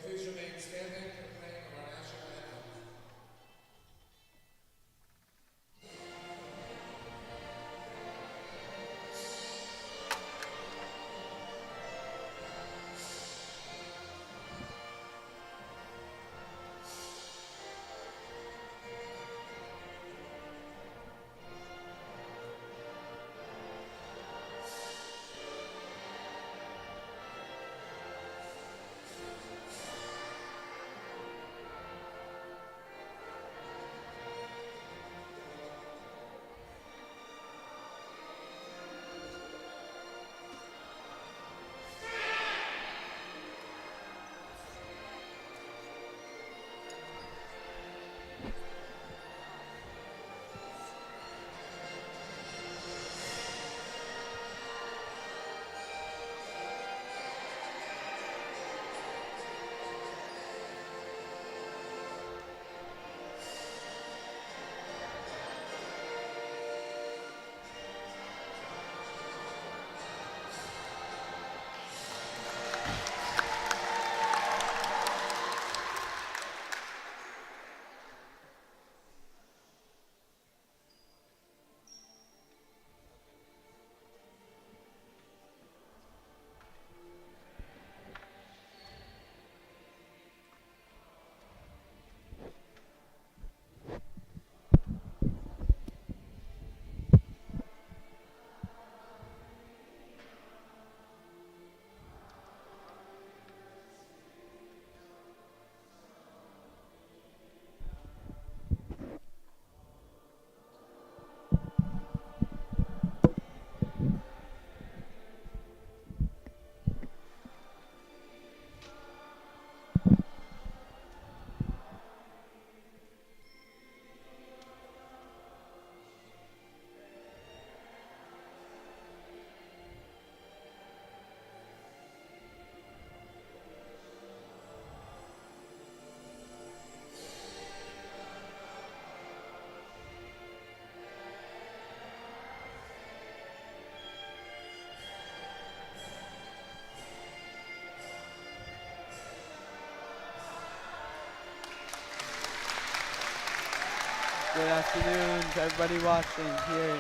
Please remain standing for playing of our national anthem. Good afternoon to everybody watching here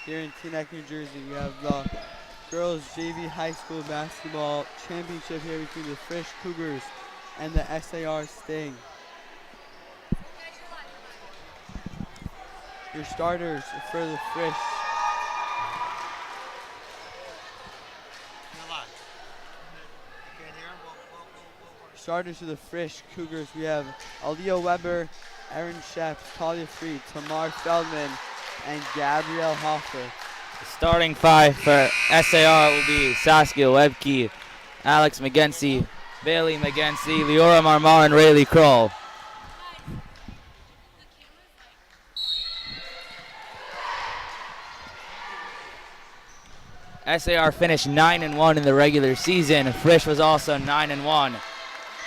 in Teaneck, New Jersey. We have the girls JV high school basketball championship here between the Frisch Cougars and the SAR Sting. Your starters for the Frisch. Starters for the Frisch Cougars, we have Aaliyah Weber, Erin Sheff, Talia Free, Tamar Feldman, and Gabrielle Hoffer. The starting five for SAR will be Saskia Webke, Alex McGinsey, Bailey McGinsey, Leora Marmar, and Rayleigh Kroll. SAR finished 9-1 in the regular season. Frisch was also 9-1.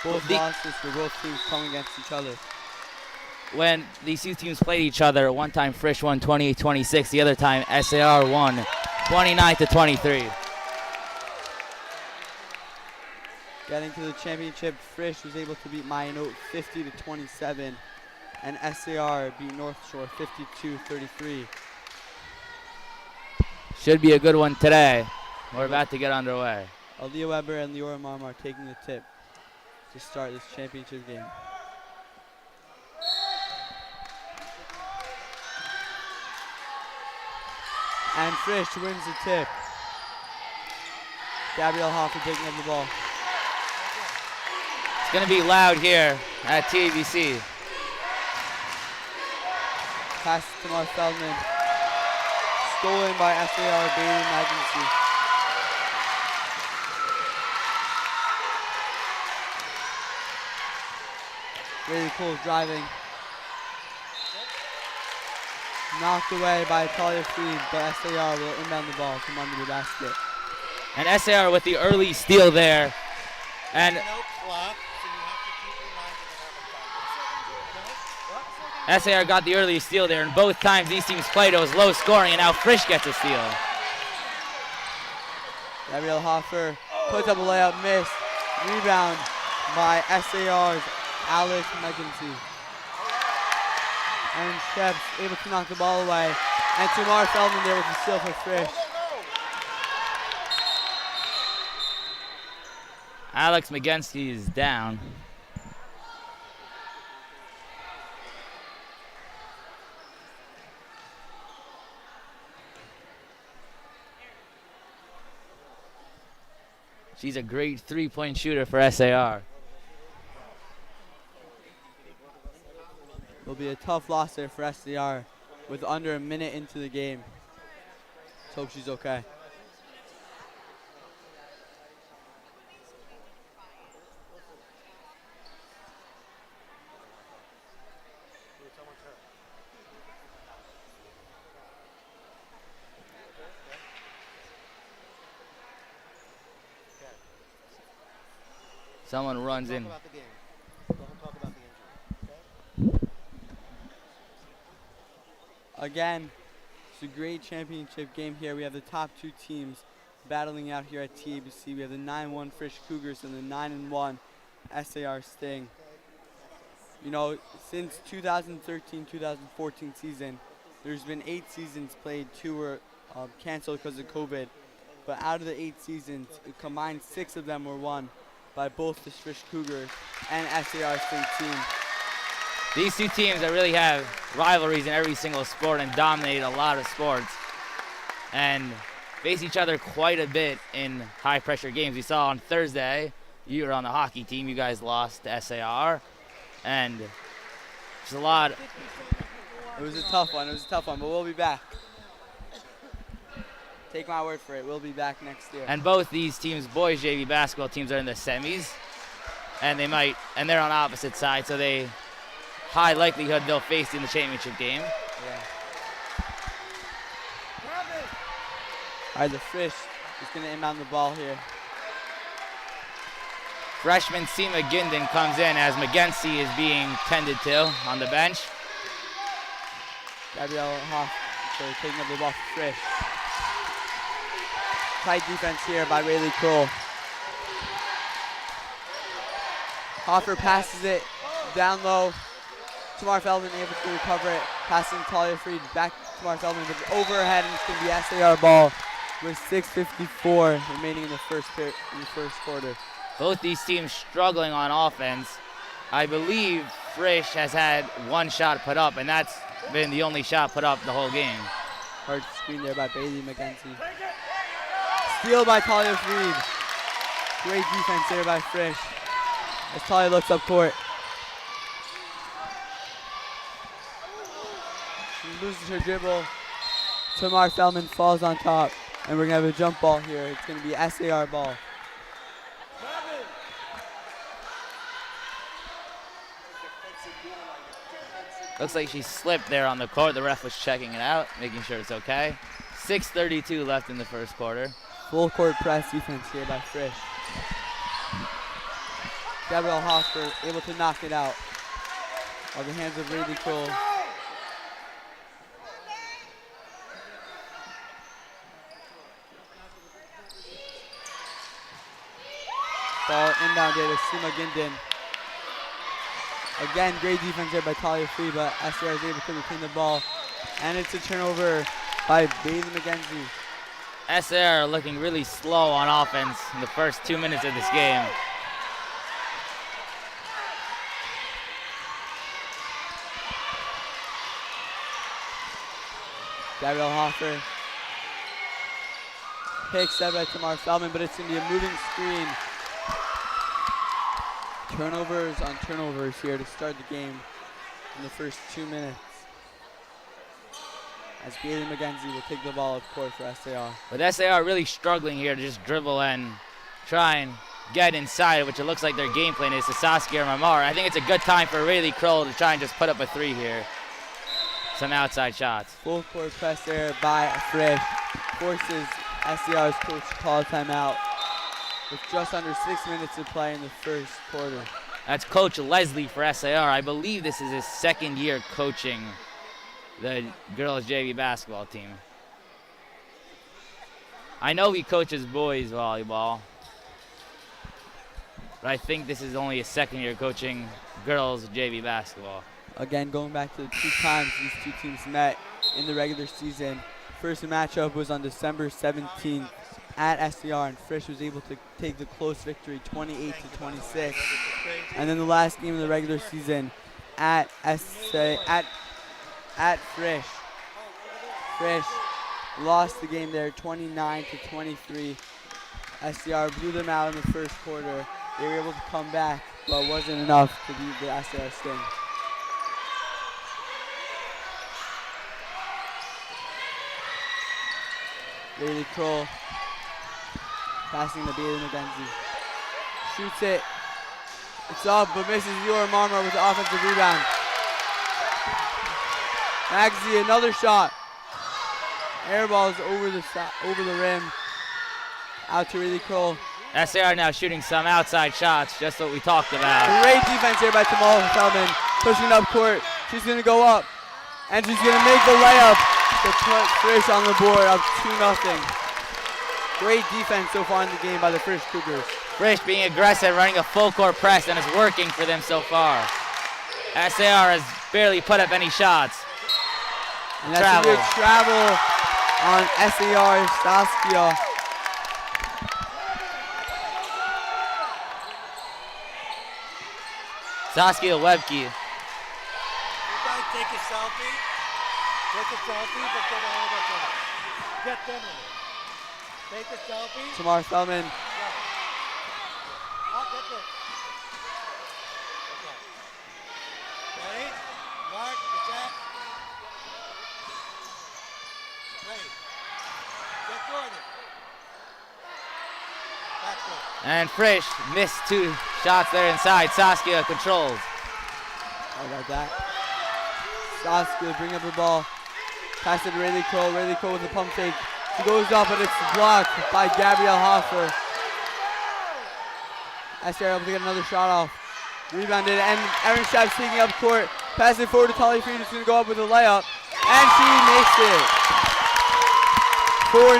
Both losses for both teams coming against each other. When these two teams played each other, one time Frisch won 28-26, the other time SAR won 29-23. Getting to the championship, Frisch was able to beat Mayanot 50-27, and SAR beat North Shore 52-33. Should be a good one today. We're about to get underway. Aaliyah Weber and Leora Marmar taking the tip to start this championship game. And Frisch wins the tip. Gabrielle Hoffer taking up the ball. It's going to be loud here at TABC. Pass to Tamar Feldman. Stolen by SAR Bailey Magency. Really cool driving. Knocked away by Talia Freed, but SAR will inbound the ball from under the basket. And SAR with the early steal there. And SAR got the early steal there, and both times these teams played, it was low scoring, and now Frisch gets a steal. Gabrielle Hoffer puts up a layup, missed. Rebound by SAR's Alex McGinsey. Aaron Sheps able to knock the ball away. And Tamar Feldman there with the steal for Frisch. Alex McGinsey is down. She's a great three-point shooter for SAR. Will be a tough loss there for SAR with under a minute into the game. Let's hope she's okay. Someone runs in. Again, it's a great championship game here. We have the top two teams battling out here at TABC. We have the 9-1 Frisch Cougars and the 9-1 SAR Sting. You know, since 2013-2014 season, there's been 8 seasons played, 2 were canceled because of COVID. But out of the 8 seasons, a combined 6 of them were won by both the Frisch Cougars and SAR Sting team. These two teams that really have rivalries in every single sport and dominate a lot of sports and face each other quite a bit in high-pressure games. We saw on Thursday, you were on the hockey team. You guys lost to SAR, and there's a lot. It was a tough one, but we'll be back. Take my word for it, we'll be back next year. And both these teams, boys JV basketball teams, are in the semis, and they're on opposite sides, so they high likelihood they'll face in the championship game. Yeah. All right, the Frisch is going to inbound the ball here. Freshman Seema Ginden comes in as McGinsey is being tended to on the bench. Gabrielle Hoff taking up the ball for Frisch. Tight defense here by Rayleigh Kroll. Hoffer passes it down low. Tamar Feldman able to recover it. Passing Talia Freed back to Tamar Feldman, but overhead, and it's going to be SAR ball with 6:54 remaining in the first quarter. Both these teams struggling on offense. I believe Frisch has had one shot put up, and that's been the only shot put up the whole game. Hard screen there by Bailey McGinsey. Steal by Talia Freed. Great defense there by Frisch as Talia looks up court. She loses her dribble. Tamar Feldman falls on top, and we're going to have a jump ball here. It's going to be SAR ball. Looks like she slipped there on the court. The ref was checking it out, making sure it's okay. 6:32 left in the first quarter. Full court press defense here by Frisch. Gabrielle Hoffer able to knock it out of the hands of Rayleigh Kroll. Ball inbound there to Seema Ginden. Again, great defense there by Talia Free, but SAR is able to retain the ball. And it's a turnover by Bailey McGinsey. SAR looking really slow on offense in the first 2 minutes of this game. Gabrielle Hoffer picks up by Tamar Feldman, but it's going to be a moving screen. Turnovers on turnovers here to start the game in the first 2 minutes. As Bailey McGinsey will take the ball up court for SAR. But SAR really struggling here to just dribble and try and get inside, which it looks like their game plan is to Saskia Mamar. I think it's a good time for Rayleigh Kroll to try and just put up a 3 here. some outside shots. Full court press there by Frisch. Forces SCR's coach to call a timeout with just under 6 minutes to play in the first quarter. That's Coach Leslie for SAR. I believe this is his second year coaching the girls JV basketball team. I know he coaches boys volleyball, but I think this is only his second year coaching girls JV basketball. Again, going back to the 2 times these 2 teams met in the regular season. First matchup was on December 17th at SCR, and Frisch was able to take the close victory 28-26. And then the last game of the regular season at Frisch. Frisch lost the game there 29-23. SCR blew them out in the first quarter. They were able to come back, but it wasn't enough to beat the SCR Sting. Bailey Kroll passing the Bailey McKenzie. Shoots it. It's up, but misses Eora Marmar with the offensive rebound. Magzie, another shot. Air balls over the rim. Out to Bailey Kroll. SAR now shooting some outside shots, just what we talked about. Great defense here by Tamal Feldman. Pushing up court. She's going to go up. And she's going to make the layup to put Frisch on the board up 2-0. Great defense so far in the game by the Frisch Cougars. Frisch being aggressive, running a full court press, and it's working for them so far. SAR has barely put up any shots. And that's a good travel on SAR Saskia. Saskia Webke. You guys take a selfie. Take a selfie, but get all of us in it. Get them in it. Take a selfie. Tamar Feldman. Yeah. I'll get this. Okay. Ready? Mark, get that. Ready. Get Jordan. Back there. And Frisch missed 2 shots there inside. Saskia controls. How about that? Saskia bring up the ball. Pass it to Rayleigh Kroll. Rayleigh Kroll with a pump fake. She goes up, but it's blocked by Gabrielle Hoffer. SCR able to get another shot off. Rebounded, and Erin Schaff's taking up court. Pass it forward to Tali Freed, who's going to go up with a layup. And she makes it. 4-0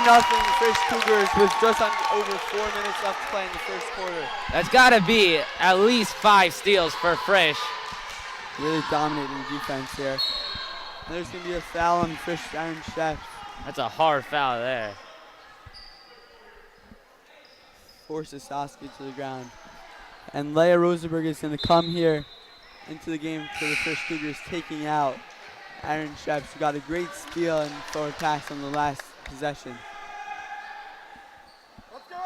Frisch Cougars with just over 4 minutes left to play in the first quarter. That's got to be at least 5 steals for Frisch. Really dominating defense here. And there's going to be a foul on Frisch Erin Schaff. That's a hard foul there. Forces Saskia to the ground. And Leia Rosenberg is going to come here into the game for the Frisch Cougars, taking out Erin Schaff, who got a great steal and forward pass on the last possession. Let's go!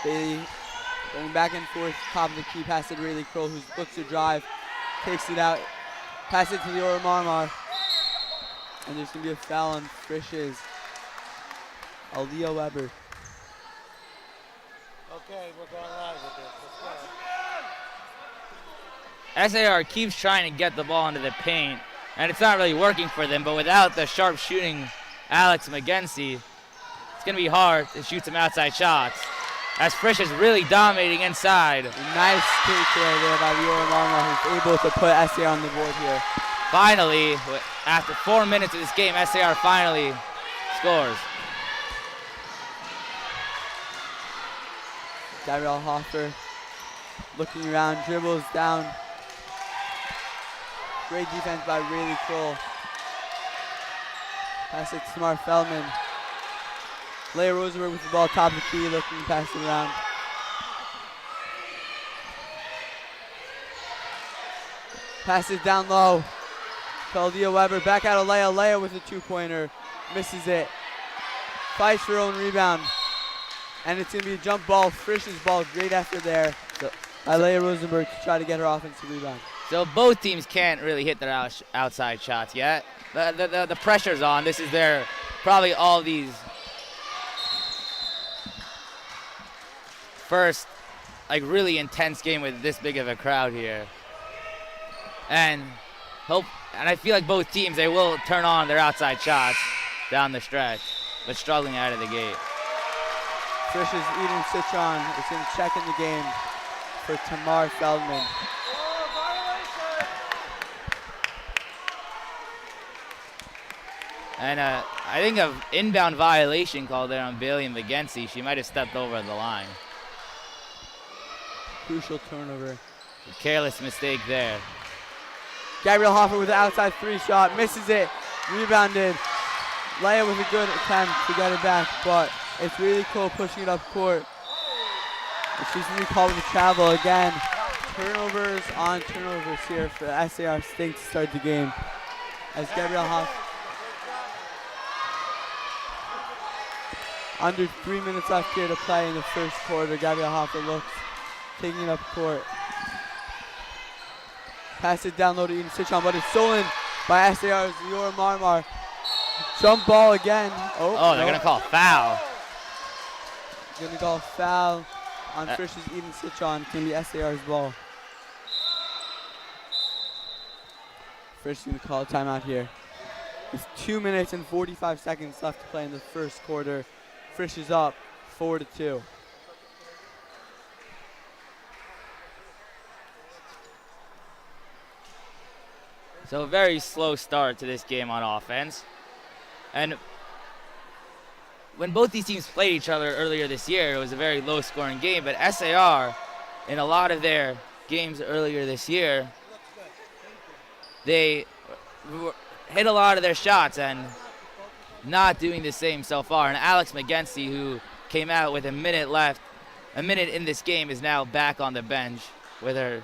Bailey going back and forth, top of the key, pass it to Rayleigh Kroll, who looks to drive, takes it out, pass it to Leora Marmar. And there's going to be a foul on Frisch's Aaliyah Weber. Okay, we're going live with this. Let's go. SAR keeps trying to get the ball into the paint, and it's not really working for them, but without the sharp shooting Alex McGenzie, it's going to be hard to shoot some outside shots, as Frisch is really dominating inside. Nice takeaway there by Leora Marmar, who's able to put SAR on the board here. Finally, after 4 minutes of this game, SAR finally scores. Gabrielle Hoffer looking around, dribbles down. Great defense by Rayleigh Kroll. Pass it to Tamar Feldman. Leia Rosenberg with the ball, top of the key, looking to pass it around. Pass it down low. Aaliyah Weber back out of Leia. Leia with a 2-pointer. Misses it. Fights for her own rebound. And it's going to be a jump ball, Frisch's ball. Great effort there by Leia Rosenberg to try to get her offensive rebound. So both teams can't really hit their outside shots yet. The pressure's on. This is their, probably all these first like really intense game with this big of a crowd here. And I feel like both teams, they will turn on their outside shots down the stretch, but struggling out of the gate. Frish's Eden Citron is going to check in the game for Tamar Feldman. And I think an inbound violation call there on Bailey McGinsey. She might have stepped over the line. Crucial turnover. A careless mistake there. Gabrielle Hoffer with the outside 3 shot, misses it, rebounded. Leia with a good attempt to get it back, but it's really cool pushing it up court. And she's going to be called with the travel again. Turnovers on turnovers here for the SAR Sting to start the game. As Gabrielle Hoffer, under 3 minutes left here to play in the first quarter. Gabrielle Hoffer looks, taking it up court. Pass it down low to Eden Citron, but it's stolen by SAR's Lior Marmar. Jump ball again. Oh, they're going to call a foul. Going to call a foul on Frisch's Eden Citron. It's going to be SAR's ball. Frisch going to call a timeout here. It's 2 minutes and 45 seconds left to play in the first quarter. Frisch is up 4-2. So a very slow start to this game on offense. And when both these teams played each other earlier this year, it was a very low scoring game, but SAR, in a lot of their games earlier this year, they hit a lot of their shots and not doing the same so far. And Alex McGinsey, who came out with a minute left, a minute in this game, is now back on the bench with her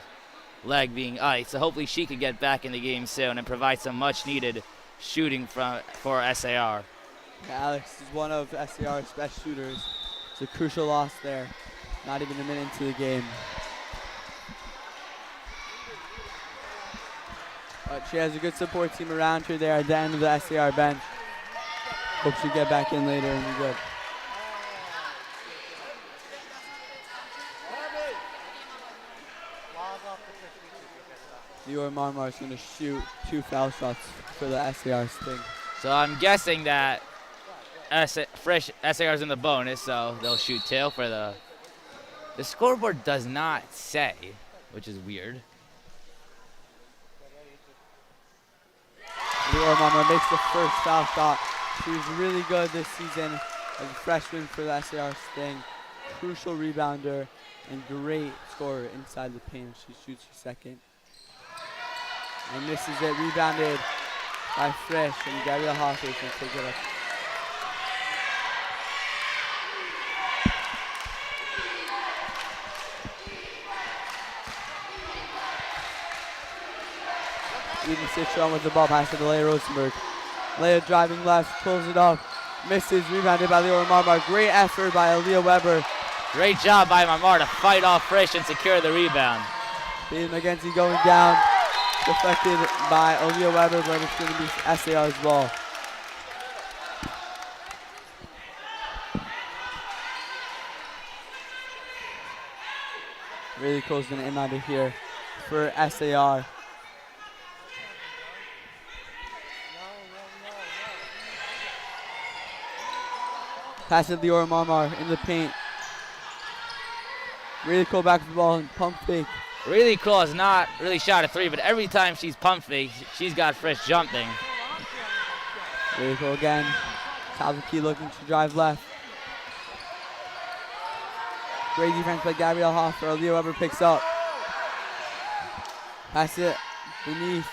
leg being iced. So hopefully she could get back in the game soon and provide some much needed shooting for SAR. Alex is one of SAR's best shooters. It's a crucial loss there. Not even a minute into the game. But she has a good support team around her there at the end of the SAR bench. Hope she'll get back in later and be good. Lior Marmar is going to shoot 2 foul shots for the SAR Sting. So I'm guessing that Fresh SAR's in the bonus, so they'll shoot 2 for the scoreboard does not say, which is weird. Lior Marmar makes the first foul shot. She was really good this season as a freshman for the SAR Sting. Crucial rebounder and great scorer inside the paint. She shoots her second. And misses it, rebounded by Fresh, and Gabrielle Hoffer can take it up. Eden Citron with the ball, pass to Leia Rosenberg. Leia driving left, pulls it up, misses, rebounded by Lior Marmar. Great effort by Aaliyah Weber. Great job by Marmar to fight off Fresh and secure the rebound. Bailey McGinsey going down. Deflected by Aaliyah Weber, but it's going to be SAR's ball. Really close going to in out of here for SAR. Pass to Lior Marmar in the paint. Really cool back to the ball and pump fake. Really cool has not really shot a 3, but every time she's pump fake, she's got Fresh jumping. Really cool again. Top of the key looking to drive left. Great defense by Gabrielle Hoffer. Aaliyah Weber picks up. Pass it beneath.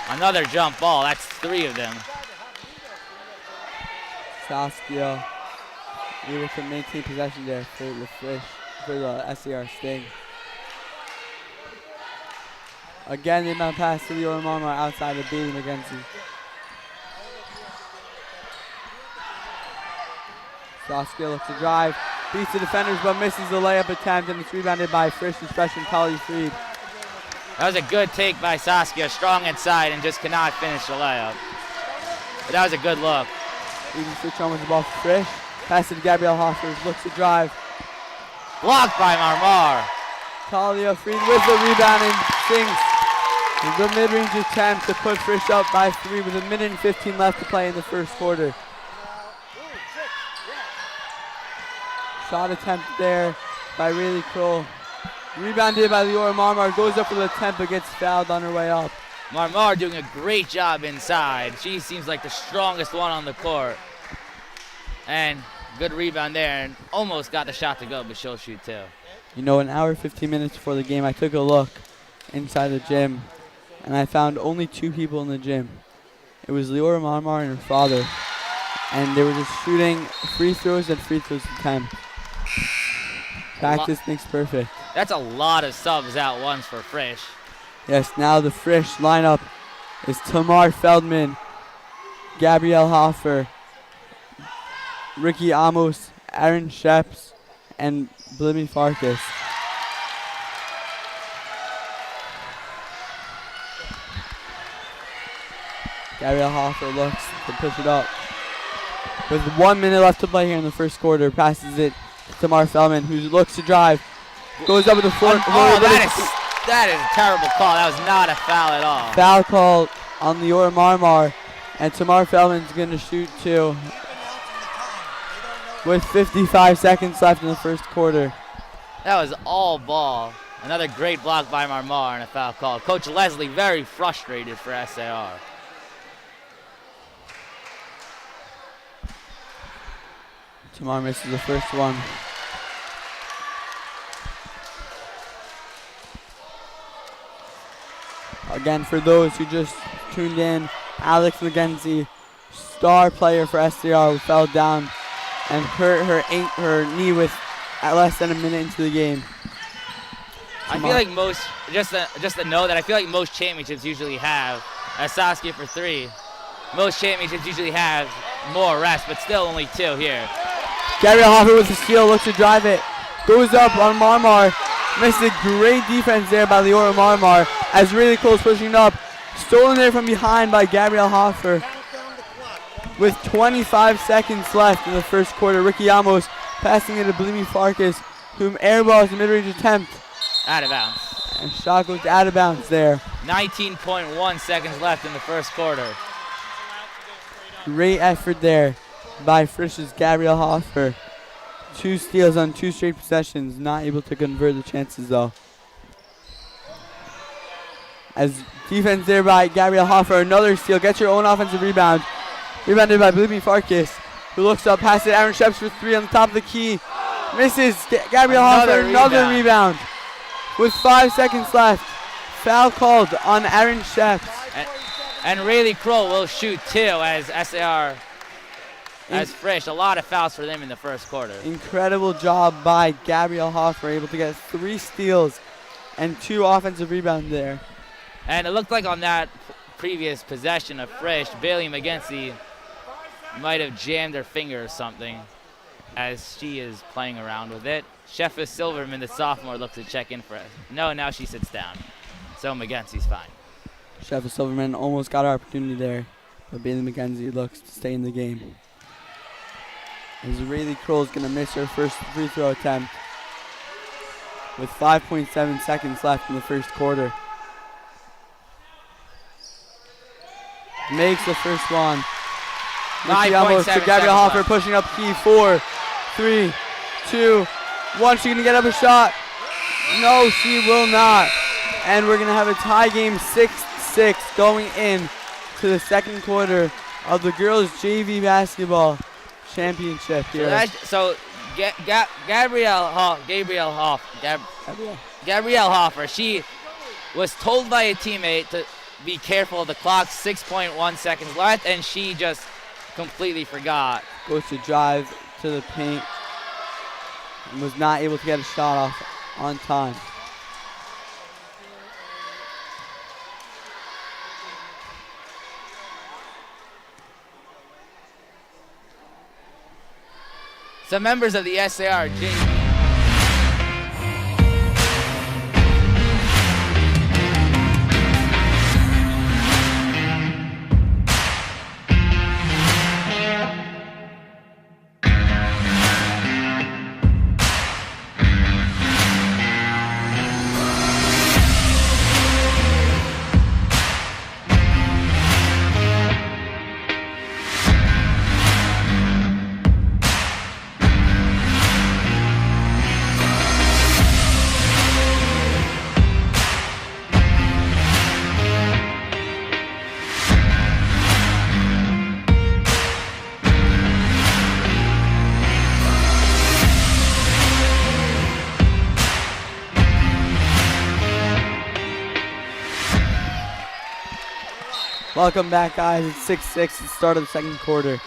Another jump ball. That's 3 of them. Saskia able to maintain possession there for the Fish, for the SAR Sting. Again, the inbound pass to Lior Marmar outside of Bailey McGinsey. Saskia looks to drive, beats the defenders but misses the layup attempt, and it's rebounded by Fish's freshman Polly Freed. That was a good take by Saskia, strong inside and just cannot finish the layup. But that was a good look. Eden Citron with the ball for Frisch. Pass it to Gabrielle Hoffer. Looks to drive. Blocked by Marmar. Talia Fried with the rebound and sinks the mid-range attempt to put Frisch up by 3 with 1:15 left to play in the first quarter. Shot attempt there by Rayleigh Kroll. Rebounded by Leora Marmar. Goes up for the attempt but gets fouled on her way up. Marmar doing a great job inside. She seems like the strongest one on the court. And good rebound there, and almost got the shot to go, but she'll shoot too. You know, an hour, 15 minutes before the game, I took a look inside the gym, and I found only 2 people in the gym. It was Leora Marmar and her father, and they were just shooting free throws and free throws attempt. Practice makes perfect. That's a lot of subs at once for Frisch. Yes, now the Frisch lineup is Tamar Feldman, Gabrielle Hoffer, Ricky Amos, Aaron Sheps, and Blimmy Farkas. Gabrielle Hoffer looks to push it up. With 1 minute left to play here in the first quarter, passes it to Tamar Feldman, who looks to drive. Goes up with the floor. That is a terrible call. That was not a foul at all. Foul call on Leora Marmar, and Tamar Feldman's going to shoot 2. With 55 seconds left in the first quarter. That was all ball. Another great block by Marmar and a foul call. Coach Leslie very frustrated for SAR. Tamar misses the first one. Again, for those who just tuned in, Alex McKenzie, star player for SAR, who fell down and hurt her knee with at less than a minute into the game. I feel like most, just to know that I feel like most championships usually have, as Saskia for 3, most championships usually have more rest, but still only 2 here. Gabrielle Hoffer with the steal, looks to drive it, goes up on Marmar, missed a great defense there by Leora Marmar, as really close pushing up, stolen there from behind by Gabrielle Hoffer. With 25 seconds left in the first quarter, Ricky Amos passing it to Blimmy Farkas, whom airballs the mid-range attempt. Out of bounds. And shot goes out of bounds there. 19.1 seconds left in the first quarter. Great effort there by Frisch's Gabrielle Hoffer. 2 steals on 2 straight possessions, not able to convert the chances though. As defense there by Gabrielle Hoffer, another steal, gets her own offensive rebound. Rebounded by Blimmy Farkas, who looks up, passes it Aaron Sheps for 3 on the top of the key. Misses. Gabrielle Hoffer, another rebound. With 5 seconds left. Foul called on Aaron Sheps. And Rayleigh Kroll will shoot 2 as SAR, as Frisch. A lot of fouls for them in the first quarter. Incredible job by Gabrielle Hoffer, able to get 3 steals and 2 offensive rebounds there. And it looked like on that previous possession of Frisch, Bailey McGinty might have jammed her finger or something as she is playing around with it. Sheffield Silverman, the sophomore, looks to check in for us. No, now she sits down. So McGinty's fine. Sheffield Silverman almost got our opportunity there, but Bailey McKenzie looks to stay in the game. As Rayleigh Kroll is going to miss her first free throw attempt with 5.7 seconds left in the first quarter. Makes the first one. 9.7 to Gabrielle Hoffer pushing up key. 4, 3, 2, 1. She gonna get up a shot. No, she will not. And we're gonna have a tie game, 6-6, going in to the second quarter of the girls JV basketball championship here. Gabrielle Hoffer, she was told by a teammate to be careful of the clock, 6.1 seconds left, and she just completely forgot. Goes to drive to the paint and was not able to get a shot off on time. Some members of the SAR JV. Welcome back, guys. It's 6-6 at the start of the second quarter.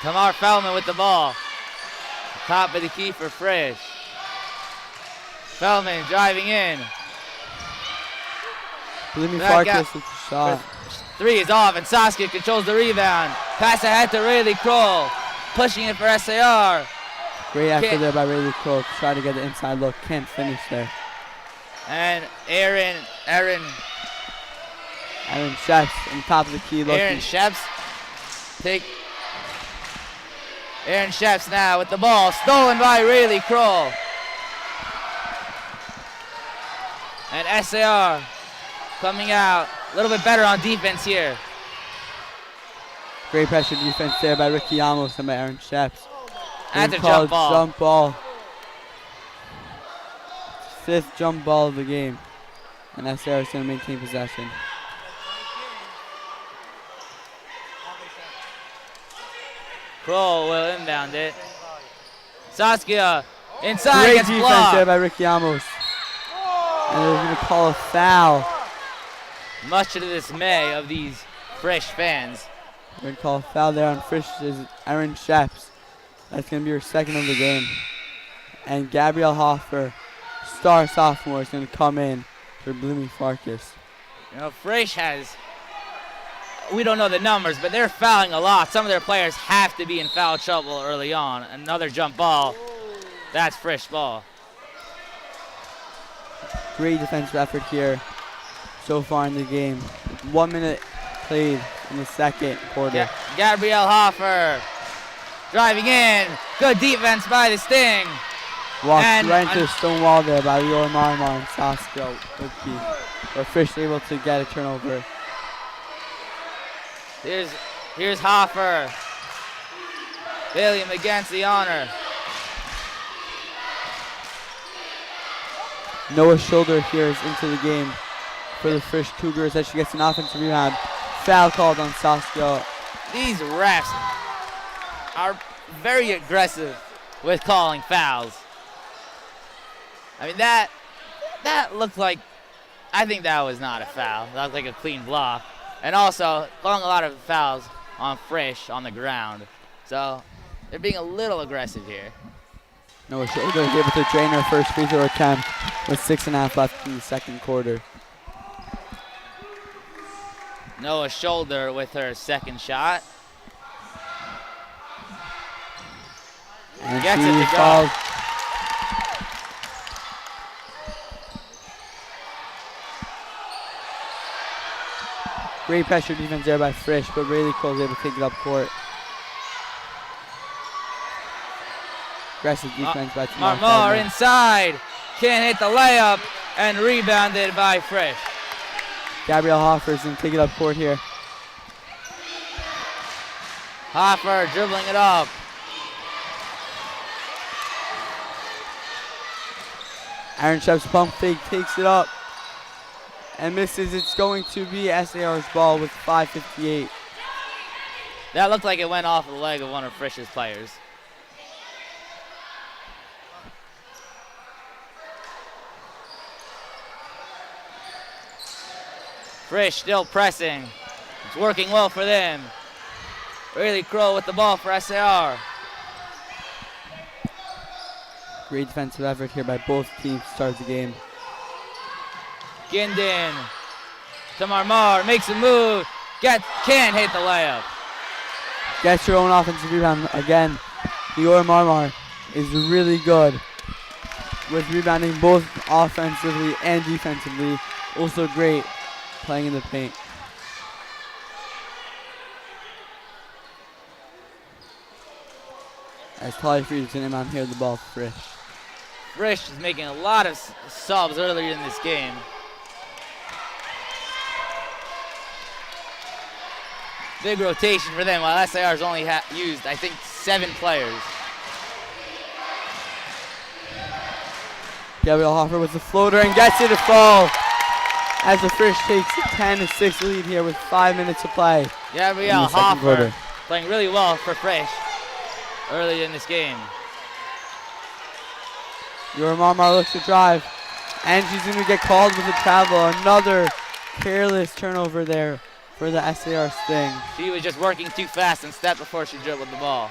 Tamar Feldman with the ball. Top of the key for Frisch. Feldman driving in. Bloomy Back Farkas out. with the shot. Three is off, and Saskia controls the rebound. Pass ahead to Rayleigh Kroll. Pushing it for SAR. Great effort there by Rayleigh Kroll to try to get the inside look. Can't finish there. And Aaron Sheps on top of the key looking. Aaron Sheps now with the ball. Stolen by Rayleigh Kroll. And SAR coming out a little bit better on defense here. Great pressure defense there by Ricky Amos and by Aaron Sheps. That's a jump ball. Jump ball. 5th jump ball of the game. And SAR is going to maintain possession. Kroll will inbound it. Saskia inside Great gets defense blocked. there by Ricky Amos. And they're going to call a foul. Much to the dismay of these Frisch fans. We're going to call a foul there on Frisch's Aaron Sheps. That's going to be her second of the game. And Gabrielle Hoffer, star sophomore, is going to come in for Bloomy Farkas. You know, Frisch has, we don't know the numbers, but they're fouling a lot. Some of their players have to be in foul trouble early on. Another jump ball. That's Frisch ball. Great defensive effort here so far in the game. 1 minute played in the second quarter. Gabrielle Hoffer driving in. Good defense by the Sting. Walked And right into the stone wall there by Lior Marmar and Saskia Woodkey. Where Frisch able to get a turnover. Here's Hoffer. William against the honor. Noah Shoulder here is into the game for the Frisch Cougars as she gets an offensive rebound. Foul called on Saskia. These refs are very aggressive with calling fouls. I mean, that looked like, I think that was not a foul. That looked like a clean block. And also, calling a lot of fouls on Frisch on the ground. So, they're being a little aggressive here. Noah Shoulder is able to drain her first free throw attempt with 6.5 left in the second quarter. Noah Shoulder with her second shot. And Gets she it to go. falls. Great pressure defense there by Frisch, but Rayleigh Kroll is able to take it up court. Aggressive defense by Tamar Marmar Feldman. inside. Can't hit the layup. And rebounded by Frisch. Gabrielle Hoffer is going to take it up court here. Hoffer dribbling it up. Aaron Sheps pump fake, takes it up and misses. It's going to be SAR's ball with 5:58. That looked like it went off the leg of one of Frisch's players. Frisch still pressing. It's working well for them. Rayleigh Kroll with the ball for SAR. Great defensive effort here by both teams to start the game. Ginden to Marmar, makes a move. Can't hit the layup. Gets her own offensive rebound again. Lior Marmar is really good with rebounding both offensively and defensively. Also great playing in the paint. As Tali Friedrichsen inbound here, the ball for Frisch. Frisch is making a lot of subs earlier in this game. Big rotation for them, while SAR's only used, I think, 7 players. Gabrielle Hoffer with the floater and gets it to fall as the Frisch takes a 10-6 lead here with 5 minutes to play. Gabrielle Hoffer playing really well for Frisch early in this game. Lior Marmar looks to drive And she's going to get called with a travel. Another careless turnover there for the SAR Sting. She was just working too fast and stepped before she dribbled the ball.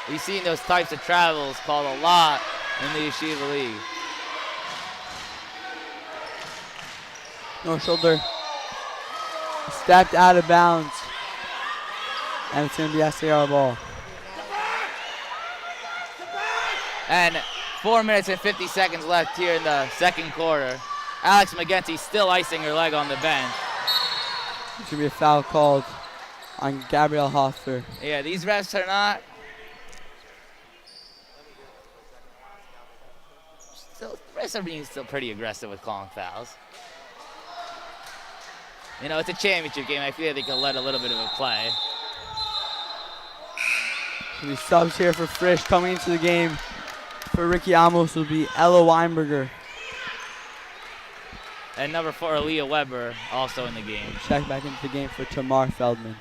We've seen those types of travels called a lot in the Yeshiva League. No shoulder. Stepped out of bounds. And it's going to be SAR ball. And 4 minutes and 50 seconds left here in the second quarter. Alex McGinty still icing her leg on the bench. There should be a foul called on Gabrielle Hoffer. Yeah, these refs are not. Refs are being still pretty aggressive with calling fouls. You know, it's a championship game. I feel like they can let a little bit of a play. So the subs here for Frisch coming into the game for Ricky Amos will be Ella Weinberger. And number 4, Aaliyah Weber, also in the game. Check back into the game for Tamar Feldman.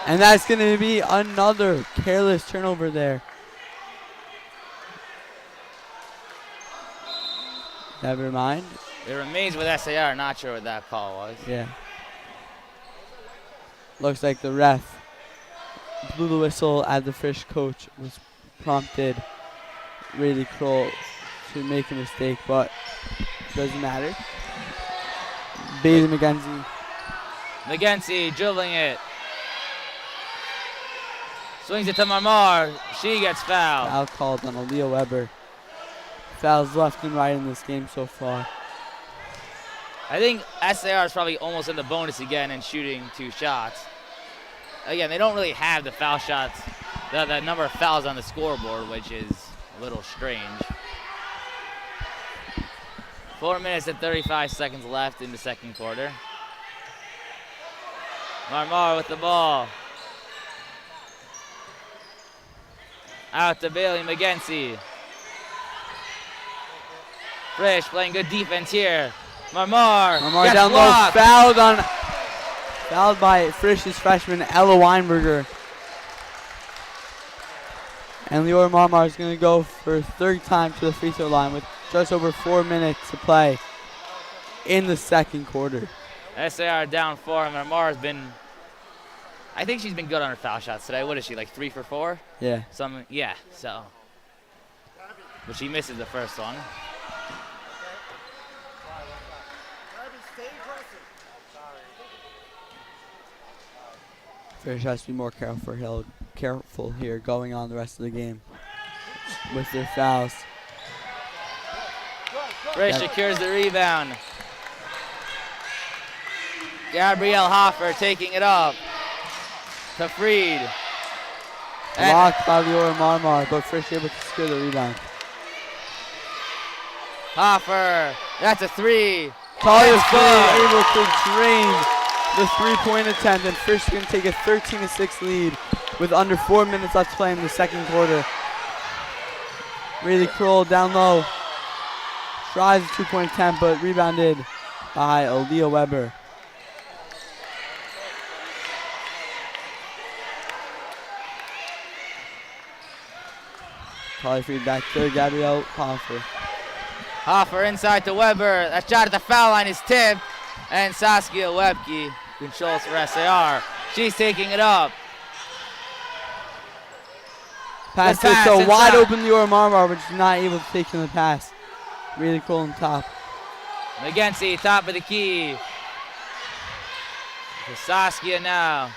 And that's going to be another careless turnover there. Never mind. It remains with SAR. Not sure what that call was. Yeah. Looks like the ref blew the whistle as the Frisch coach was prompted Rayleigh Kroll to make a mistake, but doesn't matter. Bailey McKenzie. McGinty dribbling it. Swings it to Marmar. She gets fouled. Foul called on Aaliyah Weber. Fouls left and right in this game so far. I think SAR is probably almost in the bonus again and shooting 2 shots. Again, they don't really have the foul shots, the number of fouls on the scoreboard, which is a little strange. 4 minutes and 35 seconds left in the second quarter. Marmar with the ball. Out to Bailey McGinty. Frisch playing good defense here. Marmar down blocked. low, fouled by Frisch's freshman Ella Weinberger. And Leora Marmar is going to go for a third time to the free throw line with just over 4 minutes to play in the second quarter. SAR down 4, and Marmar's been, I think she's been good on her foul shots today. What is she, like 3 for 4? Yeah. Yeah, so. But she misses the first one. Frisch has to be more careful here going on the rest of the game with their fouls. Frisch secures the rebound. Gabrielle Hoffer taking it up to Freed. Blocked by Leora Marmar, but Frisch able to secure the rebound. Hoffer, that's a 3. Talia Freed able to drain the 3-point attempt, and Frisch is going to take a 13-6 lead with under 4 minutes left to play in the second quarter. Rayleigh Kroll down low. Tries a 2-point attempt, but rebounded by Aaliyah Weber. Talia Freed back to Gabrielle Hoffer. Hoffer inside to Weber. That shot at the foul line is tipped. And Saskia Webke controls for SAR. She's taking it up. Pass to a wide open Leora Marmar, but she's not able to take the pass. Really cool on top. McGinty, top of the key. To Saskia now.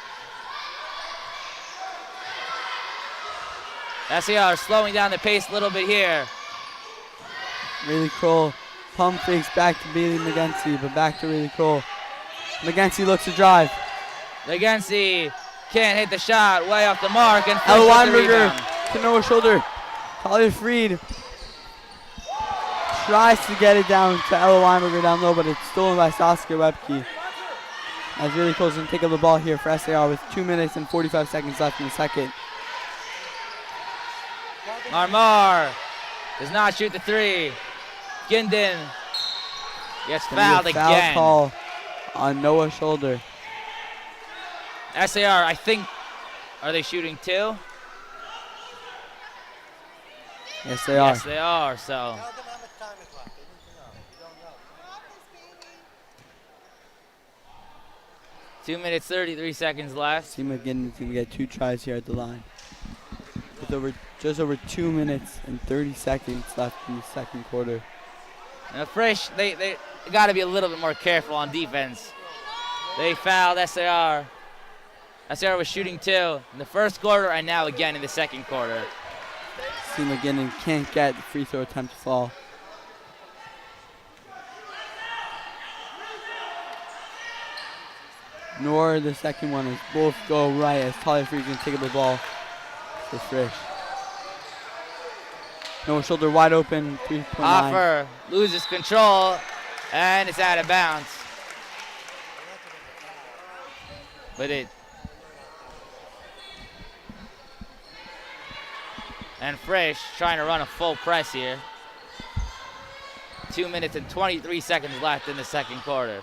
SAR slowing down the pace a little bit here. Rayleigh Kroll pump fakes back to Bailey McGinty, but back to Rayleigh Kroll. McGinty looks to drive. McGinty can't hit the shot, way off the mark, and Ella Weinberger to Noah shoulder. Talia Freed tries to get it down to Ella Weinberger down low, but it's stolen by Saskia Webke. As Rayleigh Kroll's going to take up the ball here for SAR with 2 minutes and 45 seconds left in the second. Marmar does not shoot the 3. Ginden gets fouled again. Foul call on Noah's shoulder. SAR, I think, are they shooting 2? Yes, they are. Yes, they are. So Tell them how much time is left. They need to know. You don't know. 2 minutes, 33 seconds left. See McGinnon's going to get 2 tries here at the line. With just over 2 minutes and 30 seconds left in the second quarter. Now, Frisch, they got to be a little bit more careful on defense. They fouled SAR. SAR was shooting 2 in the first quarter and now again in the second quarter. See McGinnon can't get the free throw attempt to fall. Nor the second one, as both go right as Talia Free's going to take up the ball for Frisch. No shoulder wide open, 3.9. Hoffer loses control, and it's out of bounds. But and Frisch trying to run a full press here. 2 minutes and 23 seconds left in the second quarter.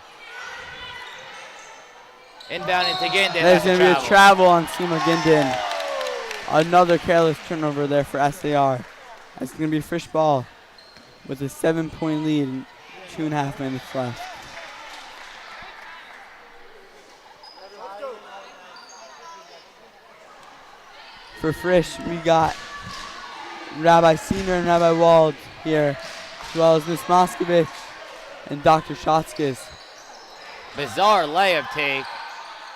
Inbound into Ginden. There's going to be a travel on Seymour Ginden. Another careless turnover there for SAR. It's going to be a Frisch ball with a 7-point lead and 2.5 minutes left. For Frisch, we got Rabbi Senior and Rabbi Wald here, as well as Miss Moskovich and Dr. Shotskis. Bizarre layup take,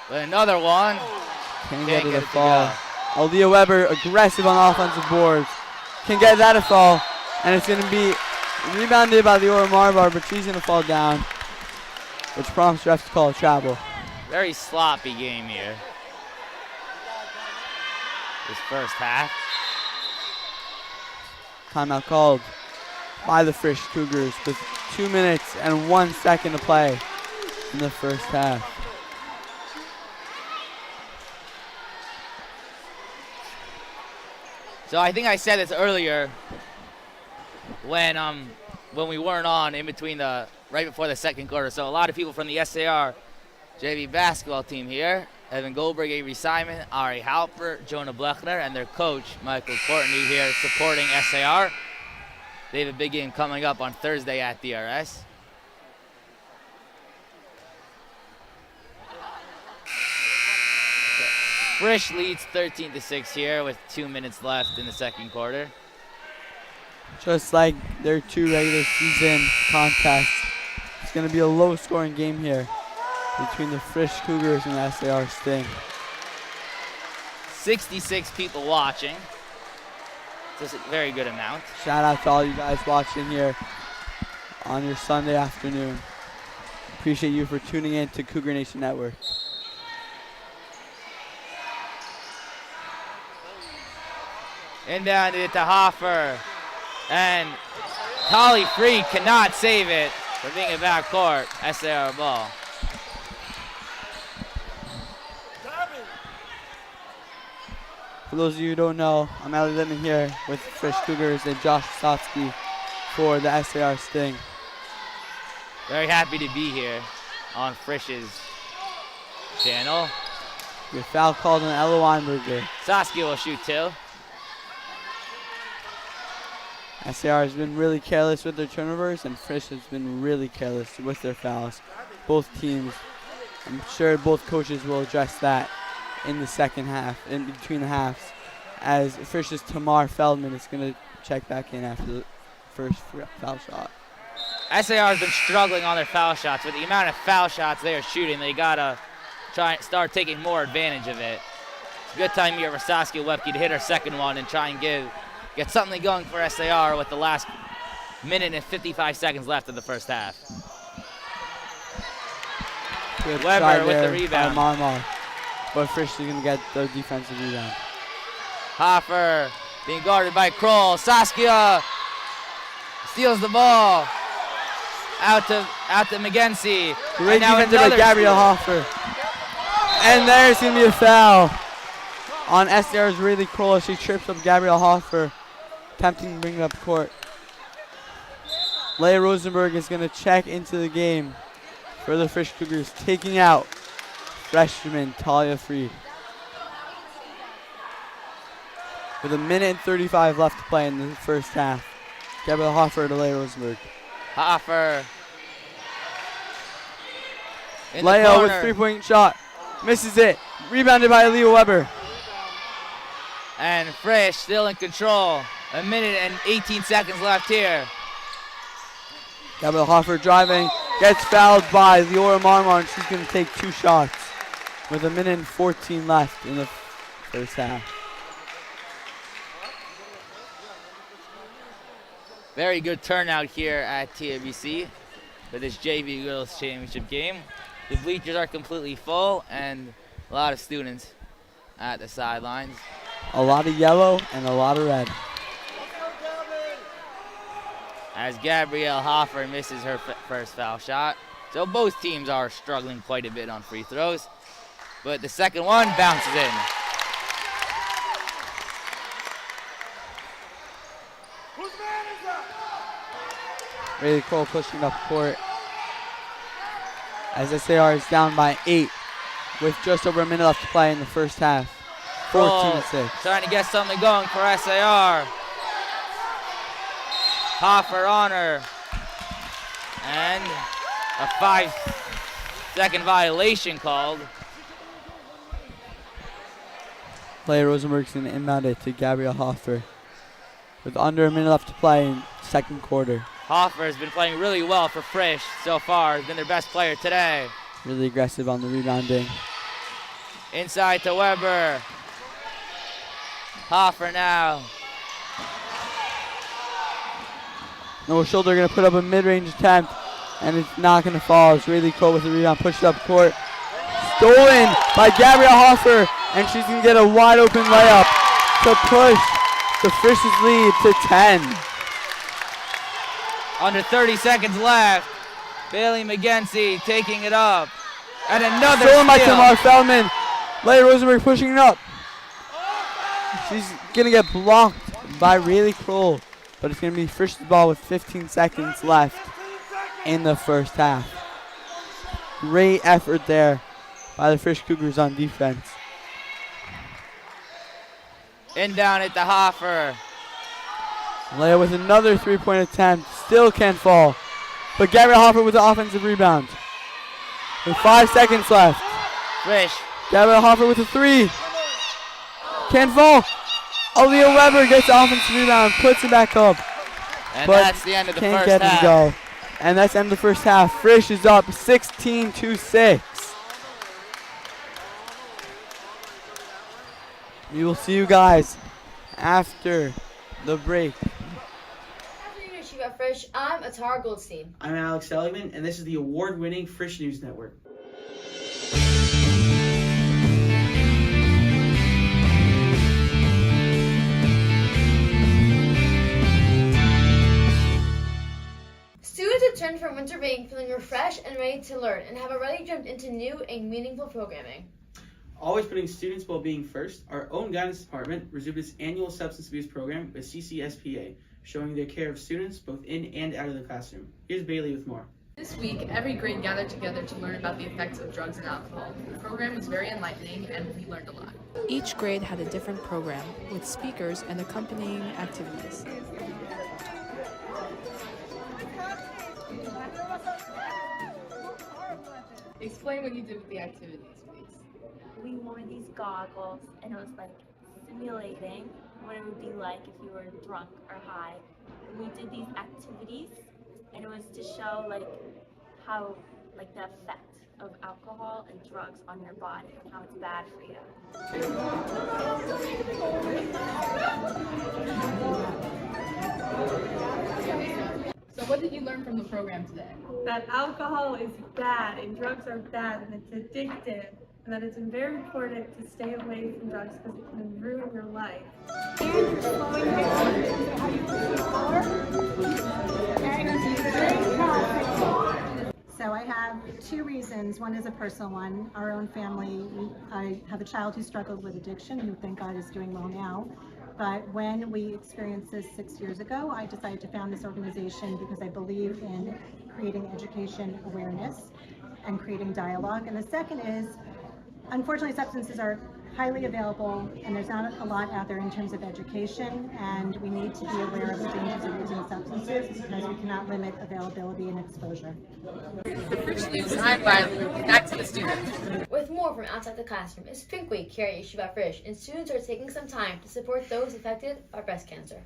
but another one. Can't get it a fall. Aaliyah Weber aggressive on offensive boards. Can get that a fall, and it's going to be rebounded by the Aura Marbar, but she's going to fall down, which prompts refs to call a travel. Very sloppy game here. This first half. Timeout called by the Frisch Cougars with 2 minutes and 1 second to play in the first half. So I think I said this earlier when we weren't on in between right before the second quarter. So a lot of people from the SAR JV basketball team here. Evan Goldberg, Avery Simon, Ari Halper, Jonah Blechner, and their coach, Michael Courtney, here supporting SAR. They have a big game coming up on Thursday at DRS. Frisch leads 13-6 here with 2 minutes left in the second quarter. Just like their 2 regular season contests, it's going to be a low-scoring game here between the Frisch Cougars and the SAR Sting. 66 people watching. It's a very good amount. Shout out to all you guys watching here on your Sunday afternoon. Appreciate you for tuning in to Cougar Nation Network. Inbound it to Hoffer. And Tolly Free cannot save it for being a backcourt. SAR ball. For those of you who don't know, I'm Ali Littman here with Frisch Cougars and Josh Sotsky for the SAR Sting. Very happy to be here on Frisch's channel. Your foul called on Ella Weinberger. Saskia will shoot 2. SAR has been really careless with their turnovers, and Frisch has been really careless with their fouls. Both teams, I'm sure both coaches will address that in the second half, in between the halves, as Frisch's Tamar Feldman is going to check back in after the first foul shot. SAR has been struggling on their foul shots. With the amount of foul shots they are shooting, they got to try and start taking more advantage of it. It's a good time here for Saskia Webke to hit her second one and try and get something going for SAR with the last minute and 55 seconds left of the first half. Good Weber with the rebound. Marmar. But Frisch is going to get the defensive rebound. Hoffer being guarded by Kroll. Saskia steals the ball. Out to McGinsey. Great defense by Gabrielle Hoffer. And there's going to be a foul on SAR's Rayleigh Kroll as she trips up Gabrielle Hoffer, attempting to bring it up court. Leia Rosenberg is going to check into the game for the Frisch Cougars, taking out freshman Talia Freed. with 1:35 left to play in the first half. Gabrielle Hoffer to Leia Rosenberg. Hoffer. In the Leia with corner. three-point shot. Misses it. Rebounded by Leah Weber. And Frisch still in control. 1:18 left here. Gabrielle Hoffer driving. Gets fouled by Leora Marmar, and she's going to take 2 shots with 1:14 left in the first half. Very good turnout here at TABC for this JV Girls Championship game. The bleachers are completely full and a lot of students at the sidelines. A lot of yellow and a lot of red. As Gabrielle Hoffer misses her first foul shot. So both teams are struggling quite a bit on free throws. But the second one bounces in. Rayleigh Cole pushing up court. As SAR is down by 8 with just over a minute left to play in the first half. 14-6. Trying to get something going for SAR. Hoffer on her. And a 5-second violation called. Leia Rosenberg's going to inbound it to Gabrielle Hoffer with under a minute left to play in second quarter. Hoffer has been playing really well for Frisch so far. He's been their best player today. Really aggressive on the rebounding. Inside to Weber. Hoffer now. Noah Schulter going to put up a mid-range attempt, and it's not going to fall. As Rayleigh Cole with the rebound, pushed up court. Stolen by Gabrielle Hoffer, and she's going to get a wide-open layup to push the Frisch's lead to 10. Under 30 seconds left. Bailey McGinsey taking it up. And another stolen by steal. Tamar Feldman. Leia Rosenberg pushing it up. She's going to get blocked by Rayleigh Kroll, but it's going to be Frisch's ball with 15 seconds left in the first half. Great effort there by the Frisch Cougars on defense. Inbound at the Hoffer. Leia with another three-point attempt. Still can't fall. But Gabrielle Hoffer with the offensive rebound. With 5 seconds left. Frisch. Gabrielle Hoffer with a three. Can't fall. Aaliyah Weber gets the offensive rebound, puts it back up. And but that's the end of the can't first get half. it to go. And that's the end of the first half. Frisch is up 16-6. We will see you guys after the break. At Frisch, I'm Atara Goldstein. I'm Alex Seligman, and this is the award-winning Frisch News Network. Students returned from winter break feeling refreshed and ready to learn and have already jumped into new and meaningful programming. Always putting students' well-being first, our own guidance department resumed its annual substance abuse program with CCSPA, showing the care of students both in and out of the classroom. Here's Bailey with more. This week, every grade gathered together to learn about the effects of drugs and alcohol. The program was very enlightening and we learned a lot. Each grade had a different program with speakers and accompanying activities. Explain what you did with the activities, please. We wore these goggles and it was like simulating what it would be like if you were drunk or high. And we did these activities and it was to show like how like the effect of alcohol and drugs on your body and how it's bad for you. So what did you learn from the program today? That alcohol is bad and drugs are bad and it's addictive, and that it's very important to stay away from drugs because it can ruin your life. So I have two reasons. One is a personal one. Our own family, I have a child who struggled with addiction, who thank God is doing well now. But when we experienced this 6 years ago, I decided to found this organization because I believe in creating education awareness and creating dialogue. And the second is, unfortunately, substances are highly available, and there's not a lot out there in terms of education, and we need to be aware of the dangers of using substances because we cannot limit availability and exposure. The Frisch News, I'm Violet. Back to the students. With more from outside the classroom, it's Pink Week here at Yeshiva Frisch, and students are taking some time to support those affected by breast cancer.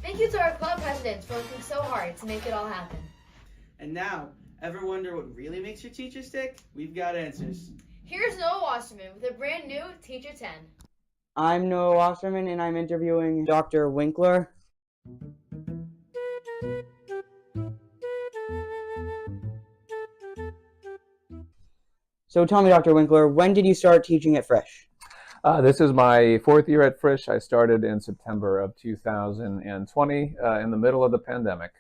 Thank you to our club presidents for working so hard to make it all happen. And now, ever wonder what really makes your teacher stick? We've got answers. Here's Noah Wasserman with a brand new Teacher 10. I'm Noah Wasserman, and I'm interviewing Dr. Winkler. So tell me, Dr. Winkler, when did you start teaching at Frisch? This is my 4th year at Frisch. I started in September of 2020 in the middle of the pandemic.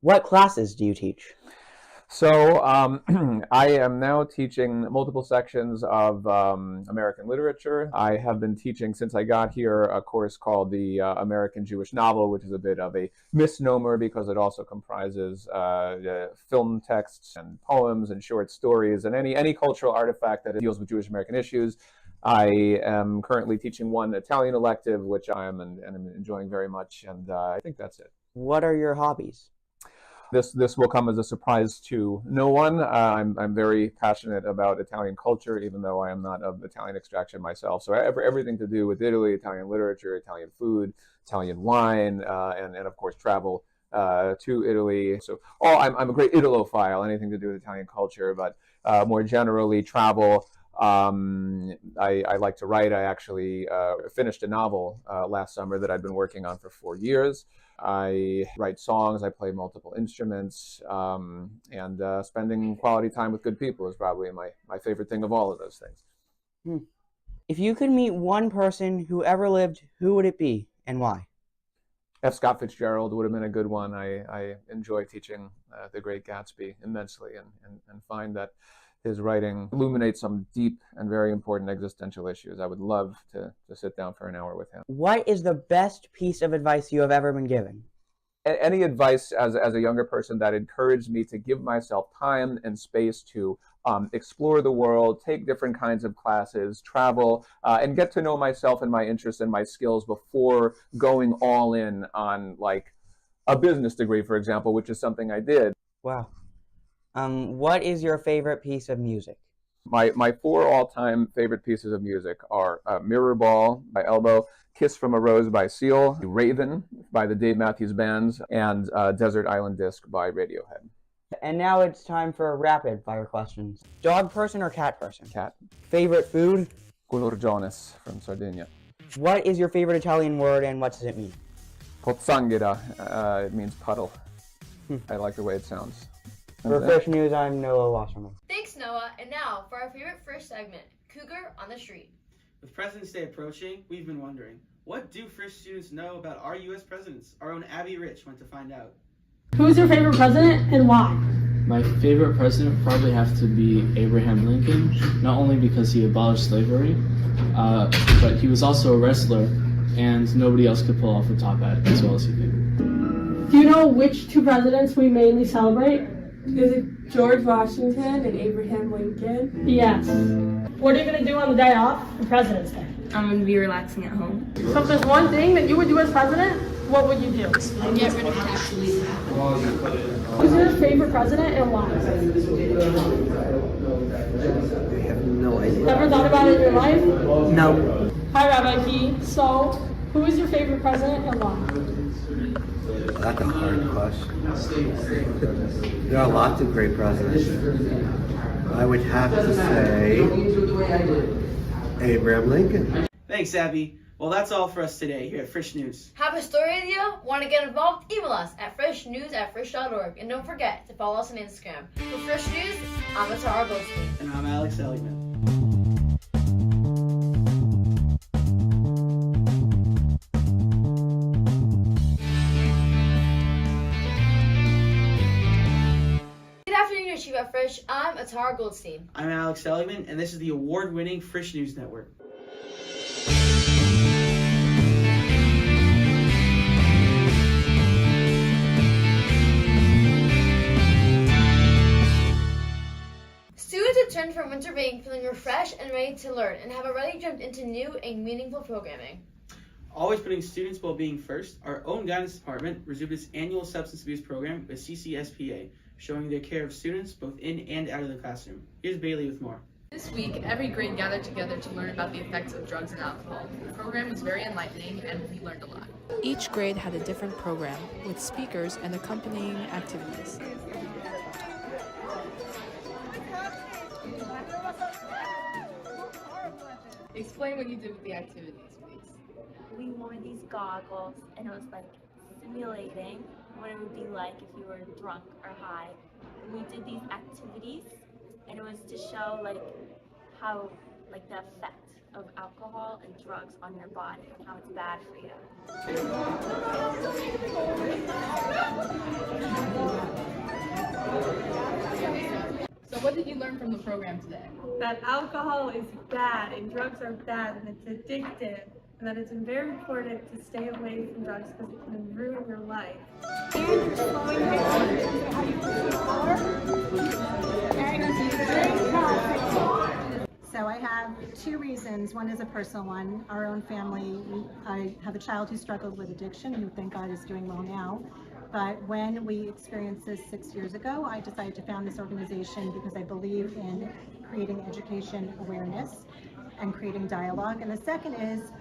What classes do you teach? So I am now teaching multiple sections of American literature. I have been teaching since I got here a course called the American Jewish Novel, which is a bit of a misnomer because it also comprises film texts and poems and short stories and any cultural artifact that deals with Jewish American issues. I am currently teaching one Italian elective, which I am and I'm enjoying very much, and I think that's it. What are your hobbies? This will come as a surprise to no one. I'm very passionate about Italian culture, even though I am not of Italian extraction myself. So everything to do with Italy, Italian literature, Italian food, Italian wine, and of course travel to Italy. So I'm a great Italophile, anything to do with Italian culture, but more generally travel. I like to write. I actually finished a novel last summer that I'd been working on for 4 years. I write songs, I play multiple instruments, and spending quality time with good people is probably my favorite thing of all of those things. If you could meet one person who ever lived, who would it be and why? F. Scott Fitzgerald would have been a good one. I enjoy teaching The Great Gatsby immensely and find that his writing illuminates some deep and very important existential issues. I would love to sit down for an hour with him. What is the best piece of advice you have ever been given? Any advice as a younger person that encouraged me to give myself time and space to explore the world, take different kinds of classes, travel, and get to know myself and my interests and my skills before going all in on like a business degree, for example, which is something I did. Wow. What is your favorite piece of music? My 4 all-time favorite pieces of music are Mirror Ball by Elbow, Kiss from a Rose by Seal, Raven by the Dave Matthews Band, and Desert Island Disc by Radiohead. And now it's time for rapid fire questions. Dog person or cat person? Cat. Favorite food? Culurgiones from Sardinia. What is your favorite Italian word and what does it mean? Pozzanghera. It means puddle. I like the way it sounds. For Frisch News, I'm Noah Wasserman. Thanks, Noah. And now for our favorite Frisch segment, Cougar on the Street. With President's Day approaching, we've been wondering, what do Frisch students know about our U.S. presidents? Our own Abby Rich went to find out. Who's your favorite president and why? My favorite president would probably have to be Abraham Lincoln, not only because he abolished slavery, but he was also a wrestler, and nobody else could pull off the top hat as well as he could. Do you know which 2 presidents we mainly celebrate? Is it George Washington and Abraham Lincoln? Yes. What are you going to do on the day off for President's Day? I'm going to be relaxing at home. So if there's one thing that you would do as president, what would you do? Get rid of taxes. Who's your favorite president and why? I have no idea. Never thought about it in your life? No. Hi, Rabbi Key. So, who is your favorite president and why? That's a hard question. There are lots of great presidents. I would have to say Abraham Lincoln. Thanks, Abby. Well, that's all for us today here at Frisch News. Have a story idea? Want to get involved? Email us at freshnews@frisch.org. And don't forget to follow us on Instagram. For Frisch News, I'm Atara Goldstein. And I'm Alex Seligman. Good afternoon, Yeshiva at Frisch. I'm Atara Goldstein. I'm Alex Seligman, and this is the award-winning Frisch News Network. Students return from winter break feeling refreshed and ready to learn and have already jumped into new and meaningful programming. Always putting students' well-being first, our own guidance department resumed its annual substance abuse program with CCSPA, showing their care of students both in and out of the classroom. Here's Bailey with more. This week, every grade gathered together to learn about the effects of drugs and alcohol. The program was very enlightening and we learned a lot. Each grade had a different program with speakers and accompanying activities. Explain what you did with the activities, please. We wore these goggles and it was like simulating what it would be like if you were drunk or high. And we did these activities and it was to show how the effect of alcohol and drugs on your body and how it's bad for you. So what did you learn from the program today? That alcohol is bad and drugs are bad and it's addictive, and that it's very important to stay away from drugs because it can ruin your life. And you're slowing down in terms of how you perceive power. So I have two reasons. One is a personal one. Our own family, I have a child who struggled with addiction, who thank God is doing well now. But when we experienced this 6 years ago, I decided to found this organization because I believe in creating education awareness and creating dialogue. And the second is,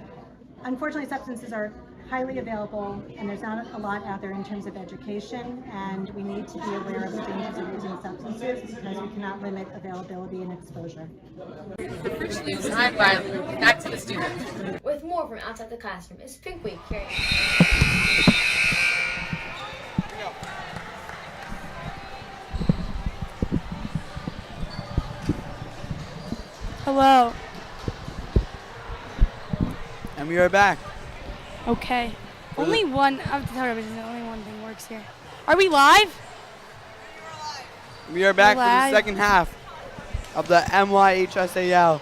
unfortunately, substances are highly available and there's not a lot out there in terms of education, and we need to be aware of the dangers of using substances because we cannot limit availability and exposure. For Frisch News, I'm Riley. Back to the students. With more from outside the classroom, it's Pink Week here. Hello. And we are back. Okay. Only one, I have to tell everybody, only one thing works here. Are we live? We are back for the Live. second half of the MYHSAL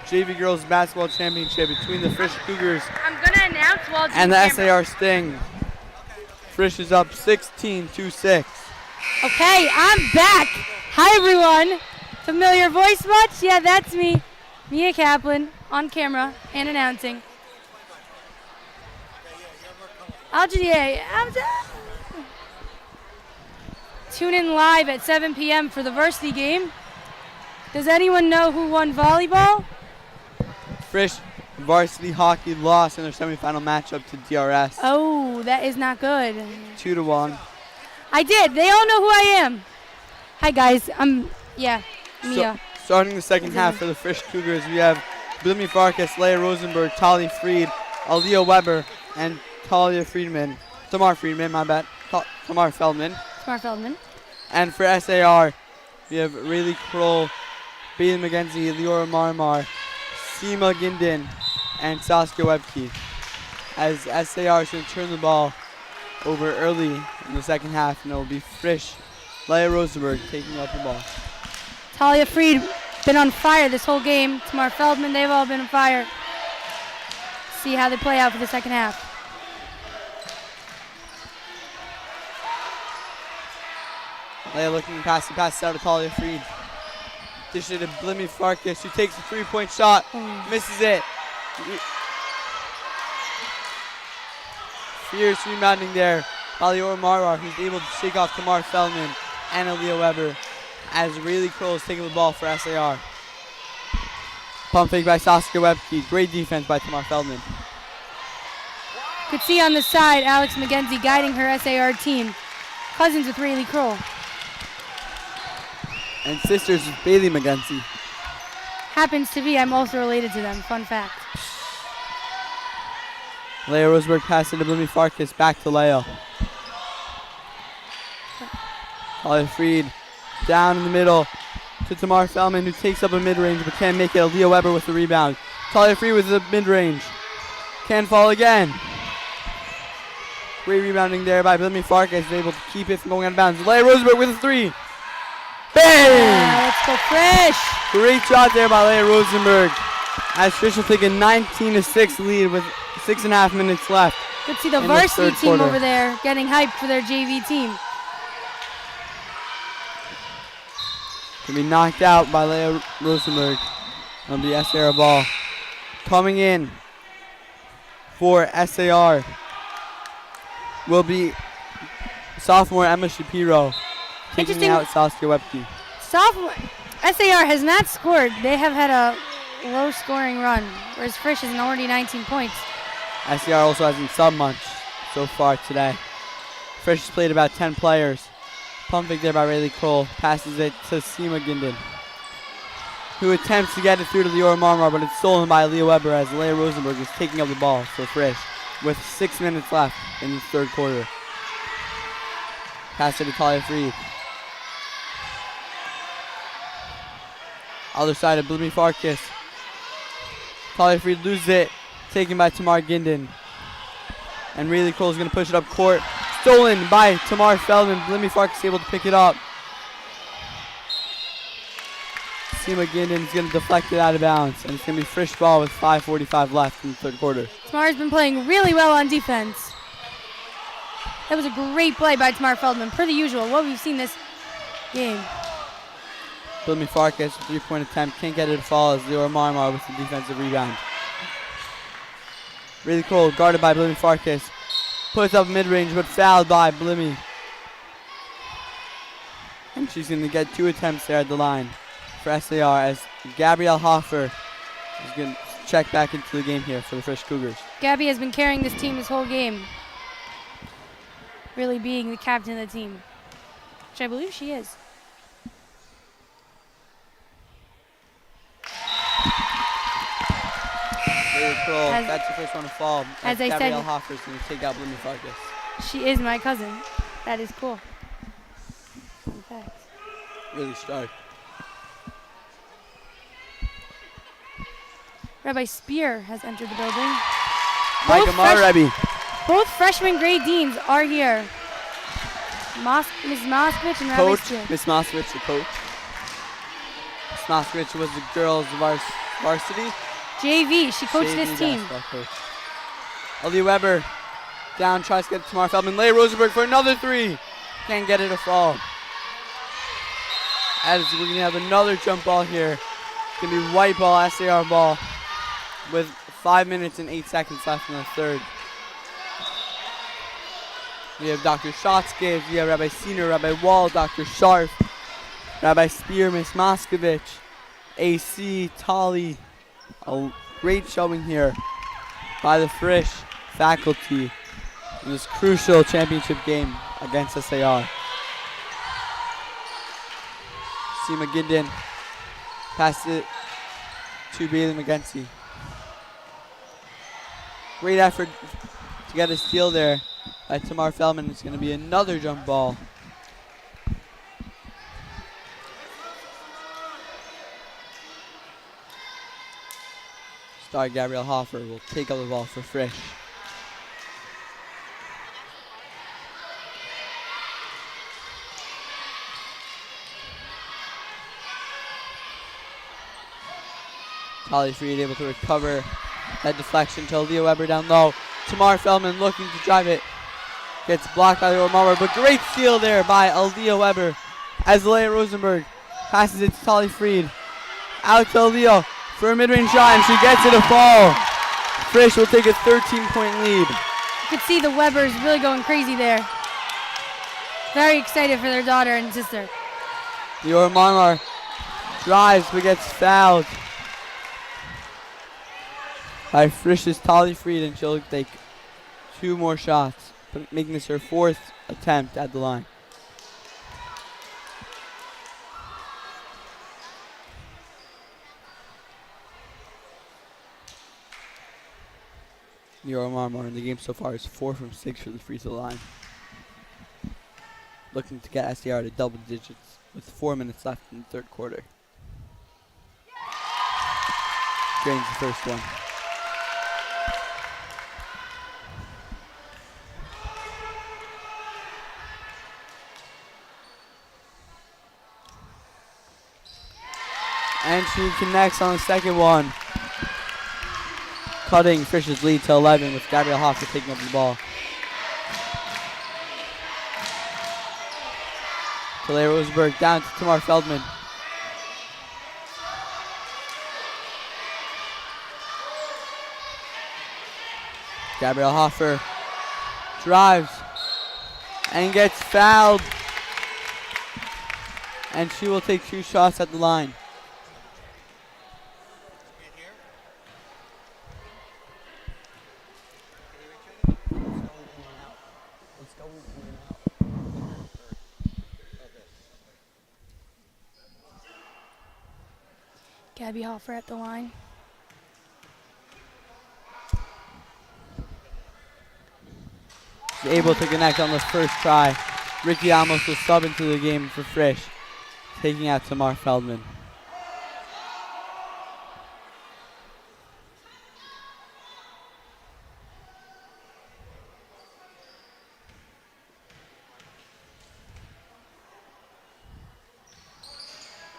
JV Girls Basketball Championship between the Frisch Cougars I'm going to announce while it's and the on camera. SAR Sting. Frisch is up 16-6. Okay, I'm back. Hi, everyone. Familiar voice much? Yeah, that's me. Mia Kaplan on camera and announcing. Tune in live at 7 p.m. for the Varsity game. Does anyone know who won volleyball? Frisch varsity hockey lost in their semifinal matchup to DRS. Oh, that is not good. 2-1. I did. They all know who I am. Hi, guys. Mia. Starting the second half for the Frisch Cougars, we have Blimmy Farkas, Leia Rosenberg, Tali Fried, Aaliyah Weber, and Tamar Feldman. Tamar Feldman. And for SAR, we have Rayleigh Kroll, Bailey McKenzie, Leora Marmar, Seema Gindin, and Saskia Webke. As SAR is going to turn the ball over early in the second half, and it will be Frisch, Leia Rosenberg taking up the ball. Talia Fried been on fire this whole game. Tamar Feldman, they've all been on fire. See how they play out for the second half. Leia looking to pass out to Talia Fried. Dish it to Blimmy Farkas, who takes a three-point shot, misses it. Fierce rebounding there by Leora Marwar, who's able to shake off Tamar Feldman and Aaliyah Weber as Rayleigh Kroll is taking the ball for SAR. Pump fake by Saskia Webke. Great defense by Tamar Feldman. Could see on the side Alex McKenzie guiding her SAR team. Cousins with Rayleigh Kroll. And sisters with Bailey McKenzie. Happens to be, I'm also related to them. Fun fact. Leah Rosenberg passing to Bloomy Farkas. Back to Leah. Talia Freed down in the middle to Tamar Feldman, who takes up a mid-range but can't make it. Aaliyah Weber with the rebound. Talia Freed with the mid-range. Can fall again. Great rebounding there by Bloomy Farkas. Is able to keep it from going out of bounds. Leah Rosenberg with a three. Bang! Let's go Frisch. Great shot there by Leah Rosenberg. As Frisch will take a 19-6 lead with 6.5 minutes left. Good to see the varsity team over there getting hyped for their JV team. Can be knocked out by Leah Rosenberg on the SAR ball. Coming in for SAR will be sophomore Emma Shapiro, taking out Saskia Webke. Sophomore SAR has not scored. They have had a low scoring run, whereas Frisch is already 19 points. SAR also hasn't subbed much so far today. Frisch has played about 10 players. Pump fake there by Rayleigh Kroll. Passes it to Seema Gindin, who attempts to get it through to Leora Marmar, but it's stolen by Leah Weber as Leah Rosenberg is taking up the ball for Frisch with 6 minutes left in the third quarter. Pass it to Talia Freed. Other side of Bloomy Farkas. Talia Freed loses it. Taken by Tamar Gindin. And Rayleigh Kroll is going to push it up court. Stolen by Tamar Feldman. Bloomy Farkas able to pick it up. Seema Gindin is going to deflect it out of bounds. And it's going to be Frisch ball with 5:45 left in the third quarter. Tamar's been playing really well on defense. That was a great play by Tamar Feldman, per the usual, what we've seen this game. Bloomy Farkas, 3-point attempt. Can't get it to fall as Leora Marmar with the defensive rebound. Rayleigh Kroll guarded by Bloomy Farkas. Puts up mid-range but fouled by Bloomy. And she's going to get 2 attempts there at the line for SAR as Gabrielle Hoffer is going to check back into the game here for the Frisch Cougars. Gabby has been carrying this team this whole game. Really being the captain of the team, which I believe she is. That's the first one to fall. As I Gabrielle said, Hoffer is going to take out Bloomy Farkas. She is my cousin. That is cool. In fact. Really stark. Rabbi Spear has entered the building. Micah Rebbe. Both freshman grade deans are here. Ms. Moskovich and Rabbi Coach, Spear. Ms. Moskovich, the coach. Ms. Moskovich was the girls' varsity. JV, she coached JV this team. Coach. Aaliyah Weber down, tries to get to Tamar Feldman. Leah Rosenberg for another 3. Can't get it to fall. As we're going to have another jump ball here. It's going to be white ball, SAR ball, with 5 minutes and 8 seconds left in the third. We have Dr. Shotsky, we have Rabbi Senior, Rabbi Wall, Dr. Sharp, Rabbi Spear, Ms. Moskovich, AC, Tali. A great showing here by the Frisch faculty in this crucial championship game against SAR. Seema Gindin passed it to Bailey McKenzie. Great effort to get a steal there by Tamar Feldman. It's going to be another jump ball. Star Gabrielle Hoffer will take up the ball for Frisch. Talia Freed able to recover that deflection to Leah Weber down low. Tamar Feldman looking to drive it. Gets blocked by Leora Marmar, but great steal there by Aaliyah Weber as Leah Rosenberg passes it to Talia Freed. Out to Aaliyah for a mid-range shot, and she gets it to fall. Frisch will take a 13-point lead could see the Webbers really going crazy there. Very excited for their daughter and sister. Leora Marmar drives but gets fouled by Frisch's Tolly Fried, and she'll take 2 more shots, making this her 4th attempt at the line. Leora Marmar in the game so far is 4 from 6 for the free throw line. Looking to get SDR to double digits with 4 minutes left in the 3rd quarter. Drains the first one. And she connects on the second one, cutting Frisch's lead to 11 with Gabrielle Hoffer taking up the ball. Talia Rosenberg down to Tamar Feldman. Gabrielle Hoffer drives and gets fouled. And she will take 2 shots at the line. Gabby Hoffer at the line. She's able to connect on the first try. Ricky Amos will sub into the game for Frisch, taking out Tamar Feldman.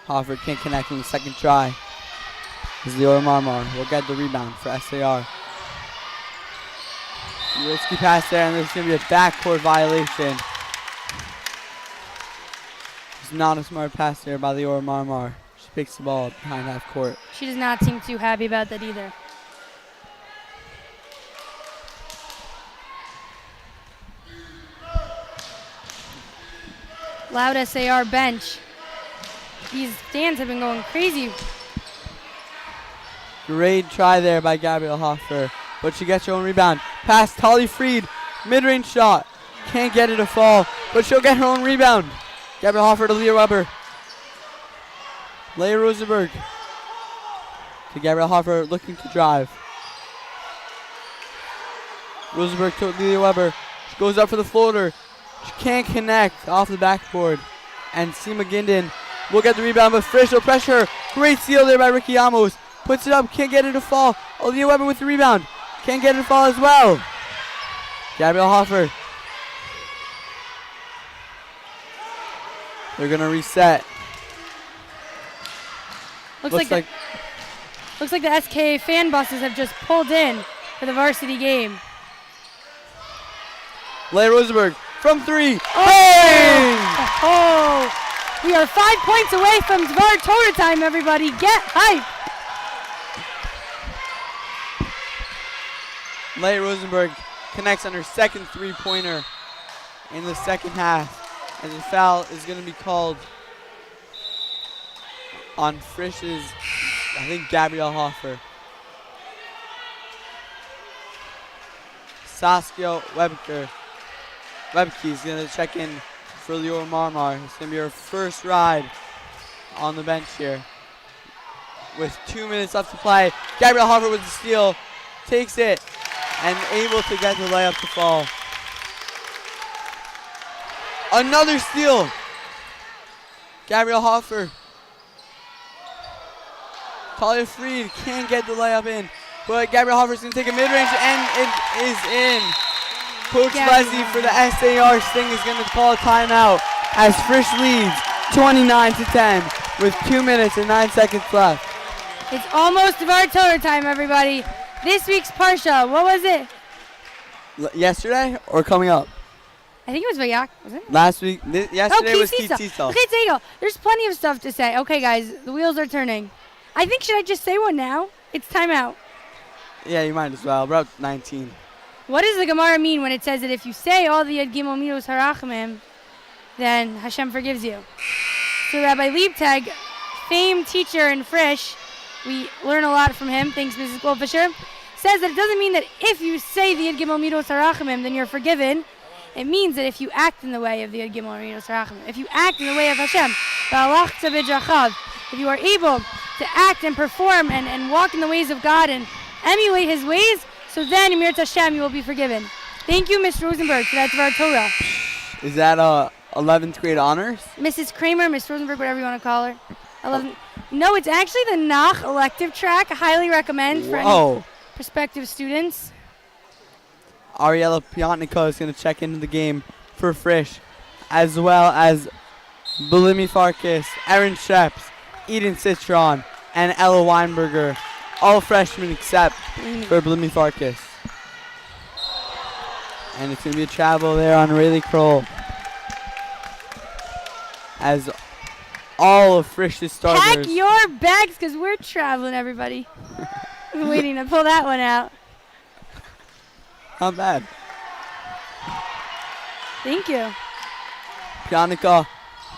Hoffer can't connect on the second try. As Leora Marmar will get the rebound for SAR. Risky pass there, and there's going to be a backcourt violation. It's not a smart pass there by Leora Marmar. She picks the ball behind half court. She does not seem too happy about that either. Loud SAR bench. These stands have been going crazy. Great try there by Gabrielle Hoffer, but she gets her own rebound. Pass Tolly Fried, mid-range shot. Can't get it to fall, but she'll get her own rebound. Gabrielle Hoffer to Leah Weber. Leah Rosenberg to Gabrielle Hoffer, looking to drive. Rosenberg to Leah Weber. She goes up for the floater. She can't connect off the backboard. And Seema Ginden will get the rebound, but Frisch will pressure. Great steal there by Ricky Amos. Puts it up, can't get it to fall. Leah Weber with the rebound. Can't get it to fall as well. Gabrielle Hoffer. They're going to reset. Looks like the SKA fan buses have just pulled in for the varsity game. Leah Rosenberg from 3. Oh! We are 5 points away from Dvar Torah time, everybody. Get hype! Leah Rosenberg connects on her second 3-pointer in the second half. And the foul is going to be called on Frisch's, I think, Gabrielle Hoffer. Saskia Webke is going to check in for Leora Marmar. It's going to be her first ride on the bench here. With 2 minutes left to play, Gabrielle Hoffer with the steal, takes it, and able to get the layup to fall. Another steal. Gabrielle Hoffer. Talia Fried can't get the layup in, but Gabrielle Hoffer's going to take a mid-range, and it is in. Coach Leslie for the SAR Sting is going to call a timeout as Frisch leads 29-10 with 2 minutes and 9 seconds left. It's almost Dvar Torah time, everybody. This week's Parsha, what was it? Yesterday or coming up? I think it was Vayak, wasn't it? Last week, yesterday was Ki Tisa. Okay, there you go. There's plenty of stuff to say. Okay, guys, the wheels are turning. I think, should I just say one now? It's timeout. Yeah, you might as well. We're up 19. What does the Gemara mean when it says that if you say all the Yad Gimel Midos Harachamim, then Hashem forgives you? So Rabbi Liebtag, famed teacher in Frisch, we learn a lot from him, thanks Mrs. Goldfisher, says that it doesn't mean that if you say the Yad Gimel Midos Harachamim, then you're forgiven. It means that if you act in the way of the Yad Gimel Midos Harachamim, if you act in the way of Hashem, if you are able to act and perform and walk in the ways of God and emulate His ways, so then, Emir Hashem, you will be forgiven. Thank you, Ms. Rosenberg, for that Dvar Torah. Is that 11th grade honors? Mrs. Kramer, Ms. Rosenberg, whatever you want to call her. No, it's actually the Nach elective track. I highly recommend for any prospective students. Ariella Piontka is going to check into the game for Frisch, as well as Belimi Farkas, Erin Sheps, Eden Citron, and Ella Weinberger. All freshmen except for Belimi Farkas. And it's going to be a travel there on Rayleigh Kroll, as all of Frisch's starters. Pack your bags because we're traveling, everybody. I'm waiting to pull that one out. Not bad. Thank you. Piontka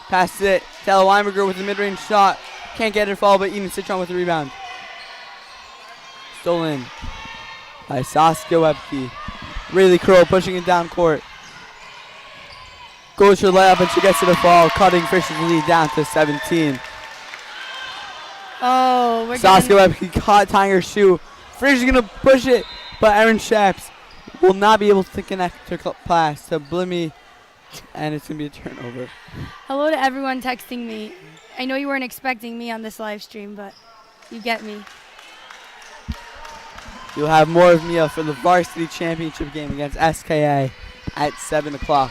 passes it to Ella Weinberger with a mid-range shot. Can't get it fall, but Eden Citron with the rebound. Stolen by Saskia Webke. Rayleigh Kroll pushing it down court. Goes for the layup and she gets to the fall, cutting Frisch's lead down to 17. Oh, we're Saskia Webke caught tying her shoe. Frisch is going to push it, but Erin Sheps will not be able to connect her pass to Blimmy, and it's going to be a turnover. Hello to everyone texting me. I know you weren't expecting me on this live stream, but you get me. You'll have more of Mia for the varsity championship game against SKA at 7 o'clock.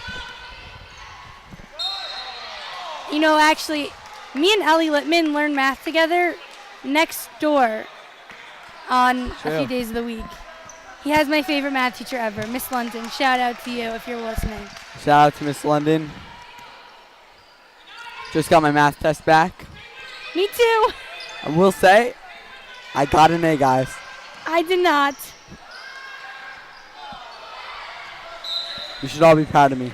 You know, actually, me and Ellie Littman learn math together next door on a few days of the week. He has my favorite math teacher ever, Miss London. Shout out to you if you're listening. Shout out to Miss London. Just got my math test back. Me too. I will say, I got an A, guys. I did not. You should all be proud of me.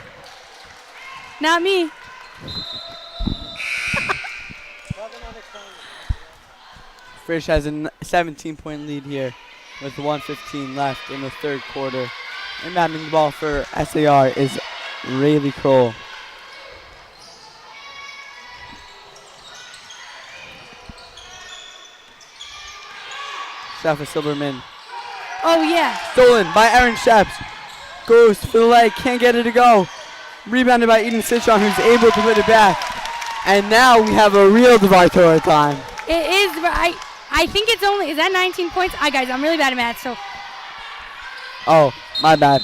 Not me. Frisch has a 17-point lead here with 1:15 left in the third quarter. Inbounding the ball for SAR is Rayleigh Kroll. Shafa Silberman. Oh, yeah. Stolen by Erin Sheps. Goes for the leg, can't get it to go. Rebounded by Eden Citron, who's able to put it back. And now we have a real Dvar Torah time. It is. I think it's only, is that 19 points? Guys, I'm really bad at math, so. Oh, my bad.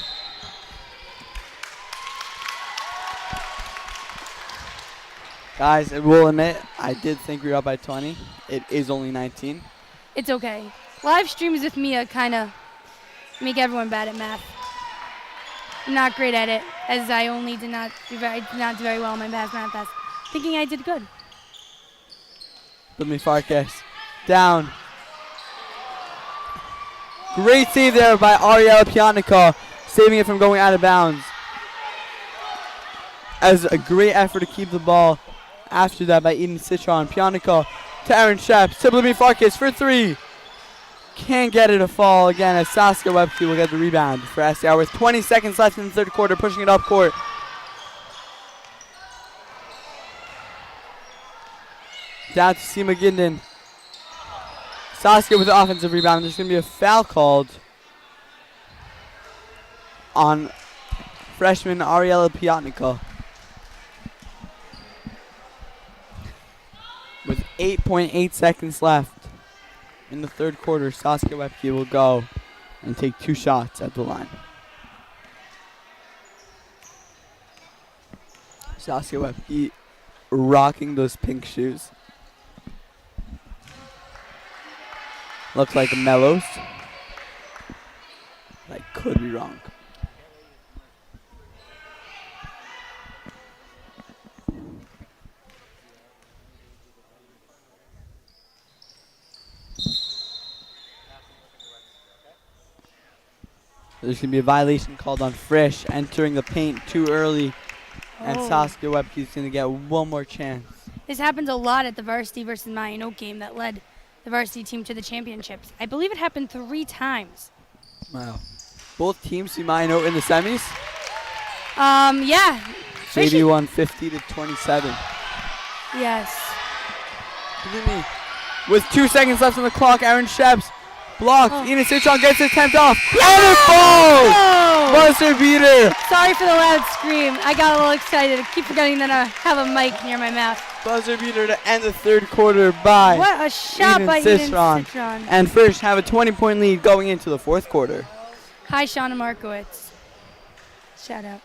Guys, I will admit, I did think we were up by 20. It is only 19. It's okay. Live streams with Mia kind of make everyone bad at math. I'm not great at it, as I did not do very well in my math test. Thinking I did good. Blimmy Farkas down. Great save there by Ariella Piontka, saving it from going out of bounds. As a great effort to keep the ball after that by Eden Citron. Piontka to Erin Sheps to Blimmy Farkas for three. Can't get it to fall again as Saskia Webke will get the rebound for SDR with 20 seconds left in the third quarter, pushing it up court. Down to Seema Ginden. Saskia with the offensive rebound. There's going to be a foul called on freshman Ariella Piontka. With 8.8 seconds left in the third quarter, Saskia Webke will go and take two shots at the line. Saskia Webke rocking those pink shoes. Looks like Mellows. I could be wrong. There's going to be a violation called on Frisch entering the paint too early. And Oh. Saskia Webke's going to get one more chance. This happens a lot at the Varsity versus MYHSAL game that led the Varsity team to the championships. I believe it happened 3 times. Wow. Both teams see MYHSAL in the semis. Yeah. JV won 50-27. Yes. Look at me. With 2 seconds left on the clock, Aaron Sheps blocks. Ina Citron gets his attempt off. And it falls! No! Buzzer beater. Sorry for the loud scream. I got a little excited. I keep forgetting that I have a mic near my mouth. Buzzer beater to end the 3rd quarter by What a shot by Eden Citron. And Frisch have a 20-point lead going into the 4th quarter. Hi, Shauna Markowitz. Shout out.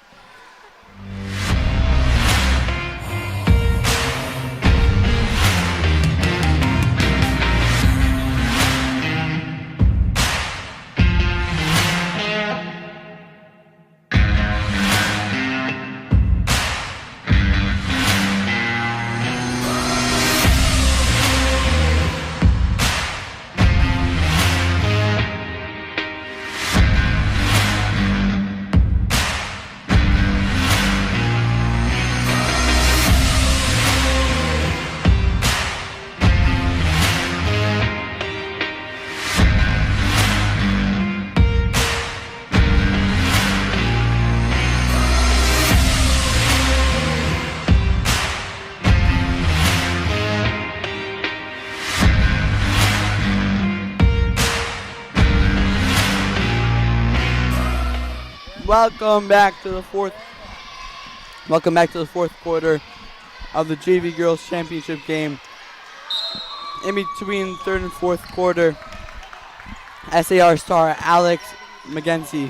Welcome back to the fourth quarter of the JV Girls Championship game. In between 3rd and 4th quarter, SAR star Alex McGenzie,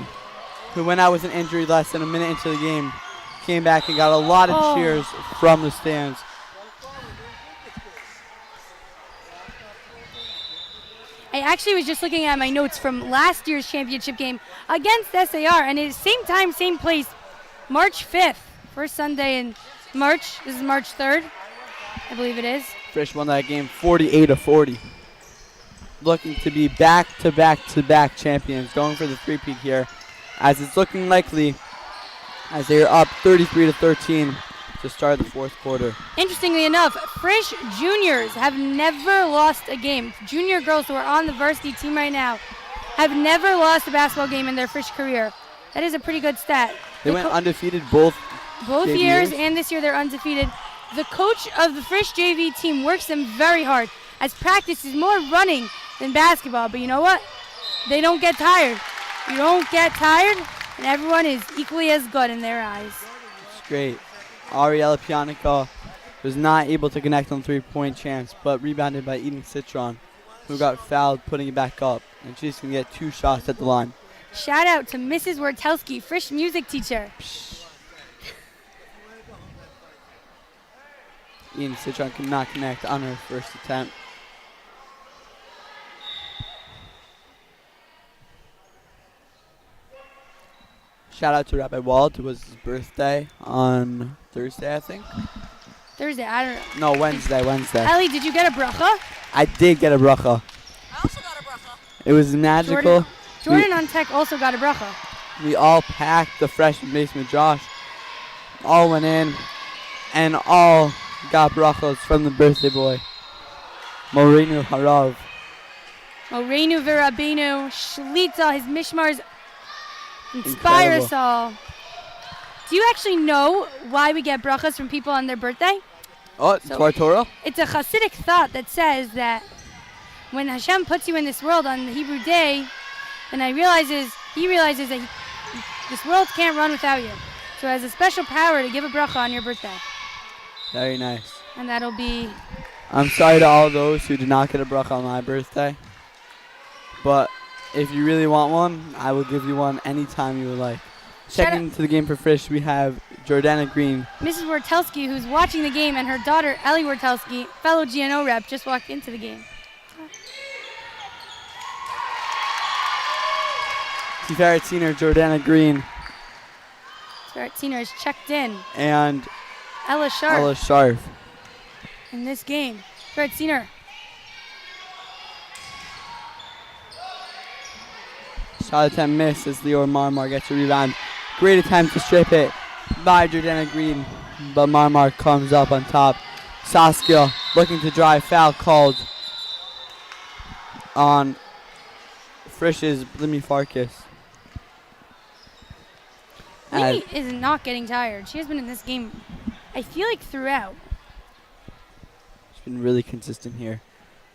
who went out with an injury less than a minute into the game, came back and got a lot of cheers from the stands. I actually was just looking at my notes from last year's championship game against SAR, and it's same time, same place, March 5th, first Sunday in March. This is March 3rd, I believe it is. Frisch won that game 48-40. Looking to be back-to-back-to-back champions, going for the three-peat here, as it's looking likely as they are up 33-13 to start the 4th quarter. Interestingly enough, Frisch juniors have never lost a game. Junior girls who are on the Varsity team right now have never lost a basketball game in their Frisch career. That is a pretty good stat. They went undefeated both years, and this year they're undefeated. The coach of the Frisch JV team works them very hard, as practice is more running than basketball. But you know what? They don't get tired. You don't get tired, and everyone is equally as good in their eyes. It's great. Ariella Pianica was not able to connect on 3-point chance, but rebounded by Eden Citron, who got fouled, putting it back up. And she's going to get 2 shots at the line. Shout out to Mrs. Wartelski, Frisch music teacher. Eden Citron could not connect on her first attempt. Shout out to Rabbi Wald. It was his birthday on Thursday, I think. Thursday, I don't know. No, Wednesday. Ellie, did you get a bracha? I did get a bracha. I also got a bracha. It was magical. Jordan on tech also got a bracha. We all packed the freshman basement, Josh. All went in, and all got brachos from the birthday boy, Morenu Harav. Morenu Virabinu, Shlita, his mishmars inspire us all. Do you actually know why we get brachas from people on their birthday? Oh, it's Torah Torah? It's a Hasidic thought that says that when Hashem puts you in this world on the Hebrew day, then he realizes that this world can't run without you. So it has a special power to give a bracha on your birthday. Very nice. And that'll be... I'm sorry to all those who did not get a bracha on my birthday. But if you really want one, I will give you one anytime you would like. Checking into the game for Frisch, we have Jordana Green. Mrs. Wartelski, who's watching the game, and her daughter, Ellie Wartelski, fellow GNO rep, just walked into the game. Tiferet senior Jordana Green. Tiferet senior is checked in. And Ella Sharf. In this game. Tiferet senior. Shot attempt missed as Leor Marmar gets a rebound. Great attempt to strip it by Jordana Green, but Marmar comes up on top. Saskia looking to drive, foul called on Frisch's Blimmy Farkas. Blimmy is not getting tired. She has been in this game, I feel like, throughout. She's been really consistent here.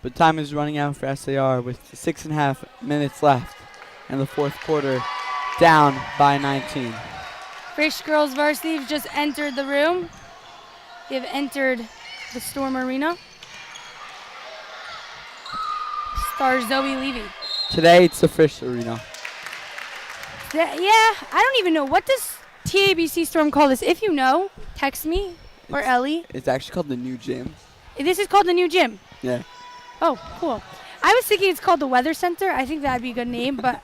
But time is running out for SAR with 6.5 minutes left in the fourth quarter, down by 19. Frisch girls varsity have just entered the room. They have entered the Storm Arena. Star Zoe Levy. Today it's the Frisch Arena. Yeah, I don't even know. What does TABC Storm call this? If you know, text me or Ellie. It's actually called the new gym. This is called the new gym. Yeah. Oh, cool. I was thinking it's called the Weather Center. I think that'd be a good name, but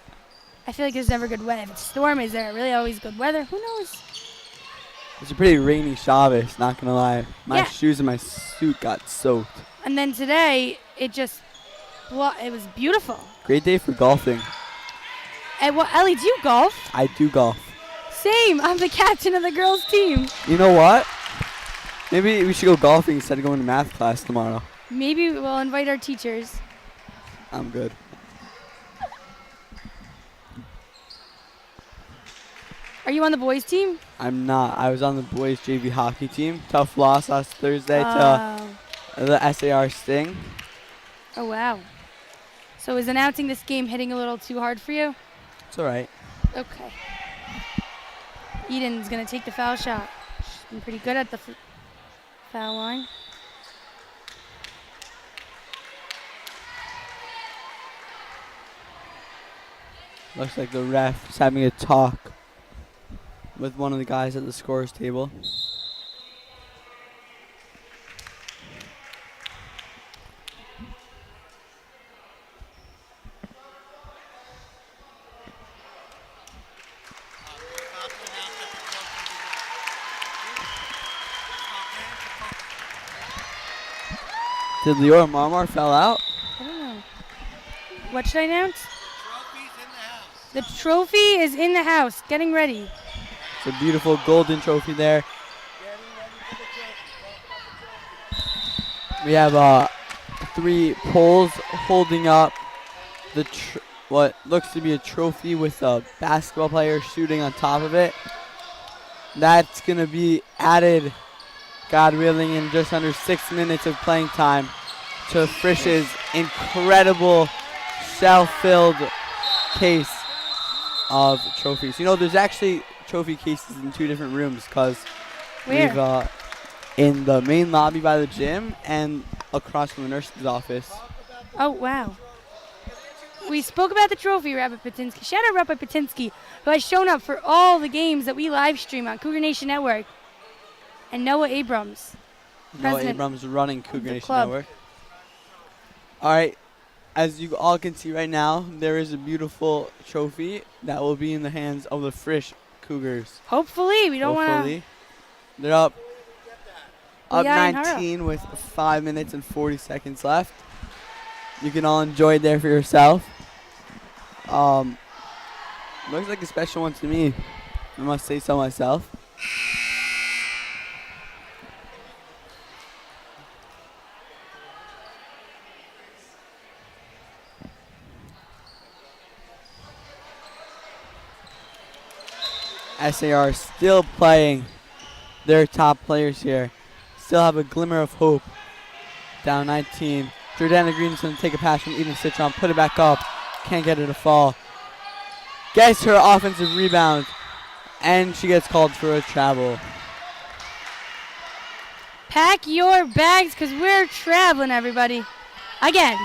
I feel like there's never good weather. If it's storm, is there really always good weather? Who knows? It's a pretty rainy Shabbos, not gonna lie. My Yeah. shoes and my suit got soaked. And then today, it was beautiful. Great day for golfing. And Ellie, do you golf? I do golf. Same. I'm the captain of the girls' team. You know what? Maybe we should go golfing instead of going to math class tomorrow. Maybe we'll invite our teachers. I'm good. Are you on the boys' team? I'm not. I was on the boys JV hockey team. Tough loss last Thursday to the SAR Sting. Oh, wow. So is announcing this game hitting a little too hard for you? It's all right. Okay. Eden's going to take the foul shot. She's been pretty good at the foul line. Looks like the ref is having a talk with one of the guys at the scorer's table. Did Leora Marmar fell out? I don't know. What should I announce? The trophy is in the house, getting ready. It's a beautiful golden trophy there. We have 3 poles holding up the what looks to be a trophy with a basketball player shooting on top of it. That's going to be added, God willing, in just under 6 minutes of playing time to Frisch's incredible self-filled case of trophies. You know, there's actually trophy cases in 2 different rooms because we've in the main lobby by the gym and across from the nurse's office. Oh, wow. We spoke about the trophy, Rabbi Patinsky. Shout out Rabbi Patinsky, who has shown up for all the games that we live stream on Cougar Nation Network. And Noah Abrams. Noah Abrams running Cougar Nation Network. All right. As you all can see right now, there is a beautiful trophy that will be in the hands of the Frisch Cougars. Hopefully. We don't want to. They're up Yeah, 19 with 5 minutes and 40 seconds left. You can all enjoy it there for yourself. Looks like a special one to me. I must say so myself. SAR still playing their top players here. Still have a glimmer of hope. Down 19. Jordana Green's going to take a pass from Eden Citron, put it back up. Can't get her to fall. Gets her offensive rebound, and she gets called for a travel. Pack your bags because we're traveling, everybody. Again.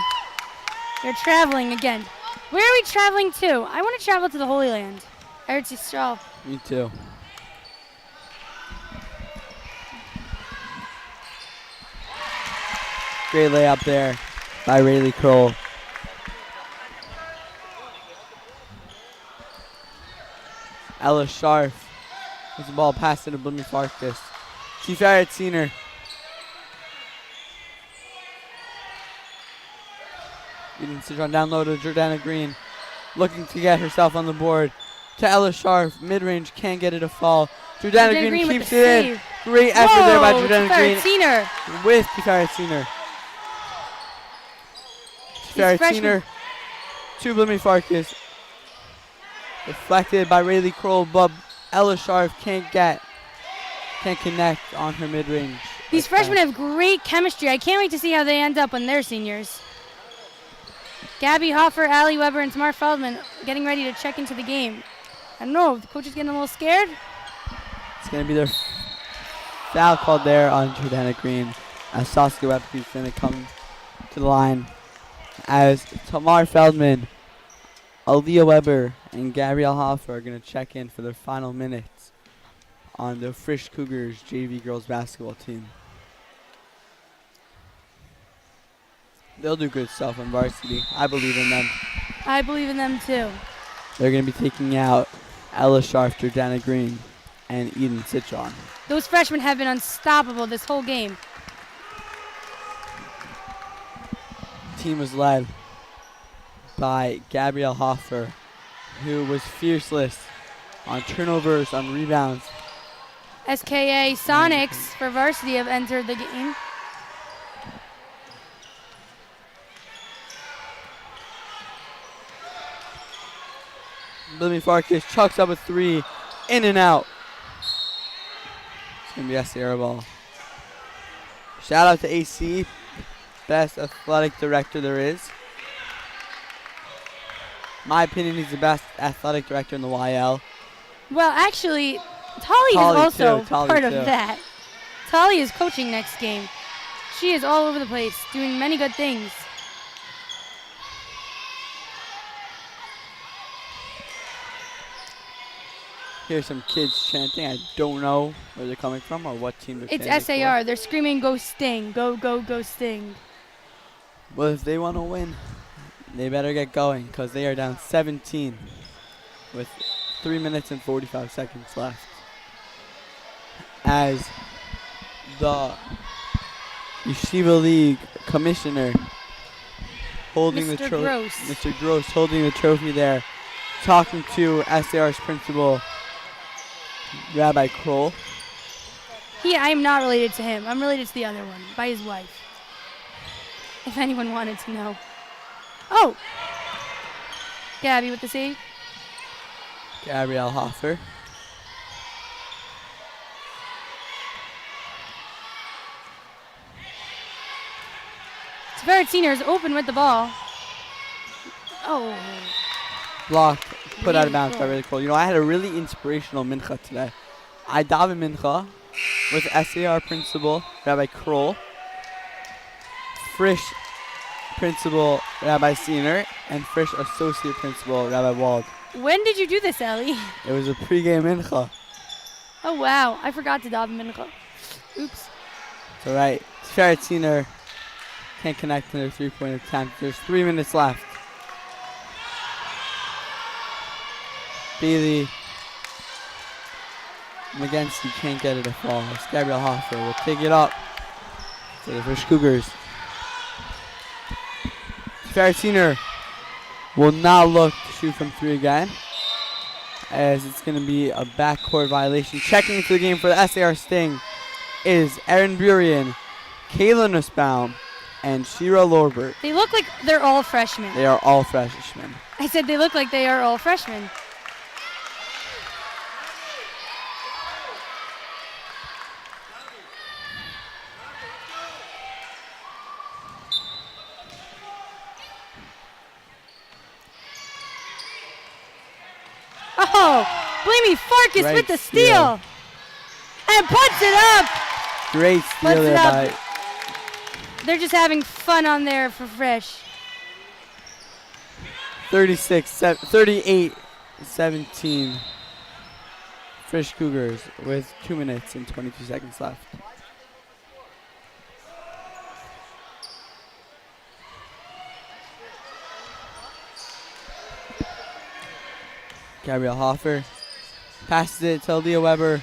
We're traveling again. Where are we traveling to? I want to travel to the Holy Land. Eretz Yisrael. Me too. Great layup there by Rayleigh Kroll. Ella Scharf has the ball passed into Blimmy Farkas. Tiferet Senior. Eden Citron down low to Jordana Green. looking to get herself on the board. To Ella Sharp, mid-range, can't get it to fall. Jordana Green keeps it in. Great effort there by Jordana Green with Tifaret Senior. Tifaret Senior to Blimmy Farkas. Deflected by Rayleigh Kroll, but Ella Sharp can't connect on her mid-range. These freshmen have great chemistry. I can't wait to see how they end up when they're seniors. Gabby Hoffer, Allie Weber, and Tamar Feldman getting ready to check into the game. I don't know, the coach is getting a little scared. It's going to be their foul called there on Jordana Green as Saskia Webke is going to come to the line as Tamar Feldman, Aaliyah Weber, and Gabrielle Hoffer are going to check in for their final minutes on the Frisch Cougars JV girls basketball team. They'll do good stuff on varsity. I believe in them. I believe in them too. They're going to be taking out Ella Sharp, Jordana Green, and Eden Citron. Those freshmen have been unstoppable this whole game. The team was led by Gabrielle Hoffer, who was fierceless on turnovers, on rebounds. SKA Sonics for varsity have entered the game. Blimmy Farkas chucks up a three, in and out. It's going to be SAR ball. Shout out to AC, best athletic director there is. My opinion, he's the best athletic director in the YL. Well, actually, Tali is also part of that. Tali is coaching next game. She is all over the place, doing many good things. Here's some kids chanting. I don't know where they're coming from or what team they're chanting. It's SAR. They're screaming, "Go Sting! Go, go, go Sting!" Well, if they want to win, they better get going because they are down 17 with 3 minutes and 45 seconds left. As the Yeshiva League commissioner holding the trophy, Mr. Gross holding the trophy there, talking to SAR's principal, Rabbi Kroll. I am not related to him. I'm related to the other one, by his wife. If anyone wanted to know. Oh! Gabby with the save. Gabrielle Hoffer. Tverit Senior is open with the ball. Oh. Blocked, put out of bounds by Rayleigh Kroll. You know, I had a really inspirational mincha today. I daven mincha with SAR principal Rabbi Kroll, Frisch principal Rabbi Senior, and Frisch associate principal Rabbi Wald. When did you do this, Ellie? It was a pregame mincha. Oh, wow. I forgot to daven mincha. Oops. It's all right. Tverit Senior can't connect to their three-point attempt. There's 3 minutes left. Bailey McGinsey can't get it to fall. Gabrielle Hoffer will take it up for the Frisch Cougars. Tverit Senior will not look to shoot from three again, as it's going to be a backcourt violation. Checking into the game for the SAR Sting is Erin Burian, Kayla Nussbaum, and Shira Lorbert. They look like they're all freshmen. They are all freshmen. I said they look like they are all freshmen. Oh, Blimmy Farkas with the steal. And puts it up. Great steal there by. They're just having fun on there for Frisch. 38-17. Frisch Cougars with 2 minutes and 22 seconds left. Gabrielle Hoffer passes it to Leah Weber,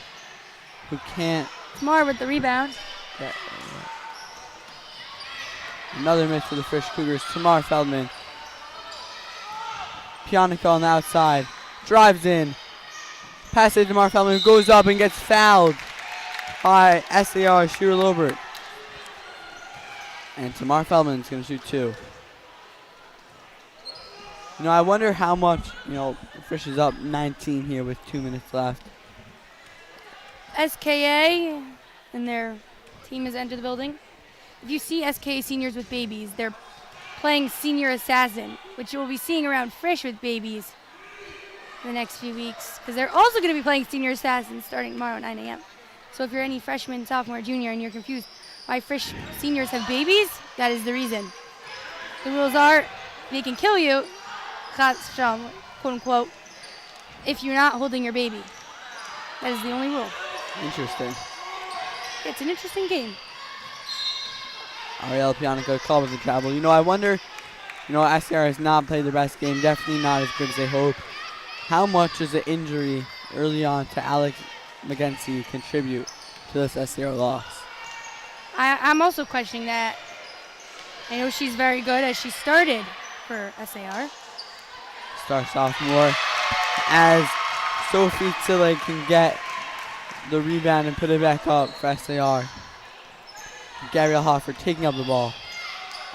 who can't. Tamar with the rebound. Another miss for the Frisch Cougars. Tamar Feldman Pianica on the outside. Drives in. Pass it to Tamar Feldman, who goes up and gets fouled by SAR Sheer Lobert. And Tamar Feldman's going to shoot 2. You know, I wonder how much, Frisch is up 19 here with 2 minutes left. SKA and their team has entered the building. If you see SKA seniors with babies, they're playing Senior Assassin, which you will be seeing around Frisch with babies in the next few weeks, because they're also going to be playing Senior Assassin starting tomorrow at 9 a.m. So if you're any freshman, sophomore, junior, and you're confused why Frisch seniors have babies, that is the reason. The rules are they can kill you, quote unquote, if you're not holding your baby. That is the only rule. Interesting. It's an interesting game. Ariel Pianica called with the travel. I wonder, SCR has not played their best game, definitely not as good as they hope. How much does the injury early on to Alex McGinsey contribute to this SCR loss? I'm also questioning that. I know she's very good as she started for SAR. Star sophomore, as Sophie Tilley can get the rebound and put it back up for SAR. Gabrielle Hoffer taking up the ball.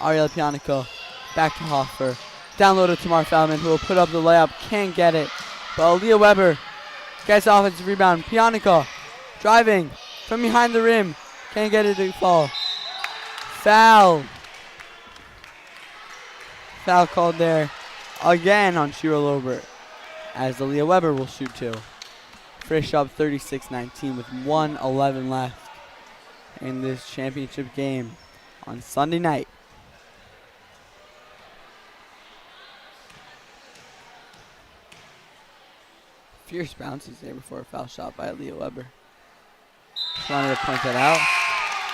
Ariel Pianica back to Hoffer. Down low to Tamar Feldman, who will put up the layup. Can't get it. But Aaliyah Weber gets the offensive rebound. Pianica driving from behind the rim. Can't get it to fall. Foul. Foul called there again on Shira Lobert, as Aaliyah Weber will shoot 2. Frisch up 36-19 with 1:11 left in this championship game on Sunday night. Fierce bounces there before a foul shot by Aaliyah Weber. Just wanted to point that out.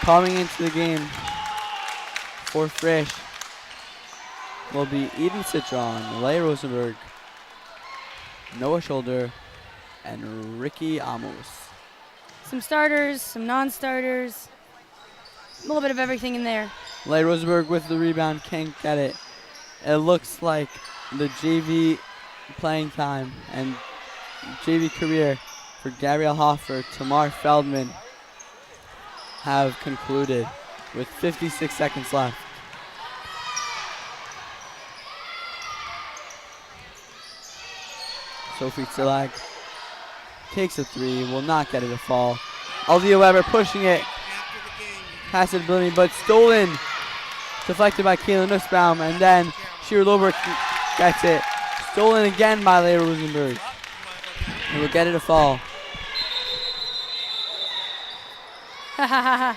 Coming into the game for Frisch will be Eden Citron, Leigh Rosenberg, Noah Shoulder, and Ricky Amos. Some starters, some non-starters, a little bit of everything in there. Leigh Rosenberg with the rebound, can't get it. It looks like the JV playing time and JV career for Gabrielle Hoffer, Tamar Feldman have concluded with 56 seconds left. Sophie Tilley takes a 3, will not get it to fall. Aaliyah Weber pushing it. Pass it ability, but stolen. Deflected by Kayla Nussbaum, and then Shira Lobert gets it. Stolen again by Leigh Rosenberg. And will get it to fall. Ha ha ha ha.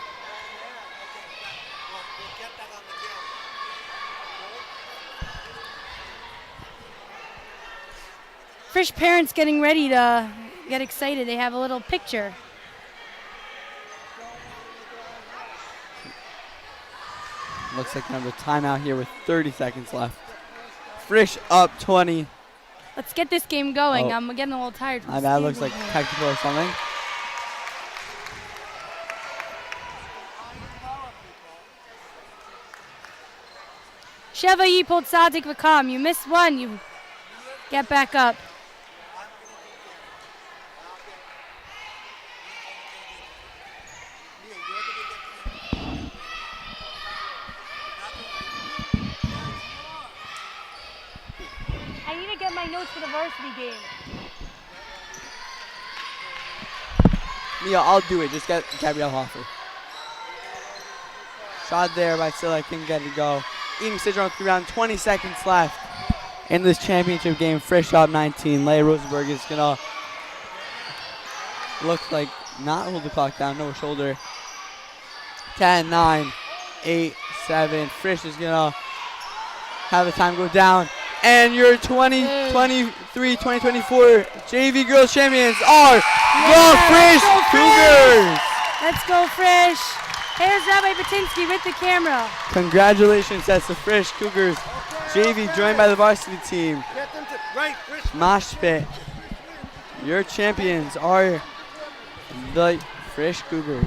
Frisch parents getting ready to get excited. They have a little picture. Looks like another timeout here with 30 seconds left. Frisch up 20. Let's get this game going. Oh. I'm getting a little tired. From That looks standing like here. technical or something. Sheva Yipol Tzadik Vakam. You missed one. You get back up. I need to get my notes for the varsity game. Mia, I'll do it. Just get Gabrielle Hoffer. Shot there by Silla. Can get it to go. Eden Citron with around 20 seconds left in this championship game. Frisch up 19. Leigh Rosenberg is going to look like not hold the clock down. No shoulder. 10, 9, 8, 7. Frisch is going to have the time go down. And your 2023-2024 JV Girls Champions are the Frisch Cougars! Let's go, Frisch. Here's Rabbi Batinsky with the camera. Congratulations, that's the Frisch Cougars JV joined by the varsity team. Mosh pit. Your champions are the Frisch Cougars.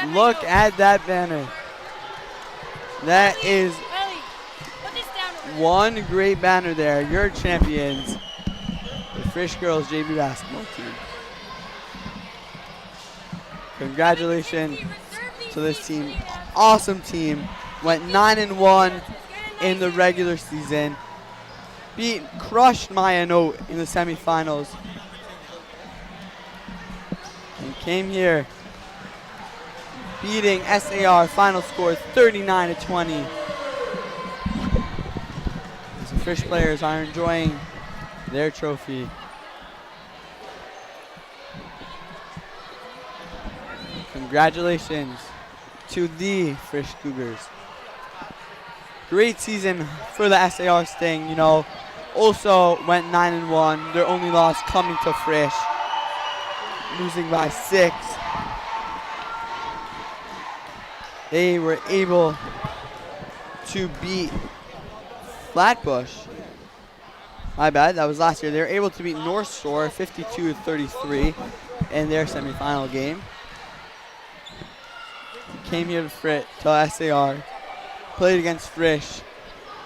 Look at that banner. That is one great banner there. Your champions, the Frisch Girls JV basketball team. Congratulations to this team. Awesome team. Went 9-1 in the regular season. Crushed Maya Note in the semifinals. And came here beating SAR, final score 39-20. The Frisch players are enjoying their trophy. Congratulations to the Frisch Cougars. Great season for the SAR Sting, you know. Also went 9-1. Their only loss coming to Frisch, losing by 6. They were able to beat Flatbush. My bad, that was last year. They were able to beat North Shore 52-33 in their semifinal game. Came here to SAR, played against Frisch,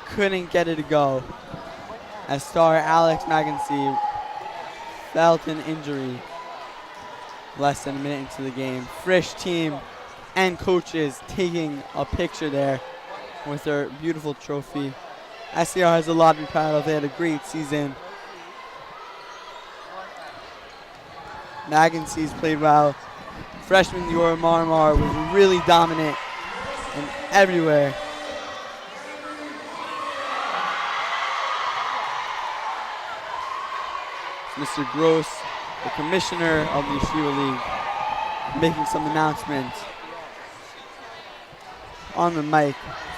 couldn't get it to go, as star Alex Magency felt an injury less than a minute into the game. Frisch team and coaches taking a picture there with their beautiful trophy. SAR has a lot to be proud of. They had a great season. Magency's played well. Freshman Dior Marmar was really dominant and everywhere. Mr. Gross, the commissioner of the Yeshiva League, making some announcements on the mic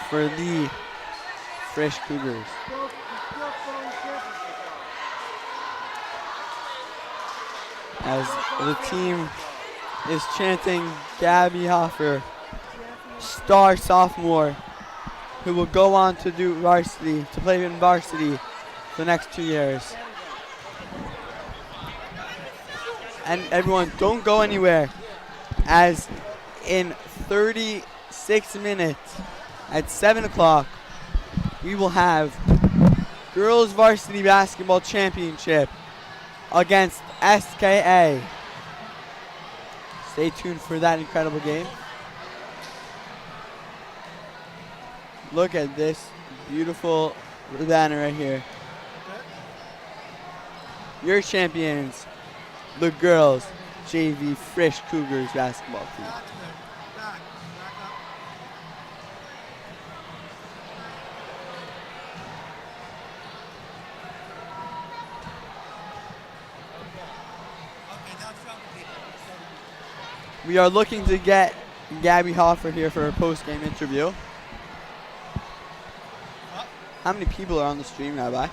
for the Frisch Cougars. As the team is chanting Gabby Hoffer, star sophomore, who will go on to do varsity, to play in varsity for the next 2 years. And everyone, don't go anywhere, as in 36 minutes at 7 o'clock, we will have Girls Varsity Basketball Championship against SKA. Stay tuned for that incredible game. Look at this beautiful banner right here. Your champions, the girls JV Frisch Cougars basketball team. We are looking to get Gabby Hoffer here for a post-game interview. How many people are on the stream, Rabbi?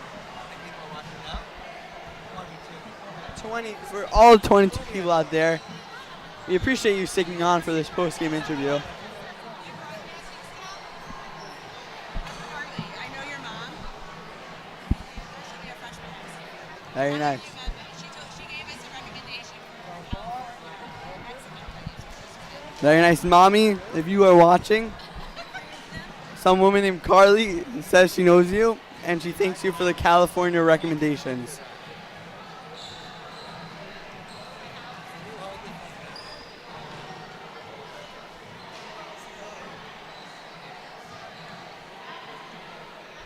20, for all 22 people out there. We appreciate you sticking on for this post-game interview. Very nice. Very nice, Mommy. If you are watching, some woman named Carly says she knows you, and she thanks you for the California recommendations.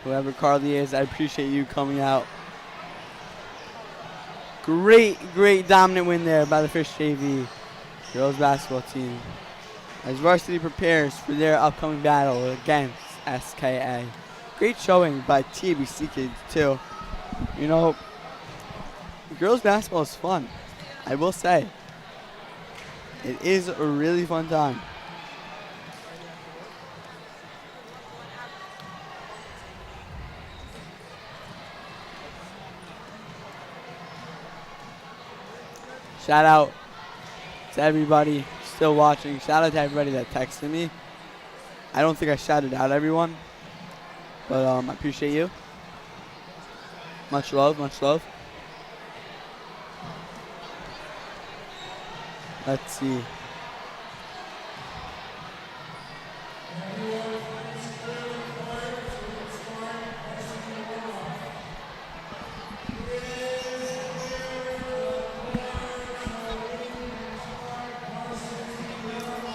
Whoever Carly is, I appreciate you coming out. Great dominant win there by the Frisch JV girls basketball team, as varsity prepares for their upcoming battle against SKA. Great showing by TABC kids too. You know, girls basketball is fun, I will say. It is a really fun time. Shout out to everybody still watching. Shout out to everybody that texted me. I don't think I shouted out everyone, but I appreciate you. Much love, much love. Let's see.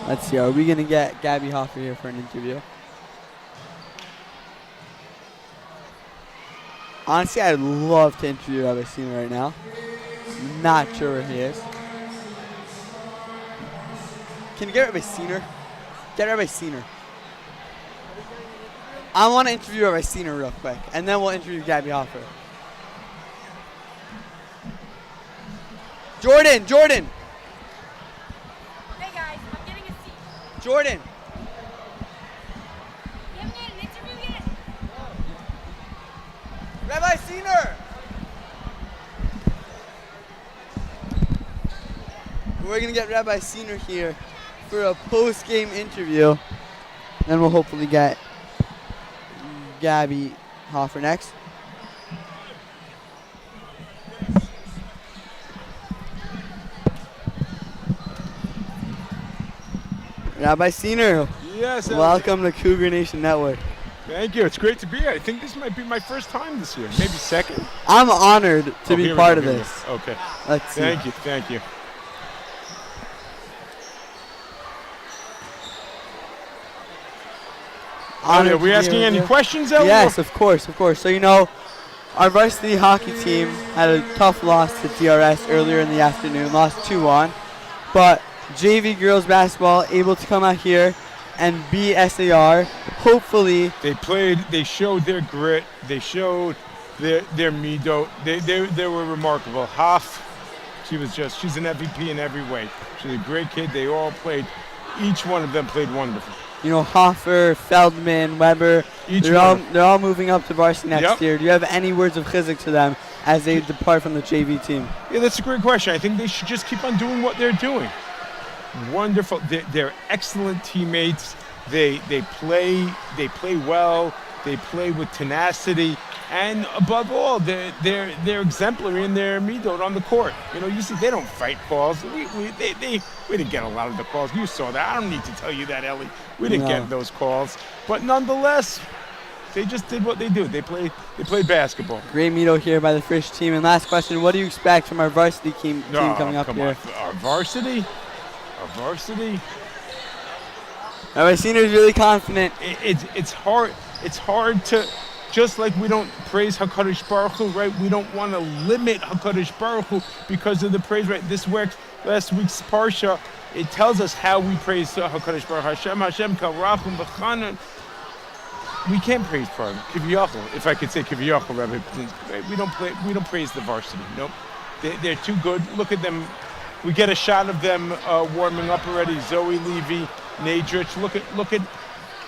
Let's see, are we going to get Gabby Hoffer here for an interview? Honestly, I'd love to interview Rabbi Sina right now. Not sure where he is. Can you get Rabbi Sina? Get Rabbi Sina. I want to interview Rabbi Sina real quick, and then we'll interview Gabby Hoffer. Jordan! Hey guys, I'm getting a seat. Jordan! You haven't had an interview yet? Rabbi Sina! We're going to get Rabbi Sina here for a post-game interview. Then we'll hopefully get Gabby Hoffer next. Rabbi Sina, yes, welcome to Cougar Nation Network. Thank you. It's great to be here. I think this might be my first time this year, maybe second. I'm honored to be part of this. Okay. Let's see. Thank you. Are we asking any questions, Ellie? Yes, of course. So, you know, our varsity hockey team had a tough loss to DRS earlier in the afternoon, lost 2-1. But JV girls basketball able to come out here and beat SAR. Hopefully. They showed their grit. They showed their midot. They were remarkable. Hoff, she's an MVP in every way. She's a great kid. They all played, each one of them played wonderful. You know, Hoffer, Feldman, Weber, they're all moving up to varsity next year. Do you have any words of chizuk to them as they depart from the JV team? Yeah, that's a great question. I think they should just keep on doing what they're doing. Wonderful. They're excellent teammates. They play well. They play with tenacity, and above all, they're exemplary in their midot on the court. You know, you see, they don't fight calls. We didn't get a lot of the calls. You saw that. I don't need to tell you that, Ellie. We didn't get those calls, but nonetheless, they just did what they do. They played basketball. Great midot here by the Frisch team. And last question: what do you expect from our varsity team coming up here? Our varsity. Rabbi Sina is really confident. It's hard. It's hard to, just like we don't praise HaKadosh Baruch Hu, right? We don't want to limit HaKadosh Baruch Hu because of the praise, right? Last week's Parsha, it tells us how we praise HaKadosh Baruch Hu. Hashem kal rachum v'chanan. We can't praise Baruch Kiviyachol, if I could say Kiviyachol, Rabbi. Right? We don't praise the varsity. Nope. They're too good. Look at them. We get a shot of them warming up already. Zoe Levy, Nadrich. Look at.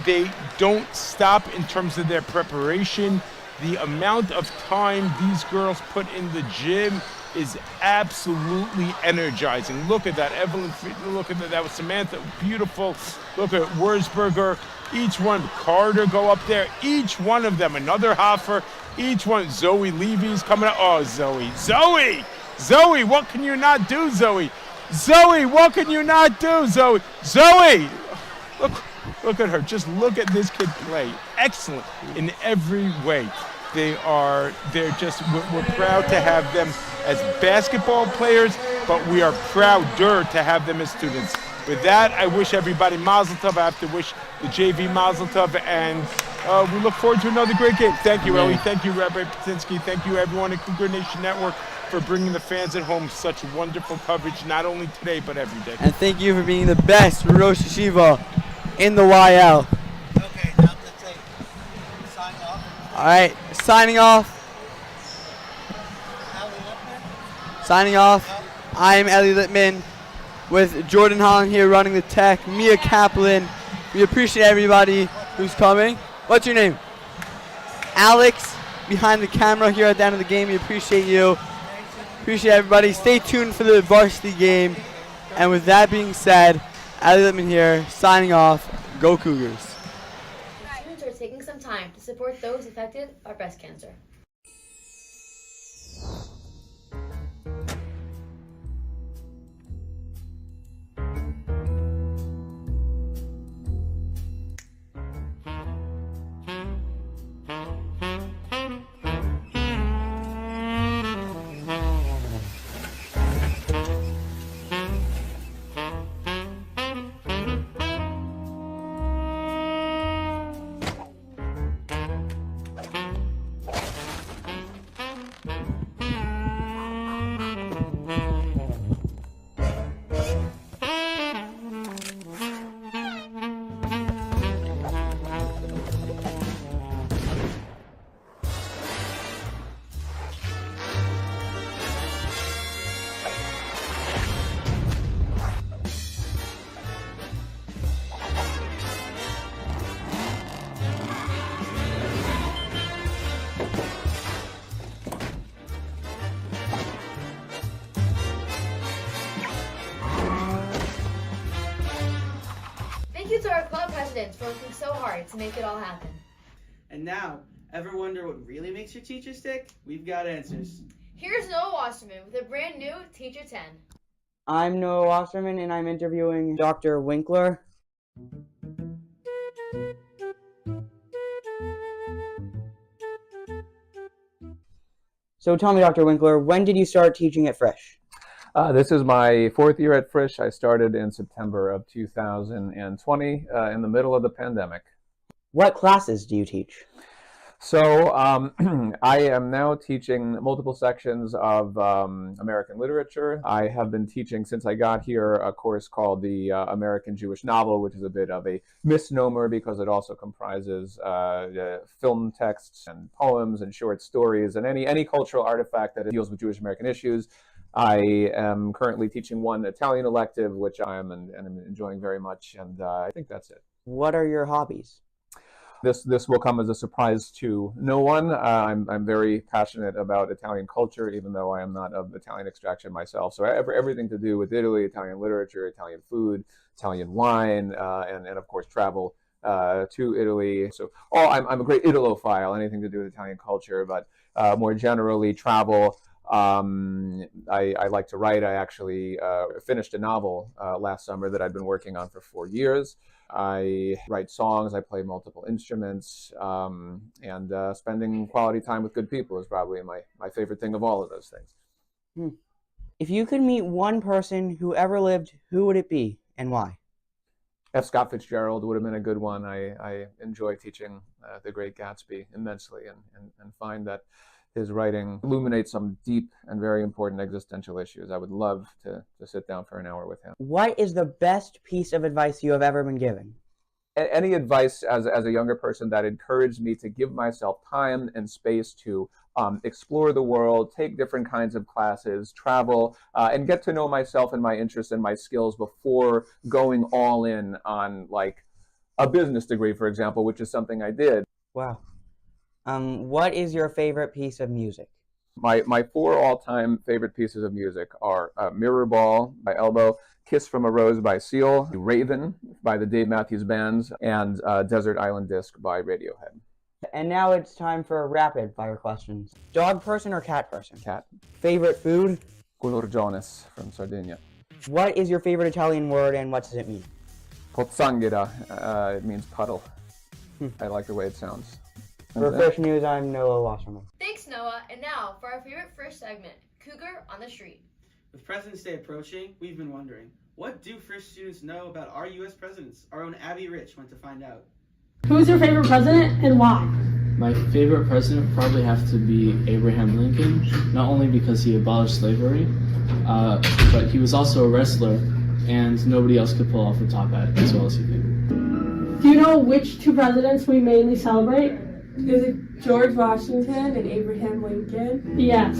They don't stop in terms of their preparation. The amount of time these girls put in the gym is absolutely energizing. Look at that, Evelyn. Look at that. That was Samantha. Beautiful. Look at Wurzberger. Each one. Carter go up there. Each one of them. Another Hoffer. Each one. Zoe Levy's coming up. Oh, Zoe, what can you not do, Zoe? What can you not do, Zoe? Look at her. Just look at this kid play. Excellent in every way. We're proud to have them as basketball players, but we are prouder to have them as students. With that, I wish everybody Mazel Tov. I have to wish the JV Mazel Tov, and we look forward to another great game. Thank you, Ellie. Thank you, Rabbi Patinsky. Thank you, everyone at Cougar Nation Network, for bringing the fans at home such wonderful coverage, not only today, but every day. And thank you for being the best Rosh Yeshiva in the YL. Okay, now let's say sign off. All right, signing off. Signing off. I'm Ellie Littman with Jordan Holland here running the tech. Mia Kaplan. We appreciate everybody who's coming. What's your name? Alex, behind the camera here at the end of the game. We appreciate you. Appreciate everybody. Stay tuned for the varsity game. And with that being said, Ellie Littman here, signing off. Go Cougars. Students are taking some time to support those affected by breast cancer. presidents working so hard to make it all happen. And now, ever wonder what really makes your teacher stick? We've got answers. Here's Noah Wasserman with a brand new Teacher 10. I'm Noah Wasserman, and I'm interviewing Dr. Winkler. So tell me, Dr. Winkler, when did you start teaching at Frisch? This is my 4th year at Frisch. I started in September of 2020 in the middle of the pandemic. What classes do you teach? So I am now teaching multiple sections of American literature. I have been teaching since I got here a course called the American Jewish Novel, which is a bit of a misnomer because it also comprises film texts and poems and short stories and any cultural artifact that deals with Jewish American issues. I am currently teaching one Italian elective, which I am and I'm enjoying very much, and I think that's it. What are your hobbies? This will come as a surprise to no one. I'm very passionate about Italian culture, even though I am not of Italian extraction myself. So everything to do with Italy, Italian literature, Italian food, Italian wine, and of course travel to Italy. So I'm a great Italophile, anything to do with Italian culture, but more generally travel. I like to write. I actually finished a novel last summer that I'd been working on for 4 years. I write songs, I play multiple instruments, and spending quality time with good people is probably my favorite thing of all of those things. If you could meet one person who ever lived, who would it be and why? F. Scott Fitzgerald would have been a good one. I enjoy teaching The Great Gatsby immensely and find that his writing illuminates some deep and very important existential issues. I would love to sit down for an hour with him. What is the best piece of advice you have ever been given? Any advice as a younger person that encouraged me to give myself time and space to explore the world, take different kinds of classes, travel, and get to know myself and my interests and my skills before going all in on like a business degree, for example, which is something I did. Wow. What is your favorite piece of music? My 4 all-time favorite pieces of music are Mirror Ball by Elbow, Kiss from a Rose by Seal, Raven by the Dave Matthews Band, and Desert Island Disc by Radiohead. And now it's time for rapid fire questions. Dog person or cat person? Cat. Favorite food? Culurgiones from Sardinia. What is your favorite Italian word and what does it mean? Pozzanghera. It means puddle. I like the way it sounds. For Frisch News, I'm Noah Wasserman. Thanks, Noah. And now for our favorite Frisch segment, Cougar on the Street. With President's Day approaching, we've been wondering, what do Frisch students know about our U.S. presidents? Our own Abby Rich went to find out. Who's your favorite president and why? My favorite president probably have to be Abraham Lincoln, not only because he abolished slavery, but he was also a wrestler, and nobody else could pull off the top hat as well as he could. Do you know which 2 presidents we mainly celebrate? Is it George Washington and Abraham Lincoln? Yes.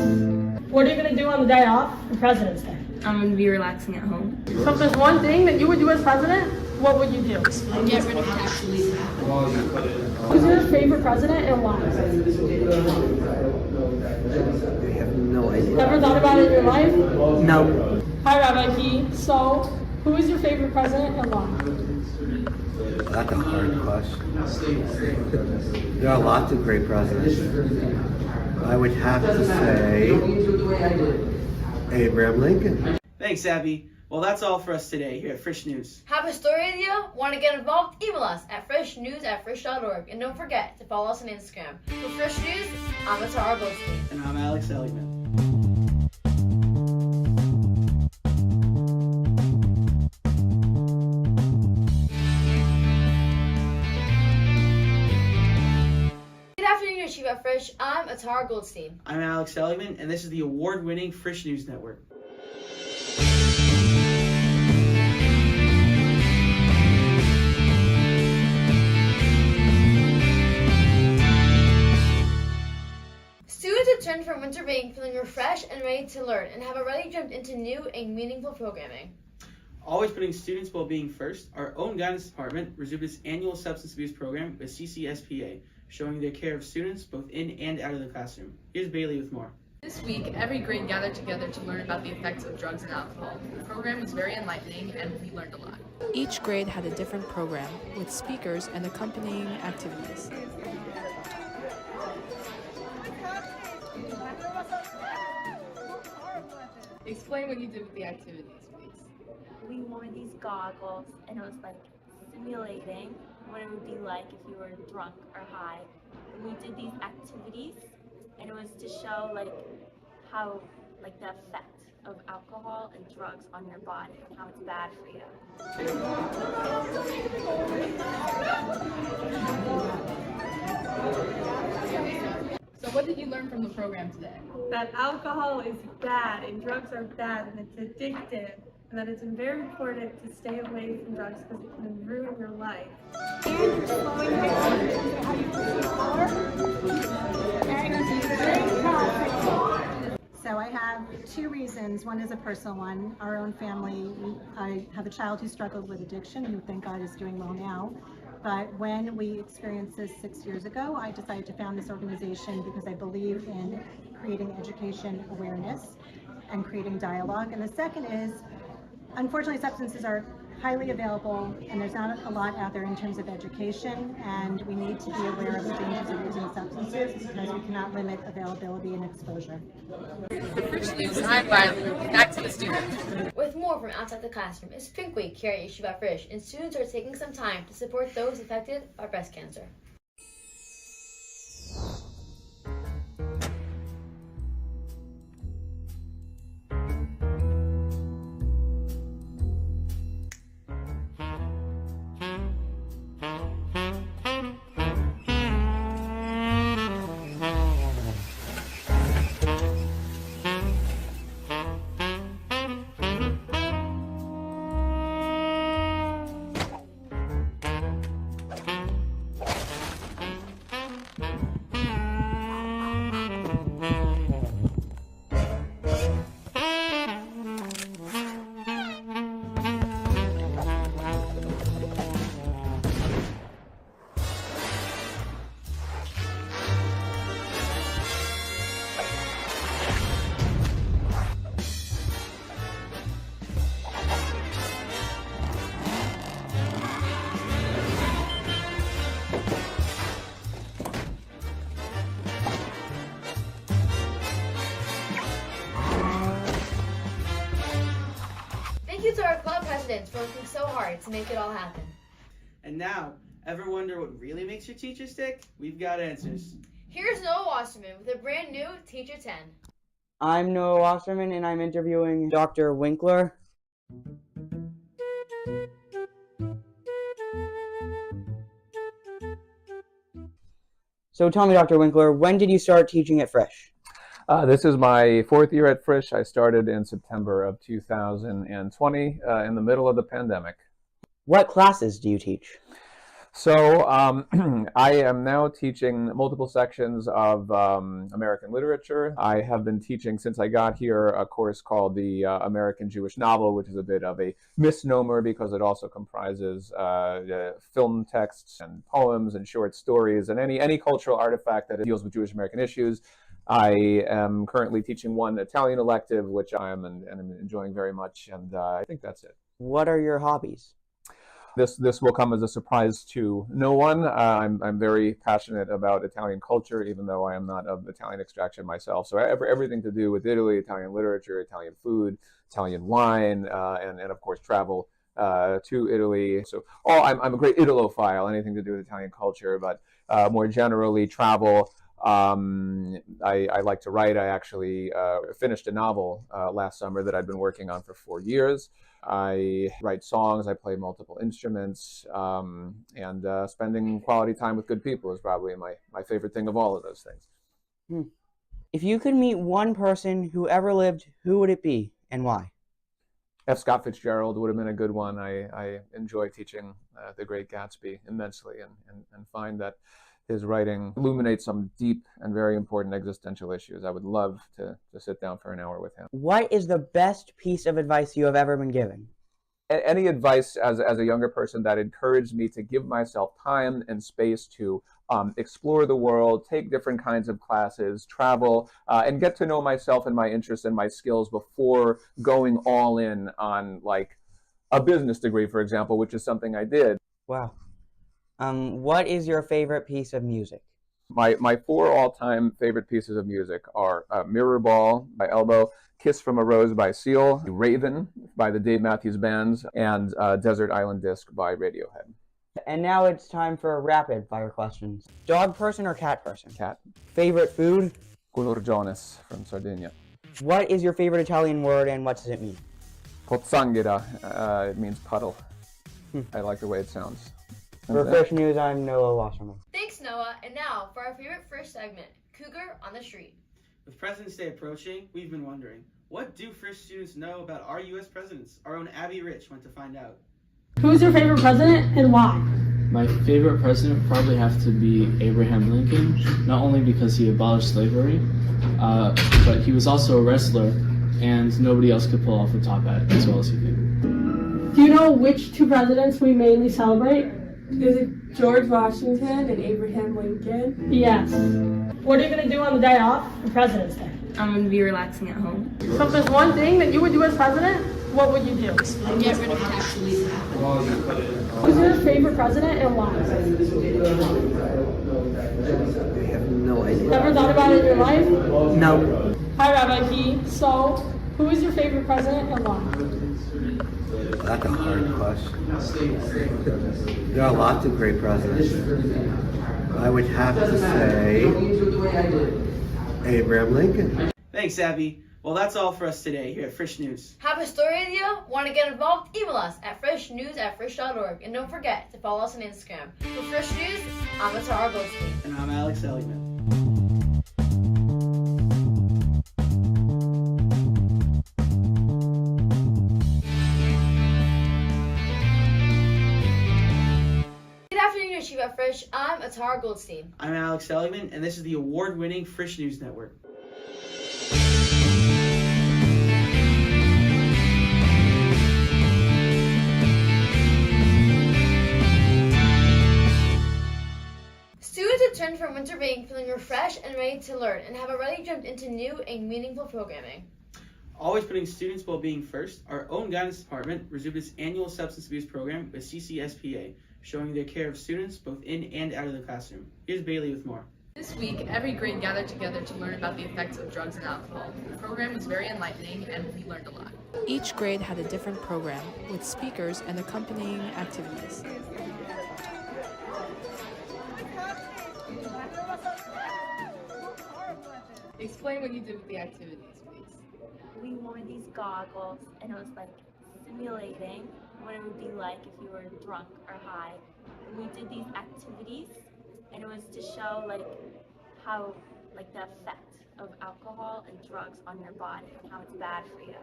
What are you going to do on the day off for President's Day? I'm going to be relaxing at home. So if there's one thing that you would do as president, what would you do? Get rid of taxes. Who's your favorite president and why? I have no idea. Never thought about it in your life? No. Hi, Rabbi Key. So, who is your favorite president and why? That's a hard question. There are lots of great presidents. I would have to say Abraham Lincoln. Thanks, Abby. Well, that's all for us today here at Frisch News. Have a story idea? Want to get involved? Email us at freshnews@frisch.org. And don't forget to follow us on Instagram. For Frisch News, I'm Atara Goldstein. And I'm Alex Seligman. At Frisch, I'm Atara Goldstein. I'm Alex Seligman, and this is the award-winning Frisch News Network. Students returned from winter break feeling refreshed and ready to learn and have already jumped into new and meaningful programming. Always putting students' well-being first, our own guidance department resumed its annual substance abuse program with CCSPA, showing their care of students both in and out of the classroom. Here's Bailey with more. This week, every grade gathered together to learn about the effects of drugs and alcohol. The program was very enlightening and we learned a lot. Each grade had a different program with speakers and accompanying activities. Explain what you did with the activities, please. We wore these goggles and it was like simulating what it would be like if you were drunk or high. And we did these activities and it was to show how the effect of alcohol and drugs on your body and how it's bad for you. So what did you learn from the program today? That alcohol is bad and drugs are bad and it's addictive, and that it's very important to stay away from drugs because it can ruin your life. And you're slowing down how you perceive power. So I have two reasons. One is a personal one. Our own family, I have a child who struggled with addiction, who thank God is doing well now. But when we experienced this 6 years ago, I decided to found this organization because I believe in creating education awareness and creating dialogue. And the second is, unfortunately, substances are highly available and there's not a lot out there in terms of education, and we need to be aware of the dangers of using substances because we cannot limit availability and exposure. Fresh News, I'm Riley. Back to the students. With more from outside the classroom, it's Pink Week here at Yeshiva Frisch, and students are taking some time to support those affected by breast cancer. To our club presidents for working so hard to make it all happen. And now, ever wonder what really makes your teacher stick? We've got answers. Here's Noah Wasserman with a brand new Teacher 10. I'm Noah Wasserman and I'm interviewing Dr. Winkler. So tell me, Dr. Winkler, when did you start teaching at Frisch? This is my fourth year at Frisch. I started in September of 2020 in the middle of the pandemic. What classes do you teach? So I am now teaching multiple sections of American literature. I have been teaching since I got here a course called the American Jewish Novel, which is a bit of a misnomer because it also comprises film texts and poems and short stories and any cultural artifact that deals with Jewish American issues. I am currently teaching one Italian elective, which I am and I'm enjoying very much, and I think that's it. What are your hobbies? This will come as a surprise to no one. I'm very passionate about Italian culture, even though I am not of Italian extraction myself. So everything to do with Italy, Italian literature, Italian food, Italian wine, and of course travel to Italy. So I'm a great Italophile, anything to do with Italian culture, but more generally travel. I like to write. I actually finished a novel last summer that I'd been working on for 4 years. I write songs, I play multiple instruments, and spending quality time with good people is probably my favorite thing of all of those things. If you could meet one person who ever lived, who would it be and why? F. Scott Fitzgerald would have been a good one. I enjoy teaching The Great Gatsby immensely and find that his writing illuminates some deep and very important existential issues. I would love to sit down for an hour with him. What is the best piece of advice you have ever been given? Any advice as a younger person that encouraged me to give myself time and space to explore the world, take different kinds of classes, travel, and get to know myself and my interests and my skills before going all in on like a business degree, for example, which is something I did. Wow. What is your favorite piece of music? My 4 all-time favorite pieces of music are Mirror Ball by Elbow, Kiss from a Rose by Seal, Raven by the Dave Matthews Bands, and Desert Island Disc by Radiohead. And now it's time for rapid fire questions. Dog person or cat person? Cat. Favorite food? Culurgiones from Sardinia. What is your favorite Italian word and what does it mean? Pozzanghera. It means puddle. I like the way it sounds. For Fresh News, I'm Noah Wasserman. Thanks, Noah. And now for our favorite Frisch segment, Cougar on the Street. With President's Day approaching, we've been wondering, what do Frisch students know about our U.S. presidents? Our own Abby Rich went to find out. Who's your favorite president and why? My favorite president would probably have to be Abraham Lincoln, not only because he abolished slavery, but he was also a wrestler, and nobody else could pull off a top hat as well as he did. Do you know which 2 presidents we mainly celebrate? Is it George Washington and Abraham Lincoln? Yes. What are you going to do on the day off for President's Day? I'm going to be relaxing at home. So if there's one thing that you would do as president, what would you do? Get rid of tax relief. Who's your favorite president and why? I have no idea. Ever thought about it in your life? No. Hi, Rabbi Key. So, who is your favorite president and why? That's a hard question. There are lots of great presidents. I would have to say Abraham Lincoln. Thanks, Abby. Well, that's all for us today here at Frisch News. Have a story idea? Want to get involved? Email us at freshnews@frisch.org. And don't forget to follow us on Instagram. For Frisch News, I'm Atara Goldstein. And I'm Alex Seligman. Good afternoon, Yeshiva Frisch. I'm Atara Goldstein. I'm Alex Seligman, and this is the award-winning Frisch News Network. Students returned from winter break feeling refreshed and ready to learn and have already jumped into new and meaningful programming. Always putting students' well-being first, our own guidance department resumed its annual substance abuse program with CCSPA, showing their care of students both in and out of the classroom. Here's Bailey with more. This week, every grade gathered together to learn about the effects of drugs and alcohol. The program was very enlightening and we learned a lot. Each grade had a different program with speakers and accompanying activities. Explain what you did with the activities, please. We wore these goggles and it was like simulating what it would be like if you were drunk or high. And we did these activities and it was to show like how like the effect of alcohol and drugs on your body and how it's bad for you.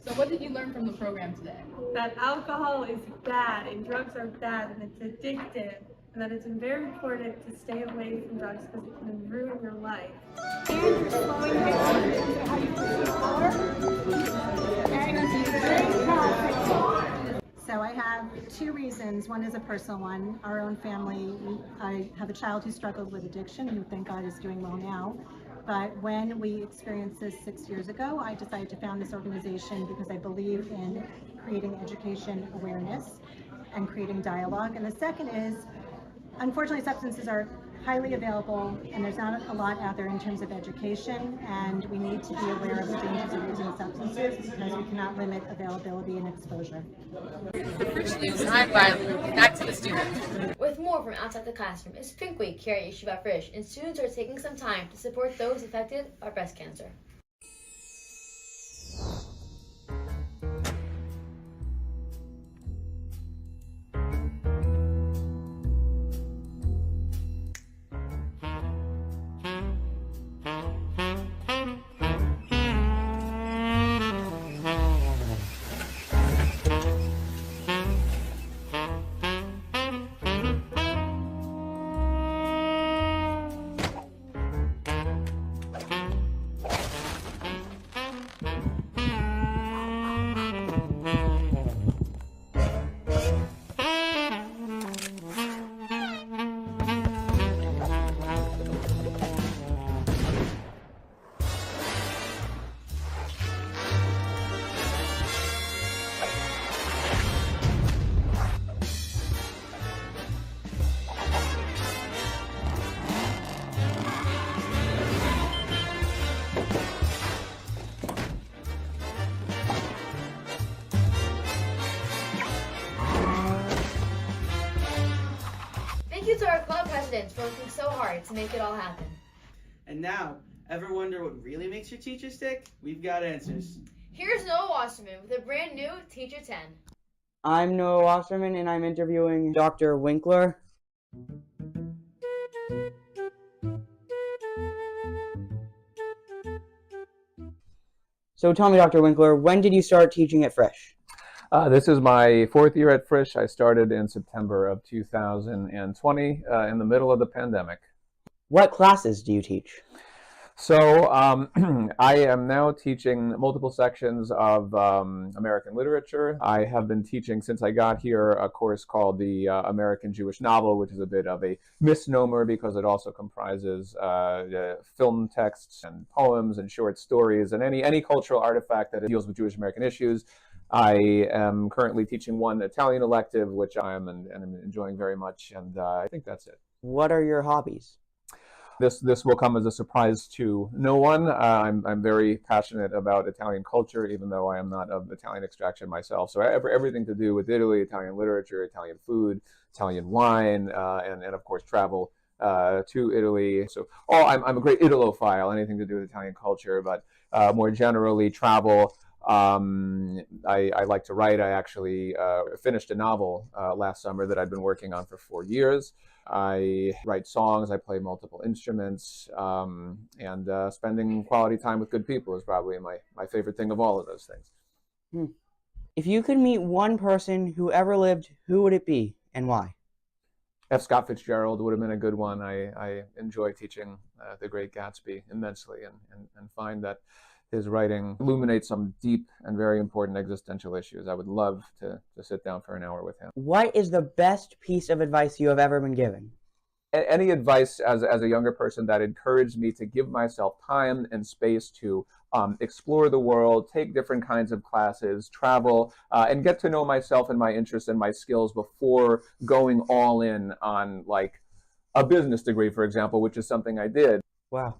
So what did you learn from the program today? That alcohol is bad and drugs are bad and it's addictive, and that it's very important to stay away from drugs because it can ruin your life. And you're slowing down into how you perceive power. So I have 2 reasons. One is a personal one. Our own family, I have a child who struggled with addiction, who thank God is doing well now. But when we experienced this 6 years ago, I decided to found this organization because I believe in creating education awareness and creating dialogue. And the second is, unfortunately, substances are highly available and there's not a lot out there in terms of education, and we need to be aware of the dangers of using substances because we cannot limit availability and exposure. For Frisch News, I'm Riley. Back to the students. With more from outside the classroom, it's Pink Week here at Yeshiva Frisch, and students are taking some time to support those affected by breast cancer. to our club presidents for working so hard to make it all happen. And now, ever wonder what really makes your teachers tick? We've got answers. Here's Noah Wasserman with a brand new Teacher 10. I'm Noah Wasserman, and I'm interviewing Dr. Winkler. So tell me, Dr. Winkler, when did you start teaching at Frisch? This is my 4th year at Frisch. I started in September of 2020 in the middle of the pandemic. What classes do you teach? So I am now teaching multiple sections of American literature. I have been teaching since I got here a course called the American Jewish Novel, which is a bit of a misnomer because it also comprises film texts and poems and short stories and any cultural artifact that deals with Jewish American issues. I am currently teaching one Italian elective, which I am and I'm enjoying very much, and I think that's it. What are your hobbies? This will come as a surprise to no one. I'm very passionate about Italian culture, even though I am not of Italian extraction myself. So everything to do with Italy, Italian literature, Italian food, Italian wine, and of course travel to Italy. So I'm a great Italophile, anything to do with Italian culture, but more generally travel. I like to write. I actually finished a novel last summer that I'd been working on for 4 years. I write songs, I play multiple instruments, and spending quality time with good people is probably my favorite thing of all of those things. If you could meet one person who ever lived, who would it be and why? F. Scott Fitzgerald would have been a good one. I enjoy teaching The Great Gatsby immensely and find that his writing illuminates some deep and very important existential issues. I would love to sit down for an hour with him. What is the best piece of advice you have ever been given? Any advice as a younger person that encouraged me to give myself time and space to explore the world, take different kinds of classes, travel, and get to know myself and my interests and my skills before going all in on like a business degree, for example, which is something I did. Wow.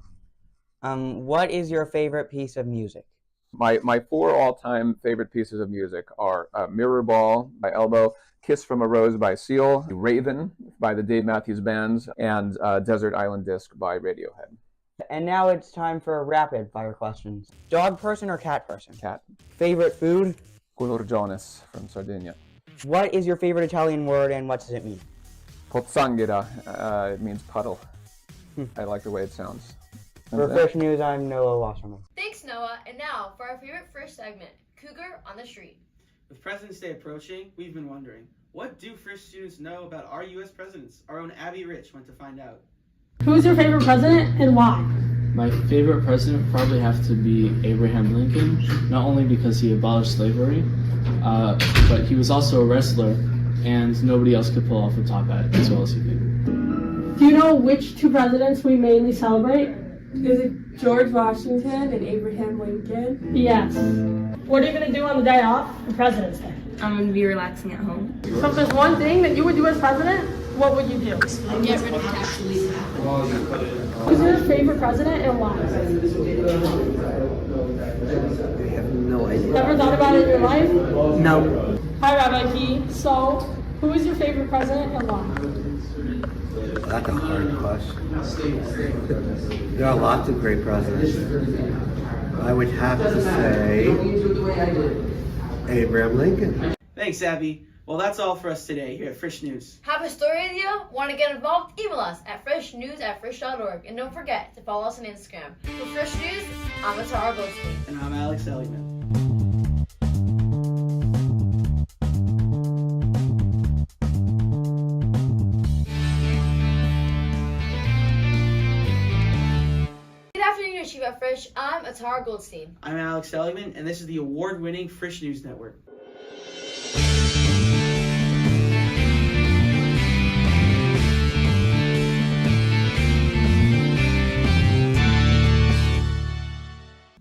What is your favorite piece of music? My 4 all-time favorite pieces of music are Mirror Ball by Elbow, Kiss from a Rose by Seal, Raven by the Dave Matthews Band, and Desert Island Disc by Radiohead. And now it's time for rapid fire questions. Dog person or cat person? Cat. Favorite food? Culurgiones from Sardinia. What is your favorite Italian word and what does it mean? Pozzanghera. It means puddle. I like the way it sounds. For Frisch News, I'm Noah Wasserman. Thanks, Noah. And now for our favorite Frisch segment, Cougar on the Street. With President's Day approaching, we've been wondering, what do Frisch students know about our U.S. presidents? Our own Abby Rich went to find out. Who's your favorite president and why? My favorite president probably have to be Abraham Lincoln, not only because he abolished slavery, but he was also a wrestler, and nobody else could pull off a top hat as well as he did. Do you know which 2 presidents we mainly celebrate? Is it George Washington and Abraham Lincoln? Yes. What are you going to do on the day off for President's Day? I'm going to be relaxing at home. So if there's one thing that you would do as president, what would you do? Get rid of taxes. Who's your favorite president and why? I have no idea. Never thought about it in your life? No. Hi, Rabbi Key. So, who is your favorite president and why? That's a hard question. There are lots of great presidents. I would have to say Abraham Lincoln. Thanks, Abby. Well, that's all for us today here at Frisch News. Have a story idea? Want to get involved? Email us at freshnews@frisch.org. And don't forget to follow us on Instagram. For Frisch News, I'm Atara Goldstein. And I'm Alex Elliman. At Frisch, I'm Atara Goldstein. I'm Alex Elliman, and this is the award-winning Frisch News Network.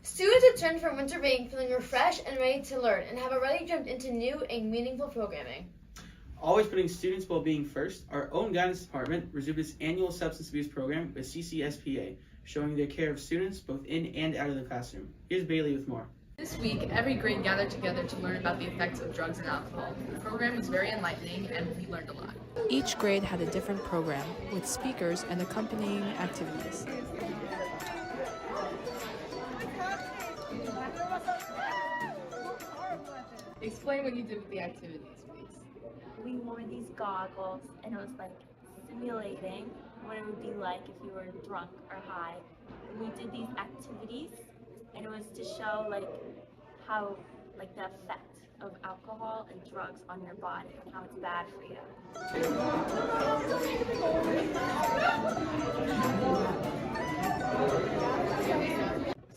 Students return from winter break feeling refreshed and ready to learn and have already jumped into new and meaningful programming. Always putting students' well-being first, our own guidance department resumed its annual substance abuse program with CCSPA, showing their care of students both in and out of the classroom. Here's Bailey with more. This week, every grade gathered together to learn about the effects of drugs and alcohol. The program was very enlightening and we learned a lot. Each grade had a different program with speakers and accompanying activities. Explain what you did with the activities, please. We wore these goggles and it was like simulating what it would be like if you were drunk or high. And we did these activities and it was to show like how like the effect of alcohol and drugs on your body and how it's bad for you.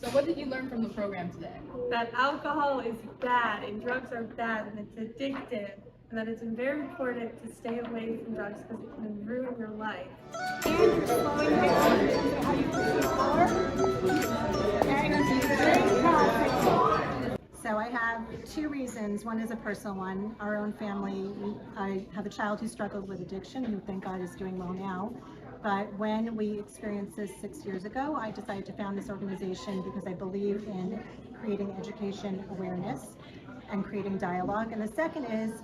So what did you learn from the program today? That alcohol is bad and drugs are bad and it's addictive, and that it's very important to stay away from drugs because it can ruin your life. And you're slowing down how you perceive power. So I have two reasons. One is a personal one. Our own family, I have a child who struggled with addiction, who thank God is doing well now. But when we experienced this 6 years ago, I decided to found this organization because I believe in creating education awareness and creating dialogue. And the second is,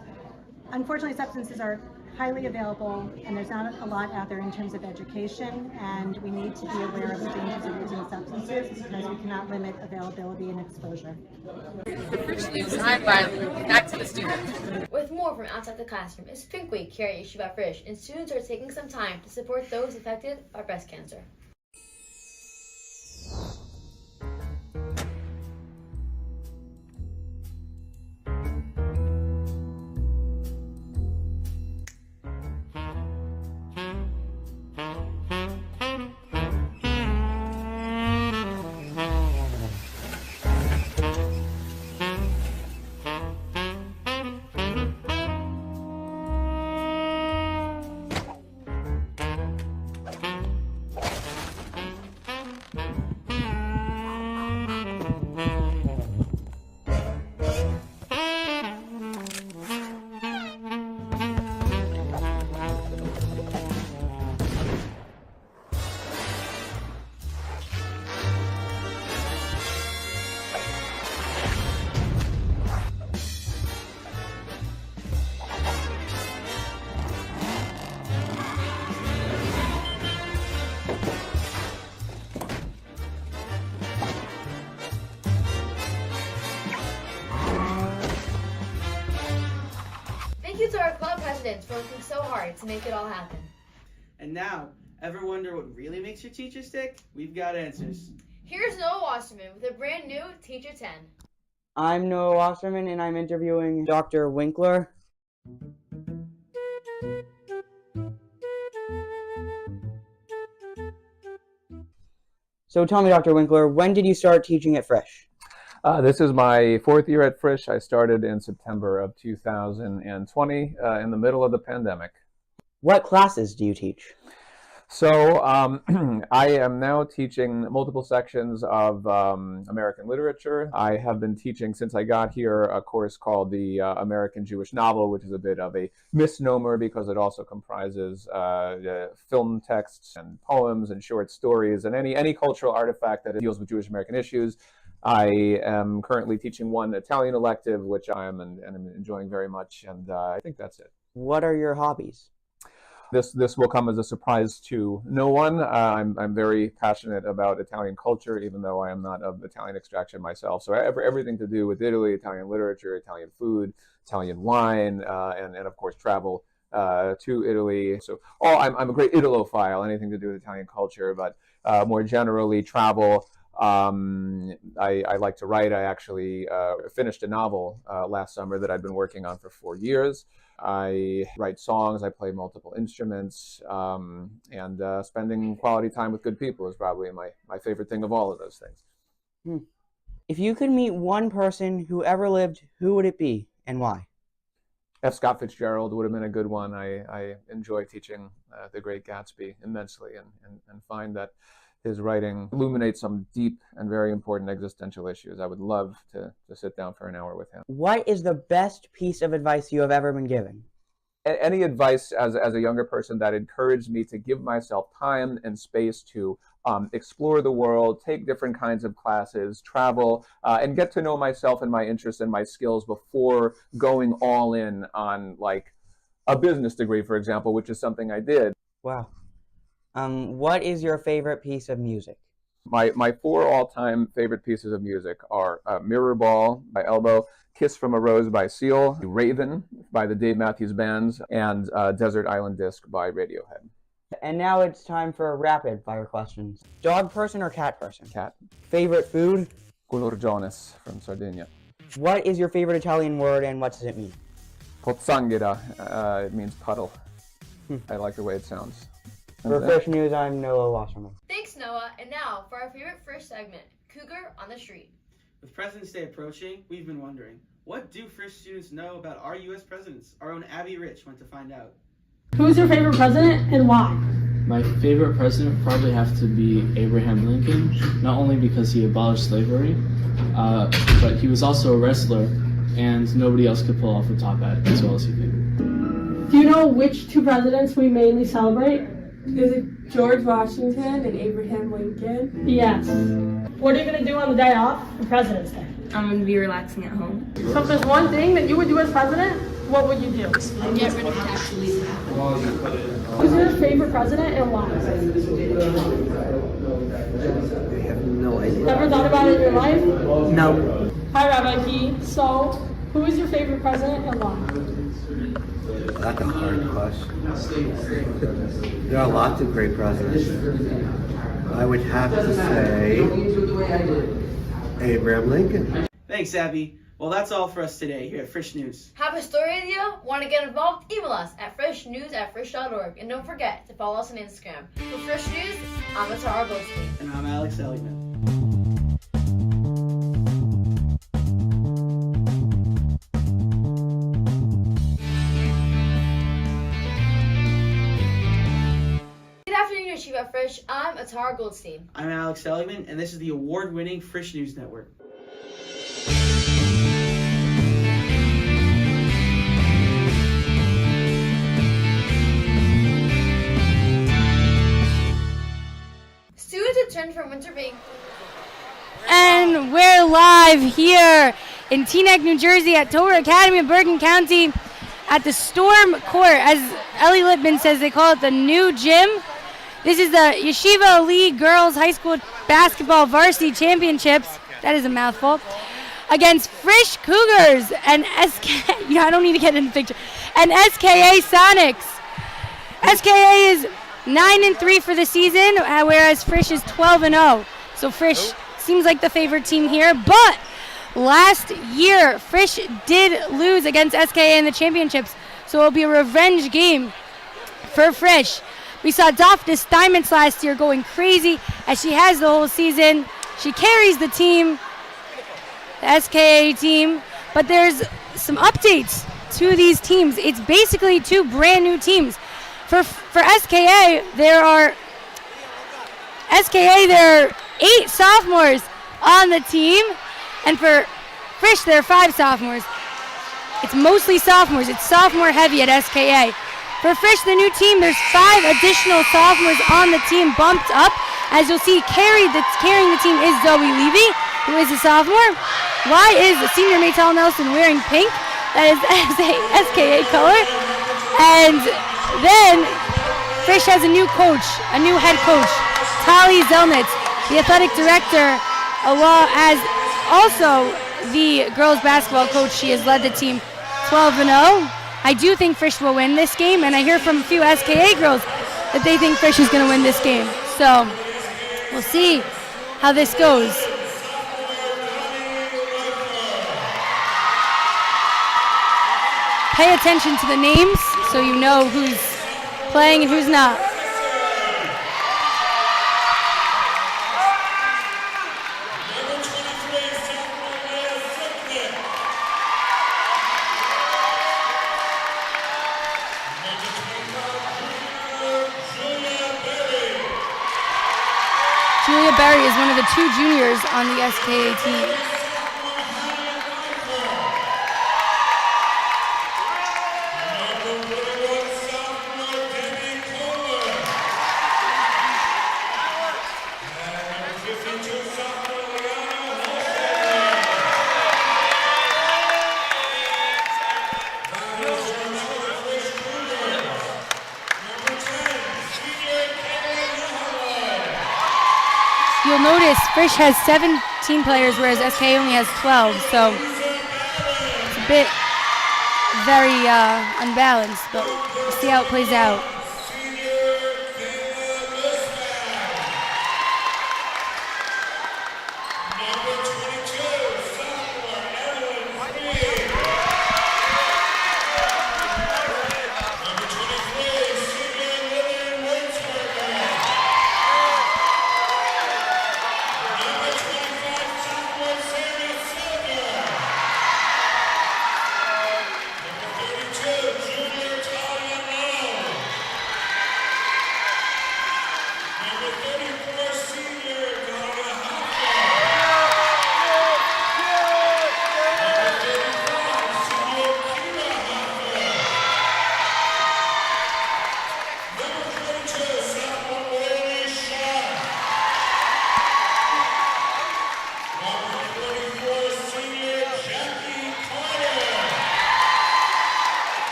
unfortunately, substances are highly available and there's not a lot out there in terms of education, and we need to be aware of the dangers of using substances because we cannot limit availability and exposure. The Frisch News, I'm Riley. Back to the students. With more from outside the classroom, it's Pink Week here at Yeshiva Frisch, and students are taking some time to support those affected by breast cancer. Thank you to our club presidents for working so hard to make it all happen. And now, ever wonder what really makes your teacher stick? We've got answers. Here's Noah Wasserman with a brand new Teacher 10. I'm Noah Wasserman and I'm interviewing Dr. Winkler. So tell me, Dr. Winkler, when did you start teaching at Frisch? This is my fourth year at Frisch. I started in September of 2020 in the middle of the pandemic. What classes do you teach? So I am now teaching multiple sections of American literature. I have been teaching since I got here a course called the American Jewish Novel, which is a bit of a misnomer because it also comprises film texts and poems and short stories and any cultural artifact that deals with Jewish American issues. I am currently teaching one Italian elective, which I am and I'm enjoying very much, and I think that's it. What are your hobbies? This will come as a surprise to no one. I'm very passionate about Italian culture, even though I am not of Italian extraction myself. So everything to do with Italy, Italian literature, Italian food, Italian wine, and of course travel to Italy. So I'm a great Italophile, anything to do with Italian culture, but more generally travel. I like to write. I actually finished a novel last summer that I'd been working on for 4 years. I write songs, I play multiple instruments, and spending quality time with good people is probably my favorite thing of all of those things. If you could meet one person who ever lived, who would it be and why? F. Scott Fitzgerald would have been a good one. I enjoy teaching The Great Gatsby immensely and find that his writing illuminates some deep and very important existential issues. I would love to sit down for an hour with him. What is the best piece of advice you have ever been given? any advice as a younger person that encouraged me to give myself time and space to explore the world, take different kinds of classes, travel, and get to know myself and my interests and my skills before going all in on like a business degree, for example, which is something I did. Wow. What is your favorite piece of music? My 4 all-time favorite pieces of music are Mirror Ball by Elbow, Kiss from a Rose by Seal, Raven by the Dave Matthews Band, and Desert Island Disc by Radiohead. And now it's time for rapid fire questions. Dog person or cat person? Cat. Favorite food? Culurgiones from Sardinia. What is your favorite Italian word and what does it mean? Pozzanghera. It means puddle. I like the way it sounds. For Fresh News, I'm Noah Wasserman. Thanks, Noah. And now for our favorite Frisch segment, Cougar on the Street. With President's Day approaching, we've been wondering, what do Frisch students know about our U.S. presidents? Our own Abby Rich went to find out. Who's your favorite president and why? My favorite president probably have to be Abraham Lincoln, not only because he abolished slavery, but he was also a wrestler, and nobody else could pull off a top hat as well as he could. Do you know which 2 presidents we mainly celebrate? Is it George Washington and Abraham Lincoln? Yes. What are you going to do on the day off for President's Day? I'm going to be relaxing at home. So if there's one thing that you would do as president, what would you do? Get rid of tax relief. Who's your favorite president and why? I have no idea. Never thought about it in your life? No. Hi, Rabbi Key. So, who is your favorite president and why? That's a hard question. There are lots of great presidents. I would have to say Abraham Lincoln. Thanks, Abby. Well, that's all for us today here at Frisch News. Have a story idea? Want to get involved? Email us at freshnews@frisch.org. And don't forget to follow us on Instagram. For Frisch News, I'm Atara Goldstein. And I'm Alex Seligman. Yeshiva Frisch, I'm Atara Goldstein. I'm Alex Seligman, and this is the award-winning Frisch News Network. Students returned from winter break. And we're live here in Teaneck, New Jersey at Torah Academy of Bergen County at the Storm Court. As Ellie Lippman says, they call it the new gym. This is the Yeshiva League Girls High School Basketball Varsity Championships. That is a mouthful. Against Frisch Cougars and I don't need to get in the picture. And SKA Sonics. SKA is 9-3 for the season, whereas Frisch is 12-0. So Frisch seems like the favorite team here. But last year, Frisch did lose against SKA in the championships. So it'll be a revenge game for Frisch. We saw Dafna Steinmetz last year going crazy as she has the whole season. She carries the team, the SKA team, but there's some updates to these teams. It's basically 2 brand new teams. For SKA, there are 8 sophomores on the team, and for Frisch, there are 5 sophomores. It's mostly sophomores. It's sophomore heavy at SKA. For Frisch, the new team, there's 5 additional sophomores on the team bumped up. As you'll see, carrying the team is Zoe Levy, who is a sophomore. Why is senior Maytal Nelson wearing pink? That is SKA color. And then Frisch has a new coach, a new head coach, Tali Zelnitz, the athletic director, as also the girls basketball coach. She has led the team 12-0. I do think Frisch will win this game, and I hear from a few SKA girls that they think Frisch is going to win this game. So we'll see how this goes. Pay attention to the names so you know who's playing and who's not. Julia Berry is one of the 2 juniors on the SKA team. you'll notice Frisch has 17 players, whereas SK only has 12. So it's a bit very unbalanced, but we'll see how it plays out.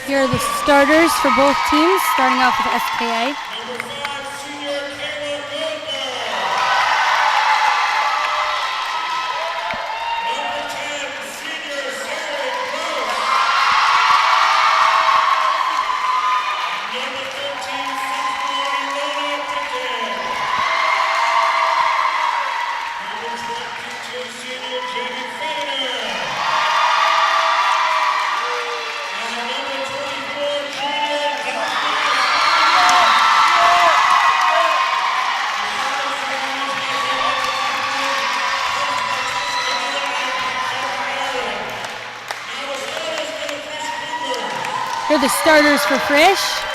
Here are the starters for both teams, starting off with SKA. Here are the starters for Frisch.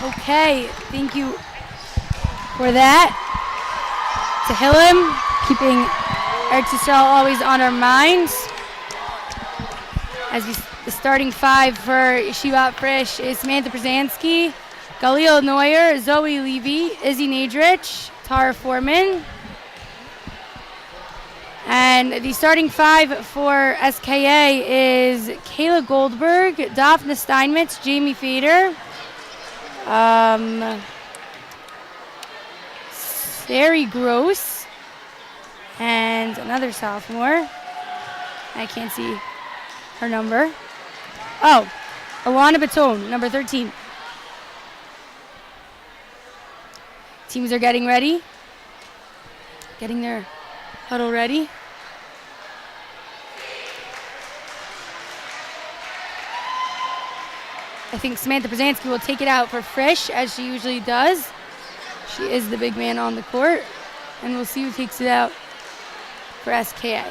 Okay, thank you for that. To Hillim, keeping MYHSAL always on our minds. As the starting five for Yeshivat Frisch is Samantha Brzezinski, Galil Neuer, Zoe Levy, Izzy Nadrich, Tara Foreman. And the starting five for SKA is Kayla Goldberg, Daphne Steinmetz, Jamie Fader, Sari Gross, and another sophomore. I can't see her number. Oh, Alana Baton, number 13. Teams are getting ready, getting their huddle ready. I think Samantha Brzezinski will take it out for Frisch, as she usually does. She is the big man on the court, and we'll see who takes it out for SKA.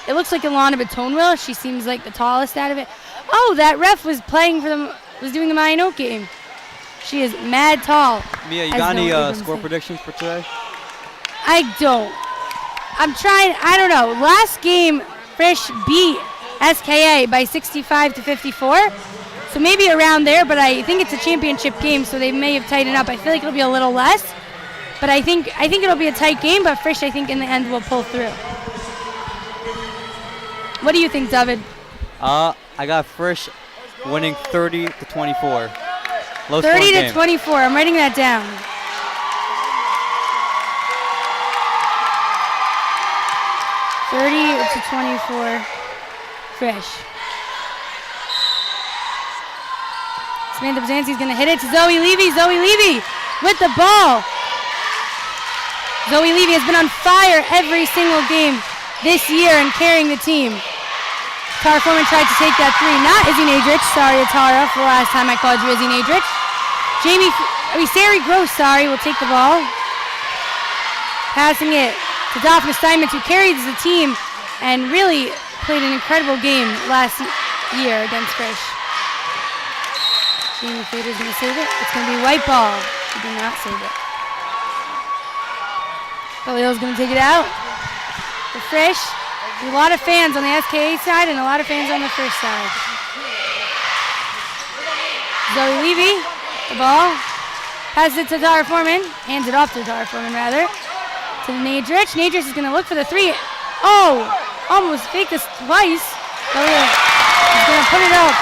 It looks like Alana Baton will. She seems like the tallest out of it. Oh, that ref was playing for them, was doing the Mayanot game. She is mad tall. Mia, you got any score predictions for today? I don't. I'm trying, I don't know. Last game, Frisch beat SKA by 65-54. So maybe around there, but I think it's a championship game, so they may have tightened up. I feel like it'll be a little less, but I think it'll be a tight game, but Frisch, I think, in the end will pull through. What do you think, David? I got Frisch winning 30-24. 30-24. I'm writing that down. (30-24) Frisch. Samantha Brzezinski's going to hit it to Zoe Levy. Zoe Levy with the ball. Zoe Levy has been on fire every single game this year and carrying the team. Tara Foreman tried to take that three. Not Izzy Nadrich. Sorry, Tara, for the last time I called you Izzy Nadrich. Sari Gross, will take the ball. Passing it to Daphne Steinmetz, who carries the team and really played an incredible game last year against Frisch. Jamie Fader's going to save it. It's going to be white ball. She did not save it. Khalil's going to take it out for Frisch. A lot of fans on the SKA side and a lot of fans on the Frisch side. Zoe Levy, the ball. Passes it to Tara Foreman. Hands it off to Tara Foreman, rather. To Nadrich. Nadrich is going to look for the three. Oh! Almost faked this twice. Khalil is going to put it up.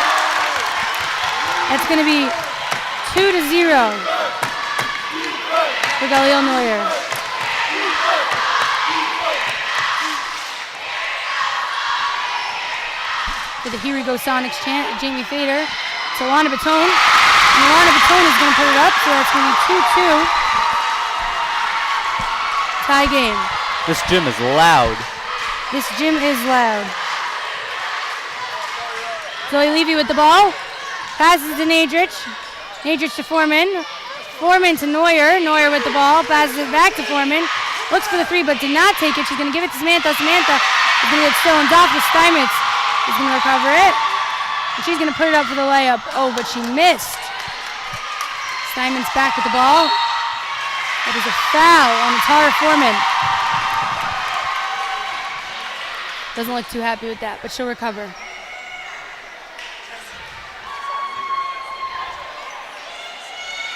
That's going to be 2-0 for Galil Neuer. For the Here We Go Sonics chant, Jamie Fader to Alana Baton. And Alana Baton is going to put it up, so that's going to be 2-2. Tie game. This gym is loud. This gym is loud. Zoe Levy with the ball. Passes to Nadrich. Nadrich to Foreman. Foreman to Neuer. Neuer with the ball. Passes it back to Foreman. Looks for the three, but did not take it. She's going to give it to Samantha. Samantha is going to get stolen off with Steinmetz. Is going to recover it. And she's going to put it up for the layup. Oh, but she missed. Steinmetz back with the ball. That is a foul on Tara Foreman. Doesn't look too happy with that, but she'll recover.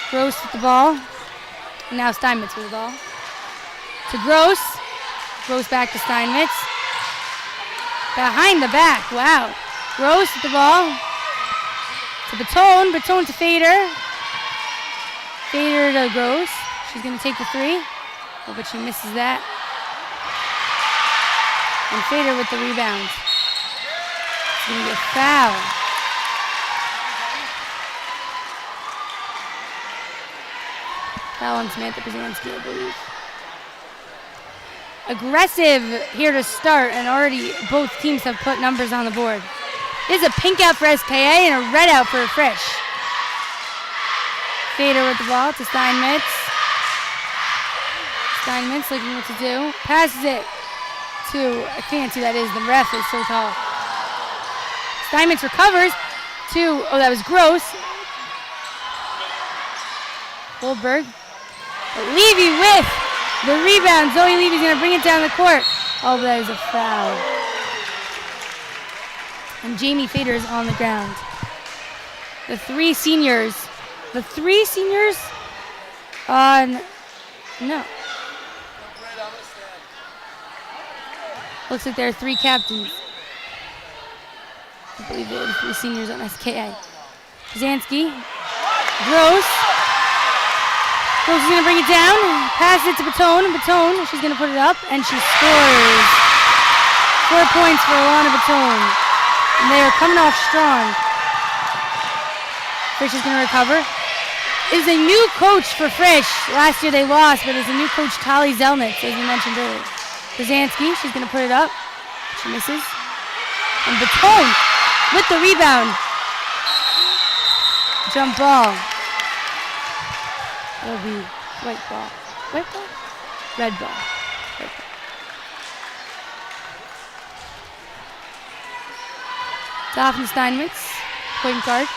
Gross with the ball. And now Steinmetz with the ball. To Gross. Gross back to Steinmetz. Behind the back. Wow. Gross with the ball. To Baton. Baton to Fader. Fader to Gross. She's going to take the three. Oh, but she misses that. And Fader with the rebound. It's going to be a foul. Foul on Samantha Brzezinski, I believe. Aggressive here to start, and already both teams have put numbers on the board. This is a pink out for SKA and a red out for Frisch. Fader with the ball to Steinmetz. Steinmetz looking what to do. Passes it to, I can't see who that is, the ref is so tall. Steinmetz recovers to, oh, that was Gross. Goldberg. But Levy with the rebound. Zoe Levy's going to bring it down the court. Oh, but that is a foul. And Jamie Fader is on the ground. The three seniors. No. Looks like there are three captains. I believe there are three seniors on SKA. Zansky. Gross. Gross is going to bring it down. Pass it to Batone. Batone, she's going to put it up, and she scores. 4 points for Alana Batone. And they are coming off strong. Frisch is going to recover. Is a new coach for Frisch. Last year they lost, but it's a new coach, Tali Zelnitz, as we mentioned earlier. Brzezinski, she's going to put it up. She misses. And Batone with the rebound. Jump ball. It'll be white ball. White ball? Red ball. Red ball. Daphne Steinmetz, point guard.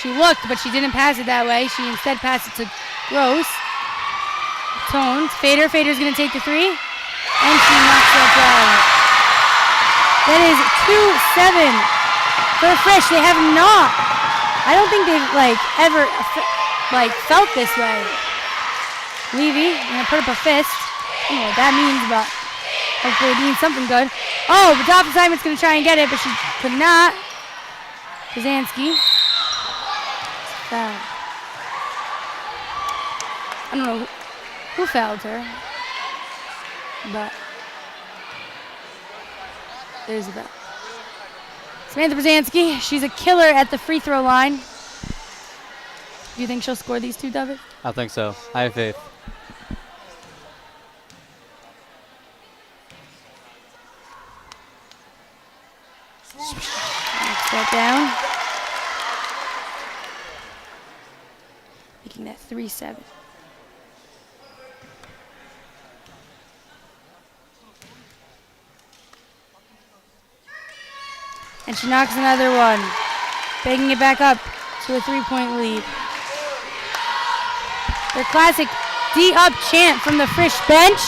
She looked, but she didn't pass it that way. She instead passed it to Gross. Tones. Fader's going to take the three. And she knocks that down. That is 2-7 for Frisch. They have not. I don't think they've ever felt this way. Levy, going to put up a fist. I don't know what that means, but hopefully it means something good. Oh, but top assignment's going to try and get it, but she could not. Brzezinski. Foul. I don't know who fouled her, but there's a foul. Samantha Brzezinski, she's a killer at the free throw line. Do you think she'll score these two, David? I think so. I have faith. Knocks that down. Making that 3-7. And she knocks another one, banging it back up to a 3-point lead. Their classic D-up chant from the Frisch bench.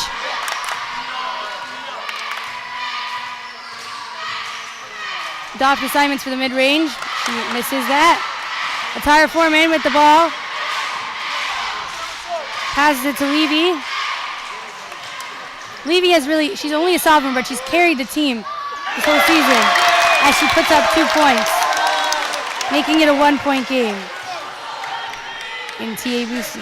Daphne Simons for the mid-range. She misses that. Atara Foreman with the ball. Passes it to Levy. Levy has she's only a sophomore, but she's carried the team this whole season as she puts up 2 points, making it a 1-point game in TABC.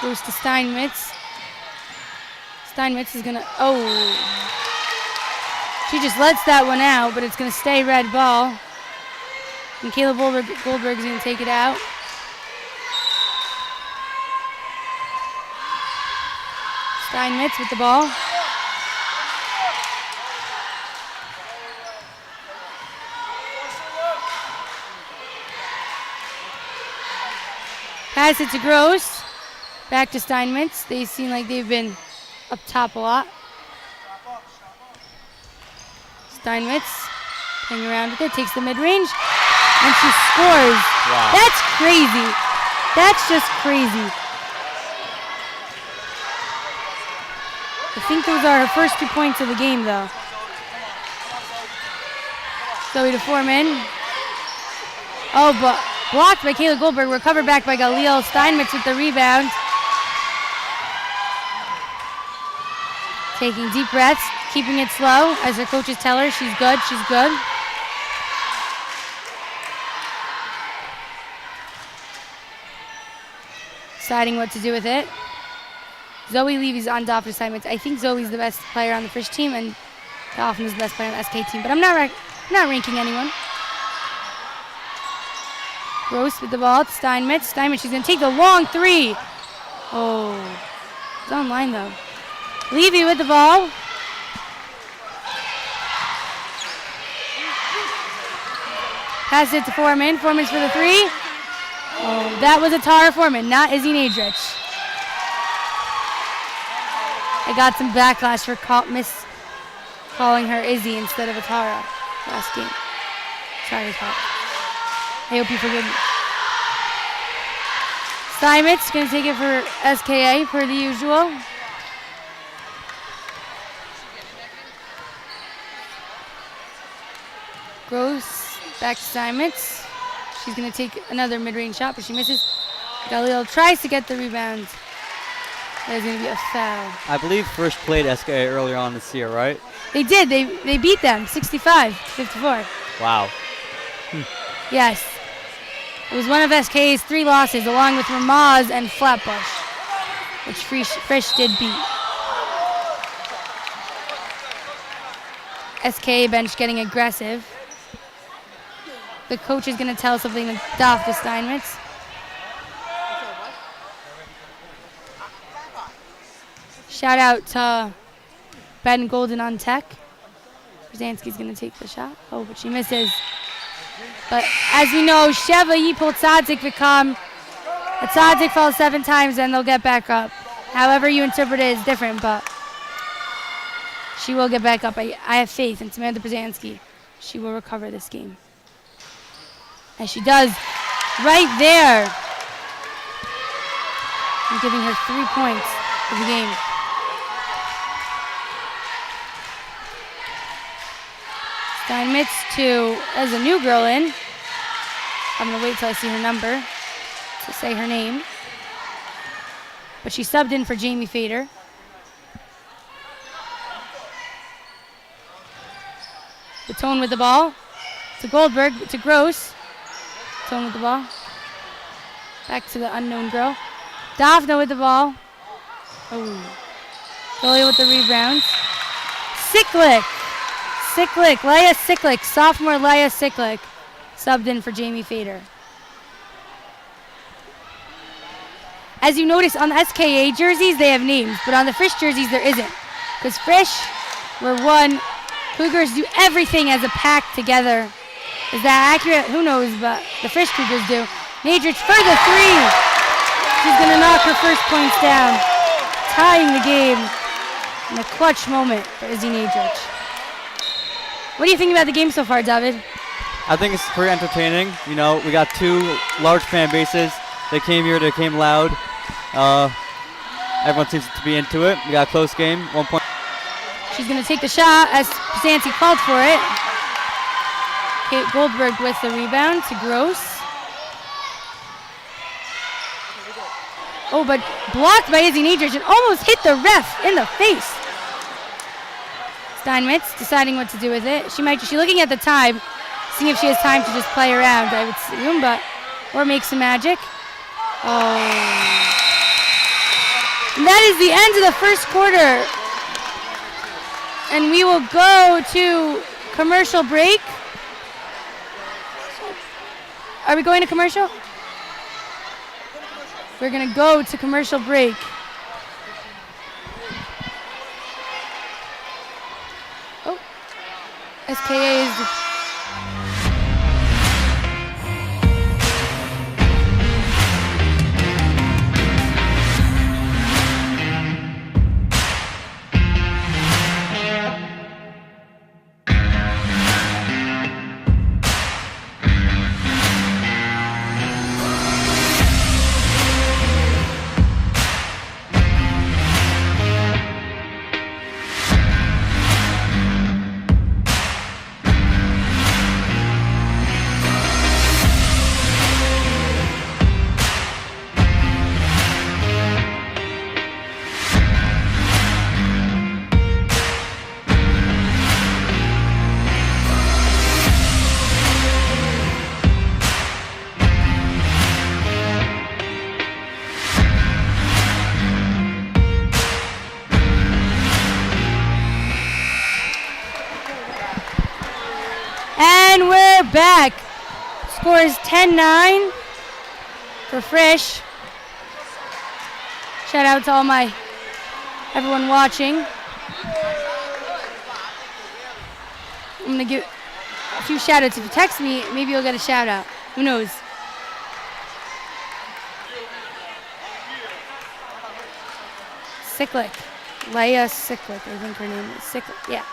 Goes to Steinmetz. Steinmetz is gonna, she just lets that one out, but it's gonna stay red ball. And Caleb Goldberg is gonna take it out. Steinmetz with the ball. Pass it to Gross. Back to Steinmetz. They seem like they've been up top a lot. Steinmetz playing around with it, takes the mid-range, and she scores. Wow. That's crazy. That's just crazy. I think those are her first 2 points of the game, though. Zoe to Foreman. Oh, but blocked by Kayla Goldberg, recovered back by Galil. Steinmetz with the rebound. Taking deep breaths, keeping it slow, as her coaches tell her she's good, she's good. Deciding what to do with it. Zoe Levy's on Daphne assignments. I think Zoe's the best player on the Frisch team, and Daphne is the best player on the SK team, but I'm not ranking anyone. Gross with the ball to Steinmetz. Steinmetz, she's going to take the long three. Oh, it's online though. Levy with the ball. Pass it to Foreman. Foreman's for the three. Oh, that was a Tara Foreman, not Izzy Nadrich. I got some backlash for calling her Izzy instead of a Tara last game. Sorry, Tara. I hope you forgive me. Steinmetz going to take it for SKA per the usual. Gross back to Steinmetz. She's going to take another mid-range shot, but she misses. Galil tries to get the rebound. That is going to be a foul. I believe Frisch played SKA earlier on this year, right? They did. They beat them 65-54. Wow. Yes. It was one of SKA's 3 losses, along with Ramaz and Flatbush, which Frisch did beat. SKA bench getting aggressive. The coach is going to tell something to Daf to Steinmetz. Shout out to Ben Golden on tech. Brzezinski's going to take the shot. Oh, but she misses. But as we know, Sheva Yipol Tzadik Vikam. A Tzadik falls 7 times and they'll get back up. However you interpret it is different, but she will get back up. I have faith in Samantha Brzezinski. She will recover this game. And she does right there. I'm giving her 3 points for the game. Steinmetz as a new girl in. I'm going to wait till I see her number to say her name. But she subbed in for Jamie Fader. Baton with the ball to Goldberg, to Gross. Baton with the ball. Back to the unknown girl. Daphne with the ball. Oh. Julia with the rebound. Siklik, Leia Siklik, sophomore Leia Siklik, subbed in for Jamie Fader. As you notice on the SKA jerseys, they have names, but on the Frisch jerseys, there isn't. Because Frisch, we're one. Cougars do everything as a pack together. Is that accurate? Who knows, but the Frisch Cougars do. Nadrich for the 3. She's going to knock her first points down, tying the game in a clutch moment for Izzy Nadrich. What do you think about the game so far, David? I think it's pretty entertaining. You know, we got 2 large fan bases. They came here, they came loud. Everyone seems to be into it. We got a close game, 1 point. She's going to take the shot as Santi called for it. Kate Goldberg with the rebound to Gross. Oh, but blocked by Izzy Nadrich and almost hit the ref in the face. Steinmetz deciding what to do with it. She's looking at the time, seeing if she has time to just play around, I would assume, or make some magic. Oh. And that is the end of the first quarter. And we will go to commercial break. Are we going to commercial? We're going to go to commercial break. Oh, SKA is... And we're back. Score is 10-9 for Frisch. Shout out to everyone watching. I'm gonna give few shout outs. If you text me, maybe you'll get a shout out. Who knows? Cyclic. Leia Cyclic, I think her name is. Cyclic, yeah.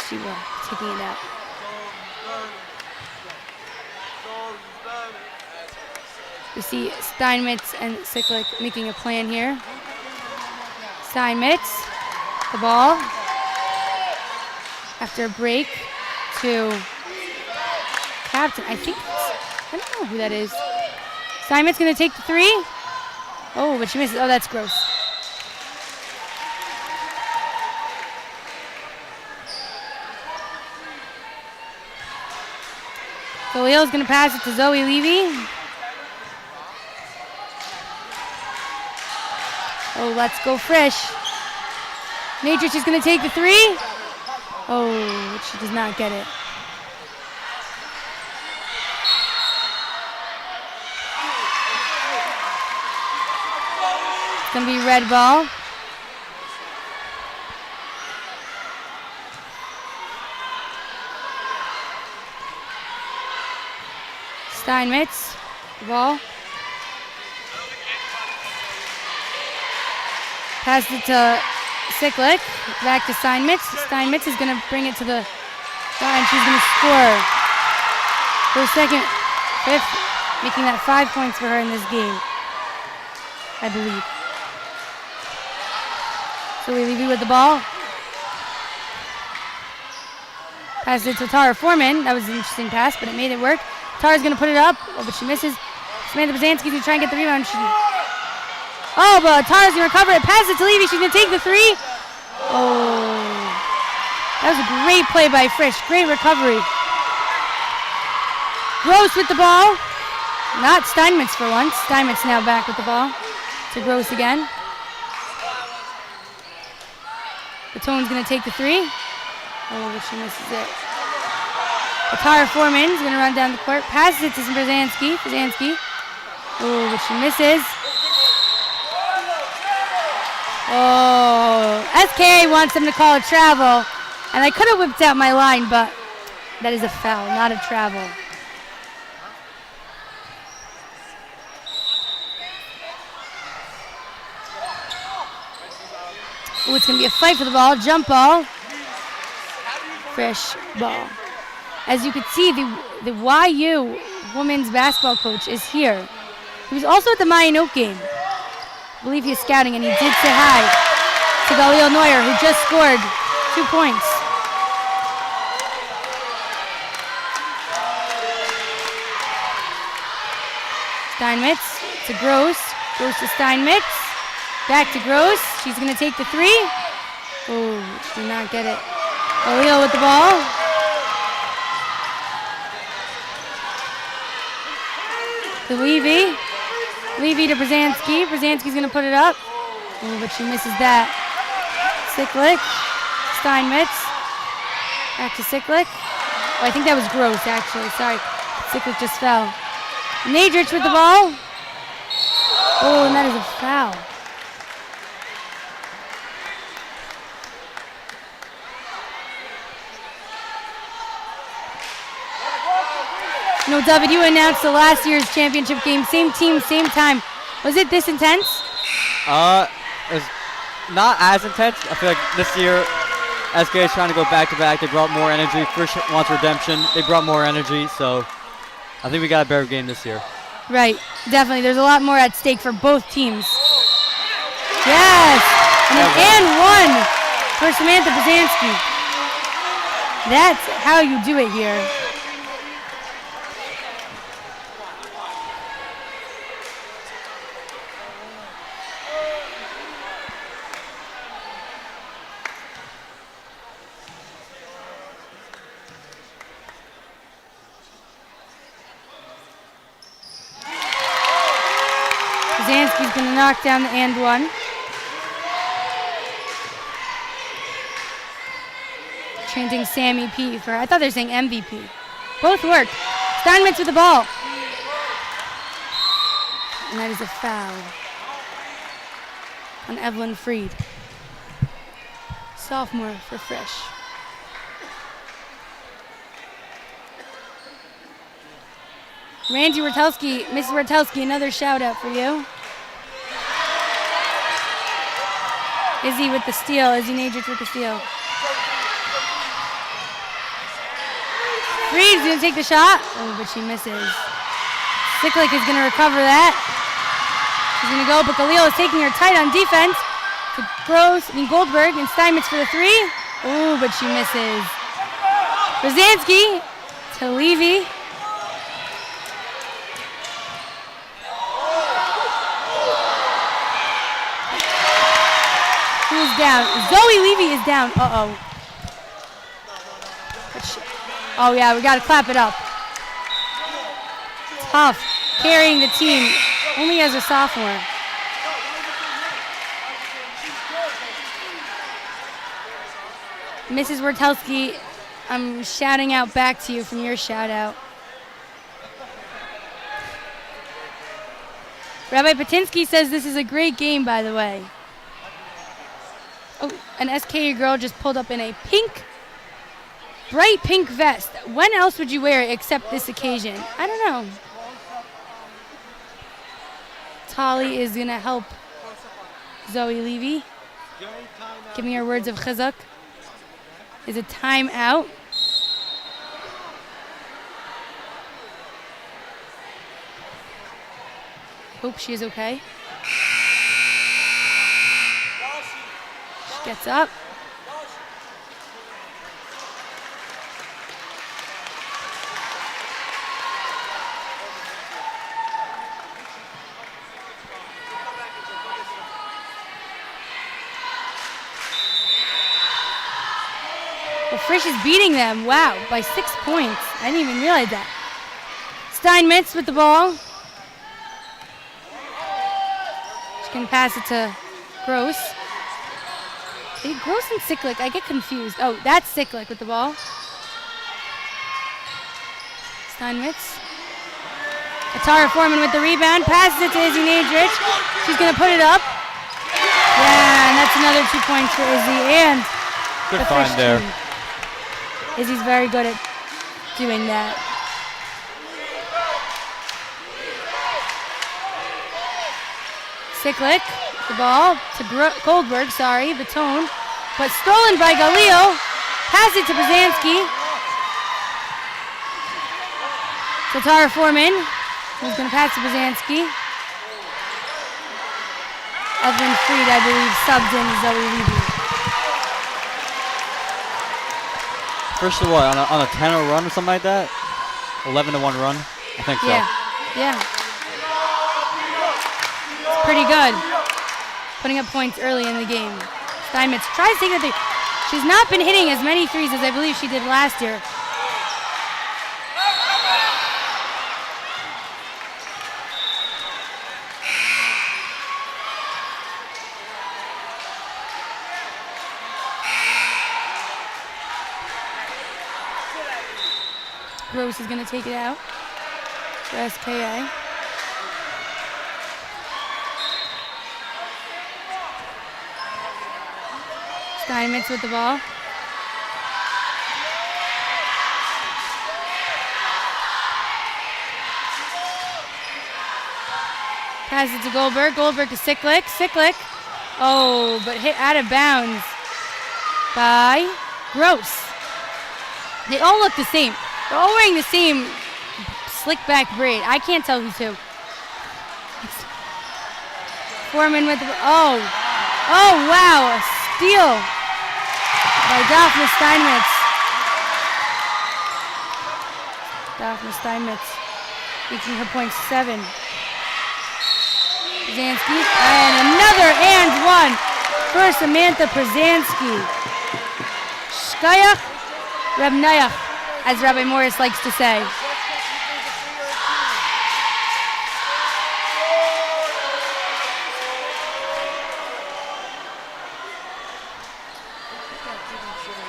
She will, taking it out. We see Steinmetz and Cyclic making a plan here. Steinmetz, the ball. After a break to captain. I don't know who that is. Steinmetz gonna take the three. Oh, but she misses. Oh, that's gross. Khalil's gonna pass it to Zoe Levy. Oh, let's go Frisch. Nadrich is gonna take the three. Oh, she does not get it. It's gonna be red ball. Steinmetz, the ball. Pass it to Cyclic, back to Steinmetz. Steinmetz is going to bring it to the line. She's going to score for second, fifth, making that 5 points for her in this game, I believe. So we leave you with the ball. Pass it to Tara Foreman. That was an interesting pass, but it made it work. Tara's going to put it up, but she misses. Samantha Bazansky's going to try and get the rebound. Oh, but Tara's going to recover it. Pass it to Levy. She's going to take the three. Oh. That was a great play by Frisch. Great recovery. Gross with the ball. Not Steinmetz for once. Steinmetz now back with the ball. To Gross again. Batone's going to take the three. Oh, but she misses it. Tara Foreman's going to run down the court. Passes it to Brzezinski. Oh, but she misses. Oh, SKA wants them to call a travel. And I could have whipped out my line, but that is a foul, not a travel. Oh, it's going to be a fight for the ball. Jump ball. Frisch ball. As you can see, the YU women's basketball coach is here. He was also at the Mayanok game. I believe he's scouting, and he did say hi to Galil Neuer, who just scored 2 points. Steinmetz to Gross. Gross to Steinmetz. Back to Gross. She's going to take the three. Oh, she did not get it. Galil with the ball. To Levy. Levy to Brzezinski. Brzezinski's going to put it up. Oh, but she misses that. Cyclic. Steinmetz. Back to Cyclic. Oh, I think that was Gross, actually. Sorry. Cyclic just fell. Nadrich with the ball. Oh, and that is a foul. No, David, you announced the last year's championship game. Same team, same time. Was it this intense? It was not as intense. I feel like this year, SK is trying to go back-to-back. They brought more energy. First wants redemption. They brought more energy, so I think we got a better game this year. Right, definitely. There's a lot more at stake for both teams. Yes! And one for Samantha Bazansky. That's how you do it here. Bazansky's going to knock down the and one. Chanting Sammy P for, I thought they were saying MVP. Both worked. Steinmetz with the ball. And that is a foul on Evelyn Freed. Sophomore for Frisch. Randy Wertelski, Mrs. Wertelski, another shout out for you. Izzy with the steal, Izzy Nadrich with the steal. Reed's gonna take the shot. Oh, but she misses. Siklik is gonna recover that. She's gonna go, but Galil is taking her tight on defense. To Goldberg and Steinmetz for the three. Oh, but she misses. Brzezinski to Levy. Who's down? Zoe Levy is down. Uh-oh. Oh, yeah, we got to clap it up. Tough. Carrying the team. Only as a sophomore. Mrs. Wertelski, I'm shouting out back to you from your shout out. Rabbi Patinsky says this is a great game, by the way. Oh, an SKU girl just pulled up in a bright pink vest. When else would you wear it except this occasion? I don't know. Tali is going to help Zoe Levy. Giving her words of chizuk. Is a timeout. Hope she is okay. She gets up. Well, Frisch is beating them, wow, by 6 points. I didn't even realize that. Steinmetz with the ball. She can pass it to Gross. Gross and Siklik, I get confused. Oh, that's Siklik with the ball. Steinmetz. Atara Foreman with the rebound, passes it to Izzy Nadrich. She's gonna put it up. Yeah, and that's another 2 points for Izzy and good find there. Izzy's very good at doing that. Siklik, the ball to Goldberg, Baton, but stolen by Galil. Pass it to Brzezinski. So Tara Foreman, who's going to pass to Brzezinski. Evelyn Freed, I believe, subbed in Zoe Levy. First of all, on a 10-0 run or something like that? 11-1 run? I think so. Yeah. It's pretty good. Putting up points early in the game. Steinmetz tries to take the three. She's not been hitting as many threes as I believe she did last year. Gross is going to take it out for SKA. Steinmetz with the ball. Pass it to Goldberg. Goldberg to Siklik. Siklik. Oh, but hit out of bounds by Gross. They all look the same. They're all wearing the same slick back braid. I can't tell who's who. Foreman with the, oh wow, a steal by Daphne Steinmetz. Daphne Steinmetz reaching her point 7. Brzezinski, and another and one for Samantha Brzezinski. Shkayach Rebnayach, as Rabbi Morris likes to say.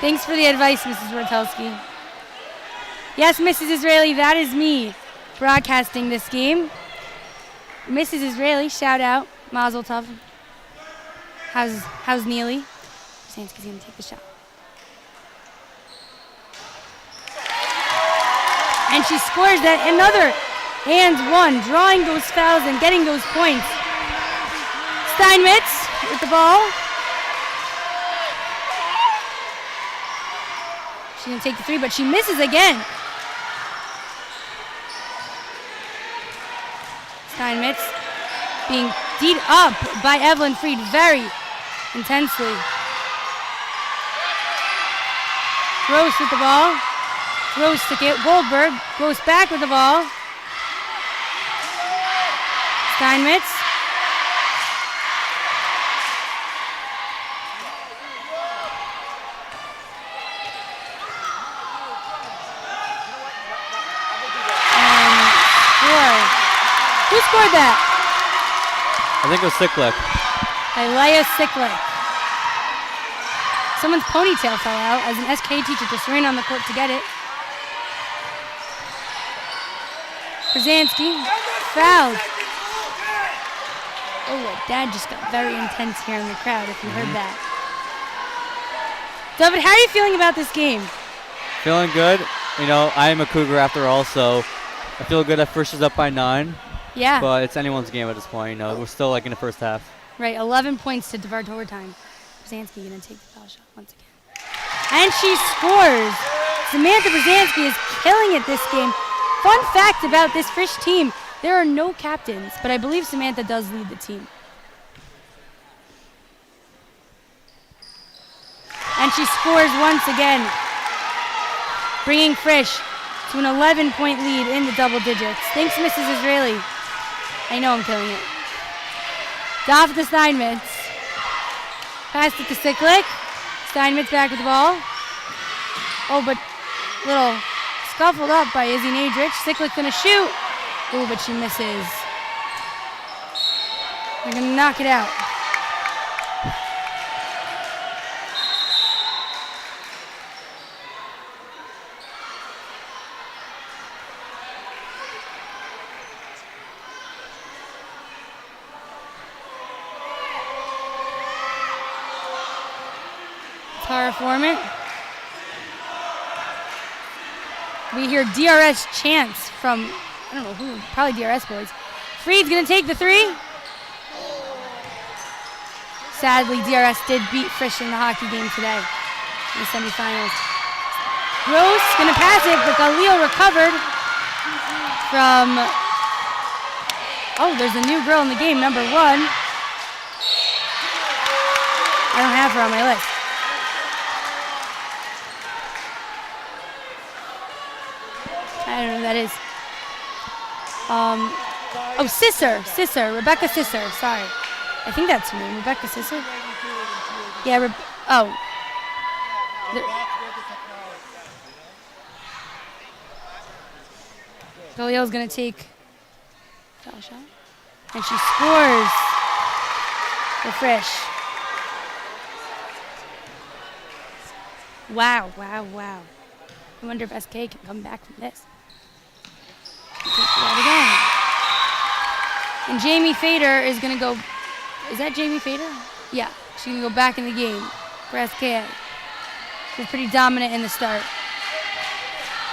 Thanks for the advice, Mrs. Wertelski. Yes, Mrs. Israeli, that is me broadcasting this game. Mrs. Israeli, shout out, Mazel Tov. How's Neely? Brzezinski's gonna take the shot. And she scores that another and one, drawing those fouls and getting those points. Steinmetz with the ball. She's going to take the three, but she misses again. Steinmetz being beat up by Evelyn Freed very intensely. Gross with the ball. Gross to get Goldberg. Gross back with the ball. Steinmetz. Who scored that? I think it was Sicklick. Leia Sicklick. Someone's ponytail fell out as an SK teacher just ran on the court to get it. Brzezinski fouled. Oh, Dad just got very intense here in the crowd if you heard that. David, how are you feeling about this game? Feeling good. You know, I am a Cougar after all, so I feel good that Frisch is up by 9. Yeah. But it's anyone's game at this point. You know, we're still like in the first half. Right, 11 points to divert overtime. Brzezinski going to take the foul shot once again. And she scores. Samantha Brzezinski is killing it this game. Fun fact about this Frisch team, there are no captains, but I believe Samantha does lead the team. And she scores once again, bringing Frisch to an 11-point lead in the double digits. Thanks, Mrs. Israeli. I know I'm killing it. Off to Steinmetz. Passed it to Sicklick. Steinmetz back with the ball. Oh, but little scuffled up by Izzy Nadrich. Sicklick gonna shoot. Oh, but she misses. They're gonna knock it out. Tara Foreman. We hear DRS chants from, I don't know who, probably DRS boys. Freed's gonna take the three. Sadly, DRS did beat Frisch in the hockey game today in the semifinals. Gross gonna pass it, but Galil recovered from, oh, there's a new girl in the game, number 1. I don't have her on my list. I don't know who that is. Oh, Sisser, Rebecca Sisser, sorry. I think that's her name, Rebecca Sisser. Yeah, oh. Galil's gonna take foul shot. And she scores for Frisch. Wow, wow, wow. I wonder if SK can come back from this. Take that again. And Jamie Fader is going to go. Is that Jamie Fader? Yeah. She's going to go back in the game for SKA. She's pretty dominant in the start.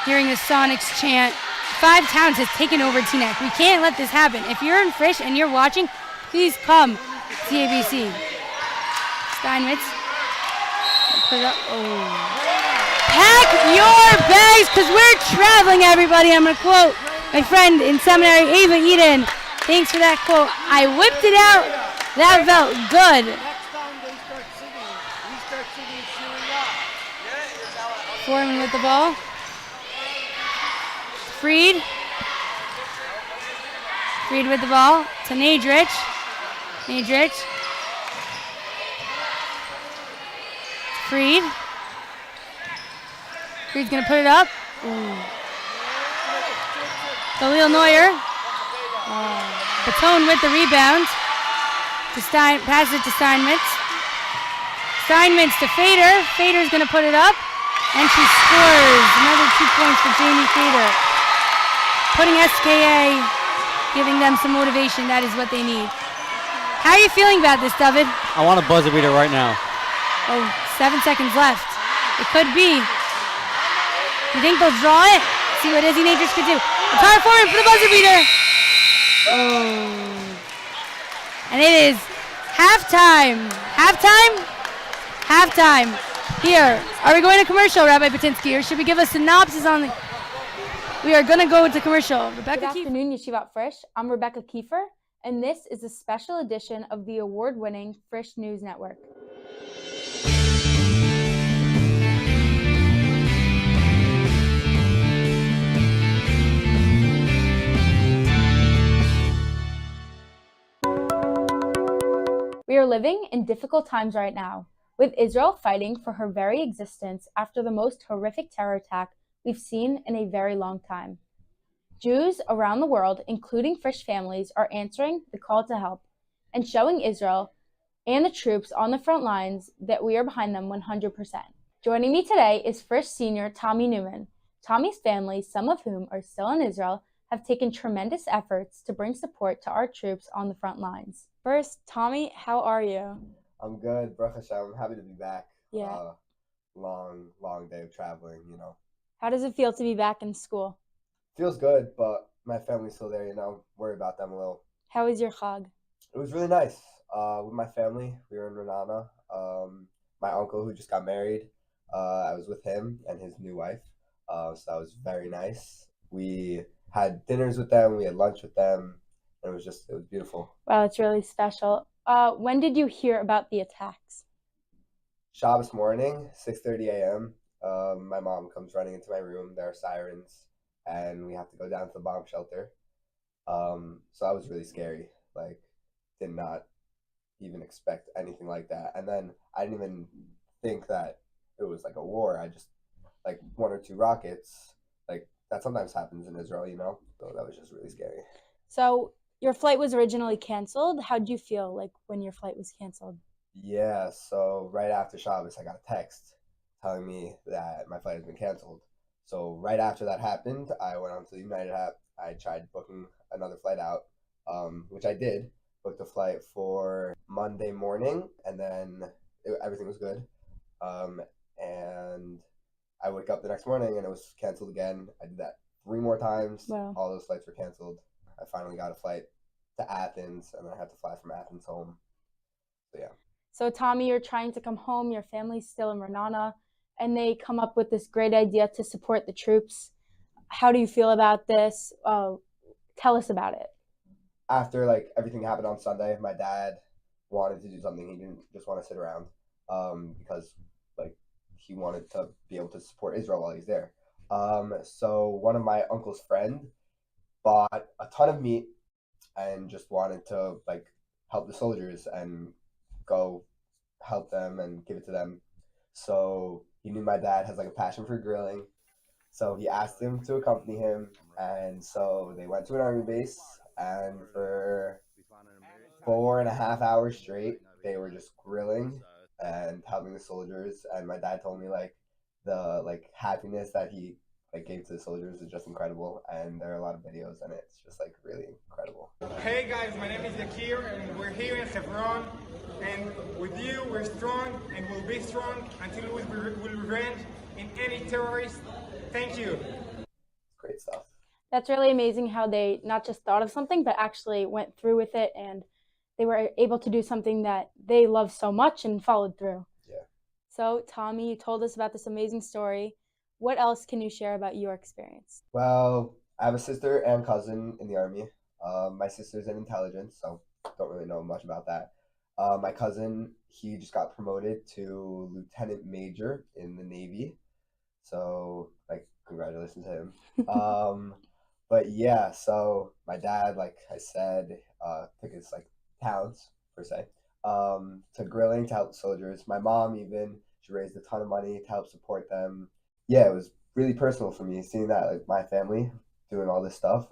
Hearing the Sonics chant. 5 Towns has taken over Teaneck. We can't let this happen. If you're in Frisch and you're watching, please come to ABC. Steinmetz. Put it up. Oh. Pack your bags, because we're traveling, everybody. I'm going to quote my friend in seminary, Ava Eden. Thanks for that quote. I whipped it out. That felt good. Next time they start singing, we start singing cheering up. Foreman with the ball. Freed. Freed with the ball to Nadrich. Nadrich. Freed. Freed's gonna put it up. Galil Neuer. Batone with the rebound. Pass it to Steinmetz. Steinmetz to Fader. Fader's gonna put it up. And she scores. Another 2 points for Jamie Fader. Putting SKA, giving them some motivation. That is what they need. How are you feeling about this, David? I want a buzzer beater right now. Oh, 7 seconds left. It could be. You think they'll draw it? See what Izzy Nadrich could do. Power forward for the buzzer beater. Oh. And it is halftime. Halftime? Halftime. Here. Are we going to commercial, Rabbi Patinsky, or should we give a synopsis on the... We are going to go to commercial. Rebecca Good afternoon, Yeshivat Frisch. I'm Rebecca Kiefer, and this is a special edition of the award-winning Frisch News Network. We are living in difficult times right now, with Israel fighting for her very existence after the most horrific terror attack we've seen in a very long time. Jews around the world, including Frisch families, are answering the call to help and showing Israel and the troops on the front lines that we are behind them 100%. Joining me today is Frisch senior Tommy Newman. Tommy's family, some of whom are still in Israel, have taken tremendous efforts to bring support to our troops on the front lines. First, Tommy, how are you? I'm good, Baruch Hashem. I'm happy to be back. Yeah. Long day of traveling, How does it feel to be back in school? Feels good, but my family's still there, Worry about them a little. How was your Chag? It was really nice. With my family, we were in Renana. My uncle who just got married, I was with him and his new wife. So that was very nice. We had dinners with them, we had lunch with them. It was beautiful. Wow, it's really special. When did you hear about the attacks? Shabbos morning, 6:30 a.m. My mom comes running into my room. There are sirens, and we have to go down to the bomb shelter. So that was really scary. Did not even expect anything like that. And then I didn't even think that it was like a war. I just, one or two rockets, that sometimes happens in Israel, So that was just really scary. So your flight was originally canceled. How did you feel when your flight was canceled? Yeah, so right after Shabbos, I got a text telling me that my flight has been canceled. So right after that happened, I went onto the United app. I tried booking another flight out, which I did. Booked a flight for Monday morning, and then everything was good. And I woke up the next morning, and it was canceled again. I did that 3 more times. Wow. All those flights were canceled. I finally got a flight to Athens, and then I had to fly from Athens home. So, yeah. So, Tommy, you're trying to come home. Your family's still in Renana, and they come up with this great idea to support the troops. How do you feel about this? Tell us about it. After, everything happened on Sunday, my dad wanted to do something. He didn't just want to sit around because, he wanted to be able to support Israel while he's there. So one of my uncle's friend bought a ton of meat and just wanted to help the soldiers and go help them and give it to them. So he knew my dad has a passion for grilling. So he asked him to accompany him. And so they went to an army base, and for 4.5 hours straight, they were just grilling and helping the soldiers. And my dad told me the happiness that he gave to the soldiers is just incredible, and there are a lot of videos, and it's just really incredible. Hey guys, my name is Yakir, and we're here in Hebron, and with you we're strong and we'll be strong until we will revenge in any terrorist. Thank you. Great stuff. That's really amazing how they not just thought of something, but actually went through with it, and they were able to do something that they love so much and followed through. Yeah. So, Tommy, you told us about this amazing story. What else can you share about your experience? Well, I have a sister and cousin in the Army. My sister's in intelligence, so don't really know much about that. My cousin, he just got promoted to lieutenant major in the Navy. So, congratulations to him. But yeah, so my dad, like I said, took his talents, per se, to grilling to help soldiers. My mom even, she raised a ton of money to help support them. Yeah, it was really personal for me seeing that my family doing all this stuff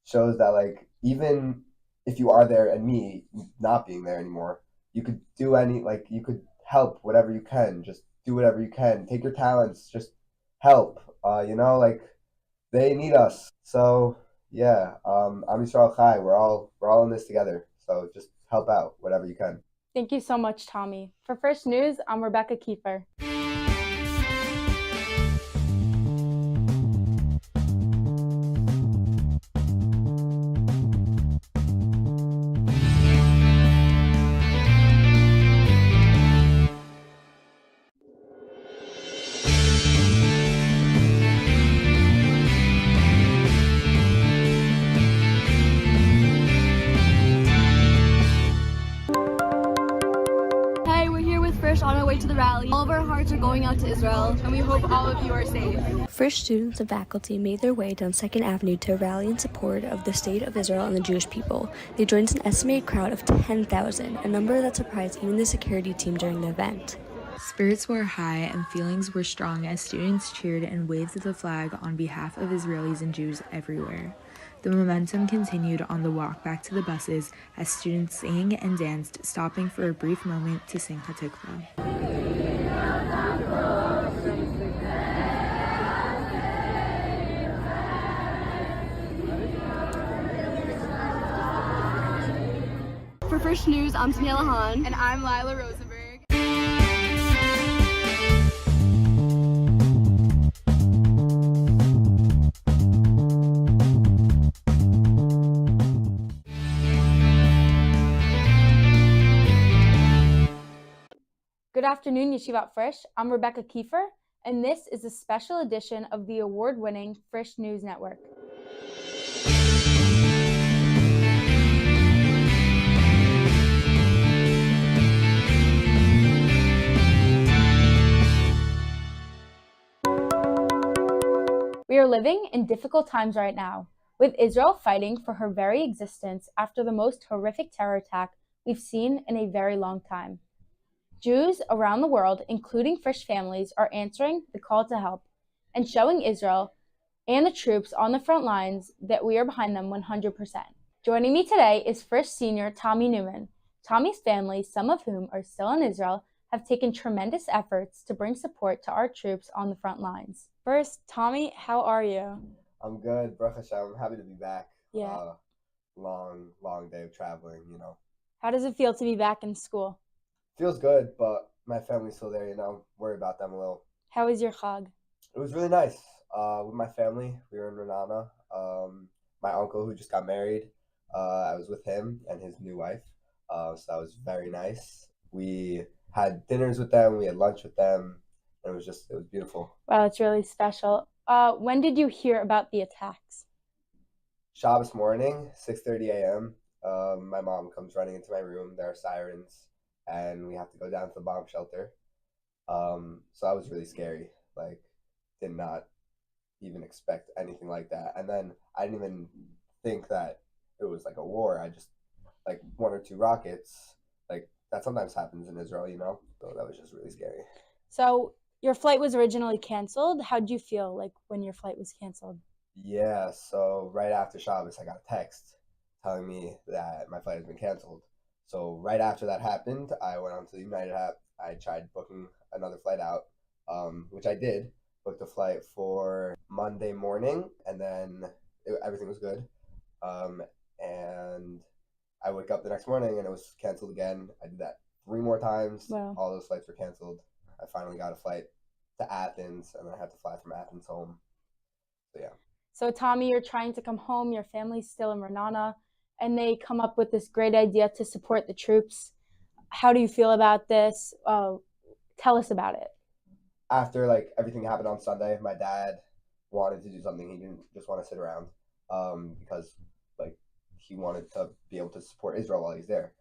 shows that even if you are there and me not being there anymore, you could do you could help whatever you can. Just do whatever you can. Take your talents, just help. They need us. So yeah, Am Yisrael Chai, we're all in this together. So just help out whatever you can. Thank you so much, Tommy. For Frisch News, I'm Rebecca Kiefer. Frisch on our way to the rally. All of our hearts are going out to Israel, and we hope all of you are safe. Frisch students and faculty made their way down 2nd Avenue to rally in support of the state of Israel and the Jewish people. They joined an estimated crowd of 10,000, a number that surprised even the security team during the event. Spirits were high and feelings were strong as students cheered and waved the flag on behalf of Israelis and Jews everywhere. The momentum continued on the walk back to the buses as students sang and danced, stopping for a brief moment to sing Hatikva. For Frisch News, I'm Taniela Hahn. And I'm Lila Rosenberg. Good afternoon, Yeshivat Frisch. I'm Rebecca Kiefer, and this is a special edition of the award-winning Frisch News Network. We are living in difficult times right now, with Israel fighting for her very existence after the most horrific terror attack we've seen in a very long time. Jews around the world, including Frisch families, are answering the call to help and showing Israel and the troops on the front lines that we are behind them 100%. Joining me today is Frisch senior Tommy Newman. Tommy's family, some of whom are still in Israel, have taken tremendous efforts to bring support to our troops on the front lines. First, Tommy, how are you? I'm good, Baruch Hashem. I'm happy to be back. Yeah. Long day of traveling, you know. How does it feel to be back in school? Feels good, but my family's still there, you know. Worry about them a little. How was your Chag? It was really nice. With my family, we were in Renana. My uncle who just got married, I was with him and his new wife. So that was very nice. We had dinners with them, we had lunch with them. It was beautiful. Wow, it's really special. When did you hear about the attacks? Shabbos morning, 6:30 a.m. My mom comes running into my room. There are sirens, and we have to go down to the bomb shelter. So that was really scary. Like, did not even expect anything like that. And then I didn't even think that it was like a war. I just, like, 1 or 2 rockets. Like, that sometimes happens in Israel, you know? So that was just really scary. So your flight was originally canceled. How did you feel like when your flight was canceled? Yeah, so right after Shabbos, I got a text telling me that my flight has been canceled. So right after that happened, I went onto the United app. I tried booking another flight out, which I did. Booked a flight for Monday morning, and then everything was good. And I woke up the next morning, and it was canceled again. I did that 3 more times. Wow. All those flights were canceled. I finally got a flight to Athens, and then I had to fly from Athens home. So, yeah. So, Tommy, you're trying to come home. Your family's still in Renana, and they come up with this great idea to support the troops. How do you feel about this? Tell us about it. After, like, everything happened on Sunday, my dad wanted to do something. He didn't just want to sit around because, like, he wanted to be able to support Israel while he's there.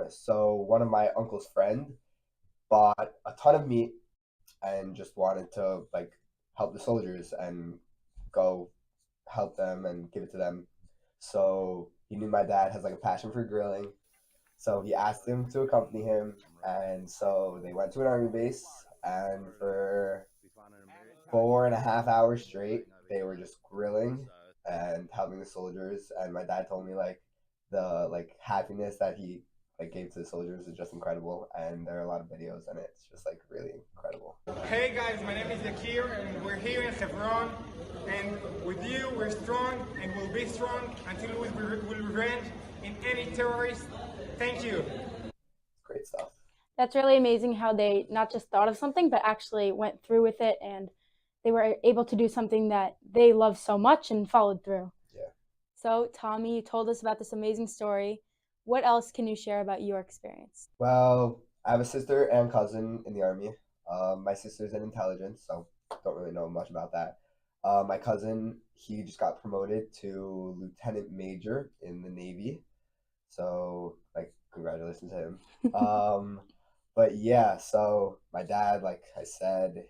So one of my uncle's friend bought a ton of meat and just wanted to, like, help the soldiers and go help them and give it to them. So he knew my dad has, like, a passion for grilling. So he asked him to accompany him. And so they went to an army base, and for 4.5 hours straight, they were just grilling and helping the soldiers. And my dad told me, like, the, like, happiness that he, like, gave to the soldiers is just incredible. And there are a lot of videos, and it's just, like, really incredible. Hey guys, my name is Yakir, and we're here in Hebron. And with you, we're strong, and we'll be strong until we will revenge in any terrorist. Thank you. Great stuff. That's really amazing how they not just thought of something, but actually went through with it, and they were able to do something that they love so much and followed through. Yeah. So, Tommy, you told us about this amazing story. What else can you share about your experience? Well, I have a sister and cousin in the Army. My sister's in intelligence, so don't really know much about that. My cousin, he just got promoted to lieutenant major in the Navy. So, like, congratulations to him. But yeah, so my dad, like I said,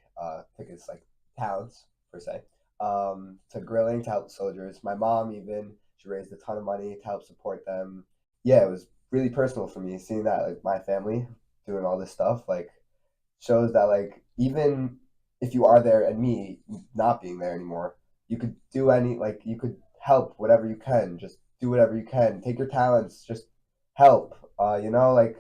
took his like talents per se, to grilling to help soldiers. My mom even, she raised a ton of money to help support them. Yeah, it was really personal for me seeing that like my family doing all this stuff, like shows that like even if you are there and me not being there anymore, you could do you could help whatever you can, just do whatever you can, take your talents, just help, like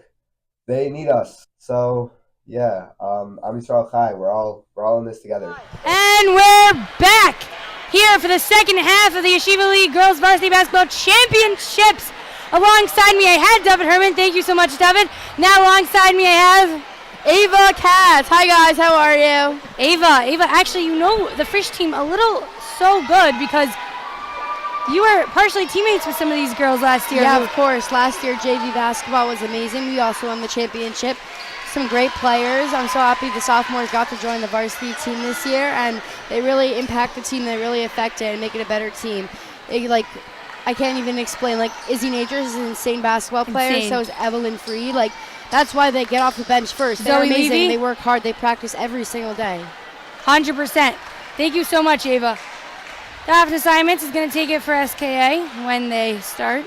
they need us. So yeah, I'm Yisrael Chai. We're all in this together. And we're back here for the second half of the Yeshiva League Girls Varsity Basketball Championships. Alongside me, I had David Herman. Thank you so much, David. Now alongside me, I have Ava Katz. Hi guys, how are you? Ava, actually, you know the Frisch team a little so good because you were partially teammates with some of these girls last year. Yeah, of course. Last year, JV basketball was amazing. We also won the championship. Some great players. I'm so happy the sophomores got to join the varsity team this year, and they really impact the team. They really affect it and make it a better team. I can't even explain. Like, Izzy Natures is an insane basketball player. Insane. So is Evelyn Freed. Like, that's why they get off the bench first. They're Zoe amazing. Levy? They work hard. They practice every single day. 100%. Thank you so much, Ava. Draft Assignments is going to take it for SKA when they start.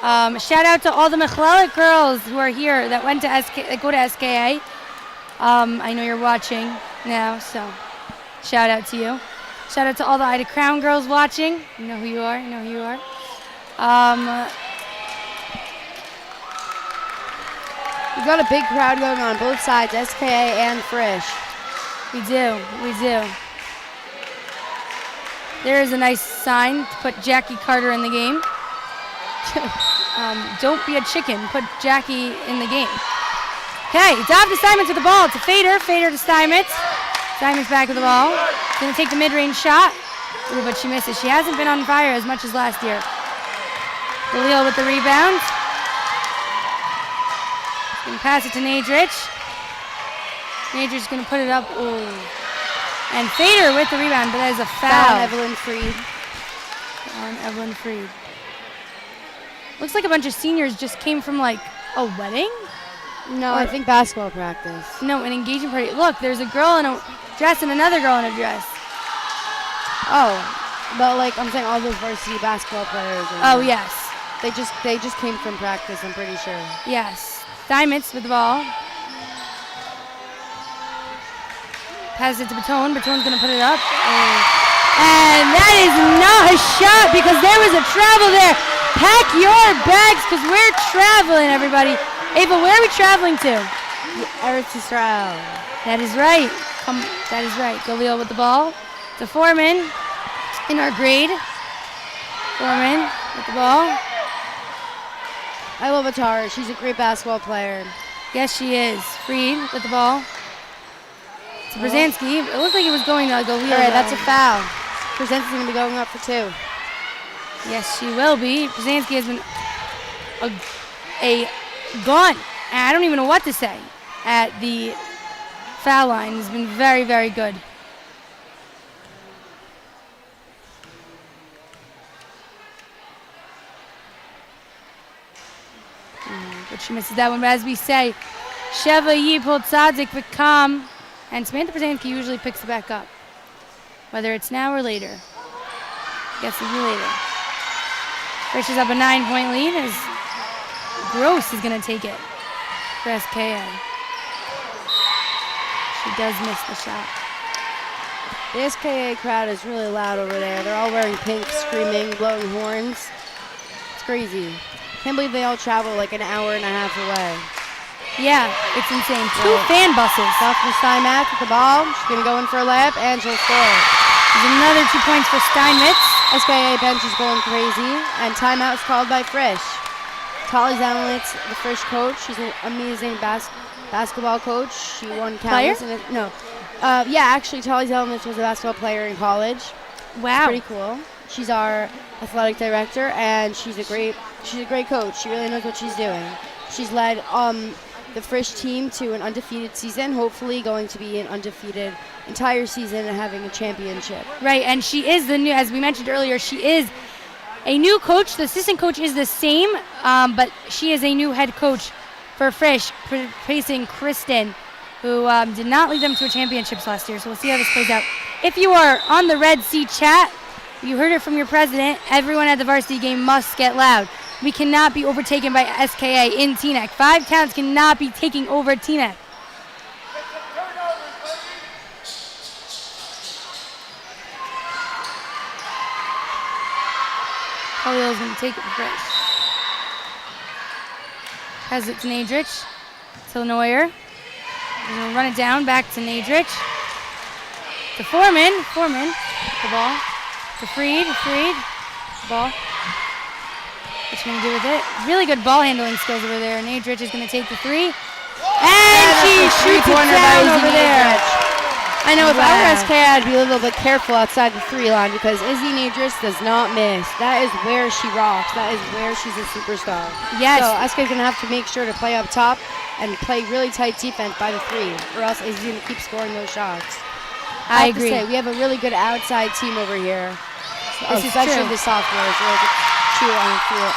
Shout out to all the MYHSAL girls who are here that went to go to SKA. I know you're watching now, so shout out to you. Shout out to all the Ida Crown girls watching. You know who you are. We've got a big crowd going on both sides, SKA and Frisch. We do. There is a nice sign to put Jackie Carter in the game. Don't be a chicken. Put Jackie in the game. Okay, Dav to Steinmetz with the ball. It's a fader to Steinmetz. Steinmetz back with the ball. Gonna take the mid-range shot. Ooh, but she misses. She hasn't been on fire as much as last year. Galil with the rebound. Gonna pass it to Nadrich. Nadrich's gonna put it up. Ooh. And Fader with the rebound, but that is a foul. Evelyn Freed. On Evelyn Freed. Looks like a bunch of seniors just came from like a wedding. No, I think basketball practice. No, an engagement party. Look, there's a girl in a dress and another girl in a dress. Oh, but like I'm saying, all those varsity basketball players. Oh yes. They just came from practice. I'm pretty sure. Yes. Steinmetz with the ball. Passes it to Baton. Baton's gonna put it up. And that is not a shot because there was a travel there. Pack your bags because we're traveling, everybody. Ava, where are we traveling to? Eretz Yisrael. That is right. That is right. Galil with the ball. To Foreman in our grade. Foreman with the ball. I love Atara. She's a great basketball player. Yes, she is. Freed with the ball. To Brzezinski. It looked like it was going to Galil. All right, that's a foul. Brzezinski's going to be going up for 2. Yes, she will be. Brzezinski has been a gun. I don't even know what to say at the foul line. He's been very, very good. But she misses that one. But as we say, Sheva Yipol Tzadik Vikam. And Samantha Brzezinski usually picks it back up. Whether it's now or later. Guess it'll be later. Frisch is up a 9-point lead as Gross is going to take it for SKA. She does miss the shot. The SKA crowd is really loud over there. They're all wearing pink, screaming, blowing horns. It's crazy. Can't believe they all travel like an hour and a half away. Yeah, it's insane. 2 fan buses. Daphne Steinmetz with the ball. She's going to go in for a layup, and she'll score. There's another 2 points for Steinmetz. SKA bench is going crazy, and timeout is called by Frisch. Tali Zemelitz, the Frisch coach. She's an amazing basketball coach. She won countless. Actually, Tali Zemelitz was a basketball player in college. Wow. It's pretty cool. She's our athletic director, and she's a great coach. She really knows what she's doing. She's led the Frisch team to an undefeated season, hopefully going to be an undefeated entire season and having a championship. Right, and she is the new, as we mentioned earlier, she is a new coach. The assistant coach is the same, but she is a new head coach for Frisch, facing Kristen, who did not lead them to a championships last year. So we'll see how this plays out. If you are on the Red Sea chat, you heard it from your president, everyone at the varsity game must get loud. We cannot be overtaken by SKA in Teaneck. 5 towns cannot be taking over Teaneck. Khalil is going to take it for Frisch. Has it to Nadrich. To Neuer. He's going to run it down, back to Nadrich. To Foreman. Foreman. The ball. To Freed. Freed. The ball. What's she going to do with it? Really good ball handling skills over there. Nadrich is going to take the 3. And she shoots it down over there. I know if I were SK, I'd be a little bit careful outside the 3 line because Izzy Nadris does not miss. That is where she rocks. That is where she's a superstar. Yes. So SK's going to have to make sure to play up top and play really tight defense by the 3, or else Izzy's going to keep scoring those shots. I agree. To say, we have a really good outside team over here. This is especially true. the sophomores. Really good cheer on the field.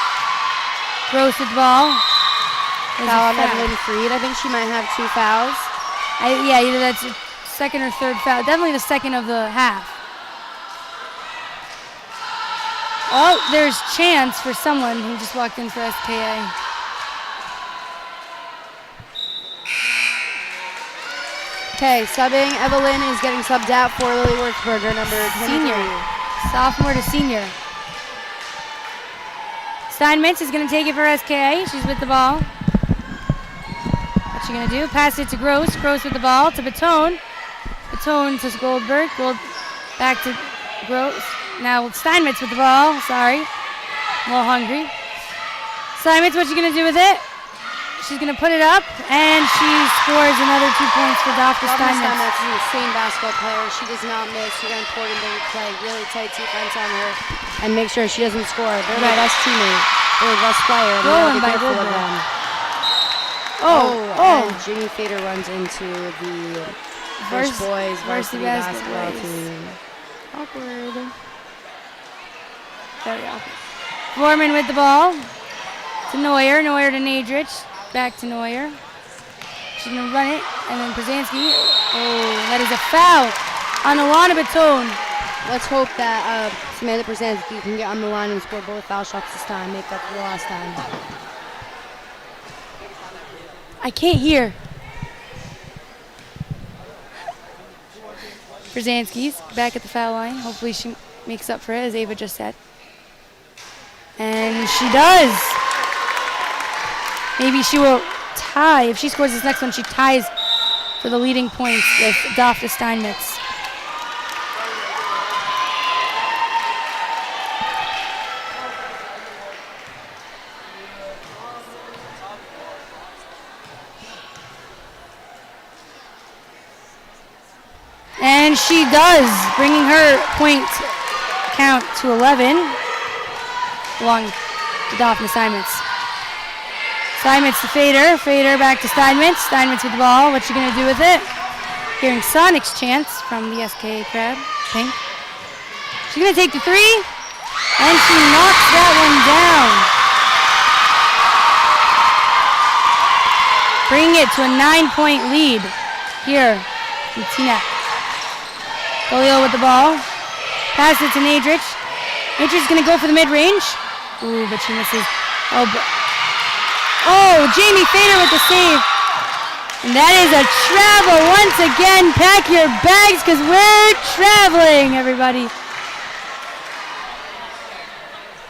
Gross with the ball. Foul on Evelyn Freed. I think she might have 2 fouls. Yeah, either that's a second or third foul. Definitely the second of the half. Oh, there's chance for someone who just walked in for SKA. Okay, subbing. Evelyn is getting subbed out for Lily Wurzberger, number 23. Senior. Sophomore to senior. Steinmetz is going to take it for SKA. She's with the ball. What's she going to do? Pass it to Gross. Gross with the ball to Batone. Batone to Goldberg. Back to Gross. Now Steinmetz with the ball. Sorry. A little hungry. Steinmetz, what's she going to do with it? She's going to put it up, and she scores another 2 points for Dr. Steinmetz. Steinmetz is an insane basketball player. She does not miss. She's important to play really tight defense on her and make sure she doesn't score. They're the best teammate. They're the best player. And Rolling we by have to be careful of Goldberg. them. And Jimmy Fader runs into the First Boys Varsity basketball team. Awkward. Very awkward. Foreman with the ball. To Neuer. Neuer to Nadrich. Back to Neuer. She's going to run it. And then Brzezinski. Oh, that is a foul on Alana Batone. Let's hope that Samantha Brzezinski can get on the line and score both foul shots this time. Make up for the last time. I can't hear. Brzezinski's back at the foul line. Hopefully she makes up for it, as Ava just said. And she does. Maybe she will tie. If she scores this next one, she ties for the leading points with Dafta Steinmetz. And she does, bringing her point count to 11, belonging to Daphne Steinmetz. Steinmetz to Fader. Fader back to Steinmetz. Steinmetz with the ball. What's she going to do with it? Hearing Sonic's chance from the SKA crowd. Pink. She's going to take the 3. And she knocks that one down. Bringing it to a 9-point lead here in Teaneck. Khalil with the ball. Pass it to Nadrich. Nadrich is going to go for the mid-range. Ooh, but she misses. Oh, Jamie Fader with the save. And that is a travel once again. Pack your bags because we're traveling, everybody.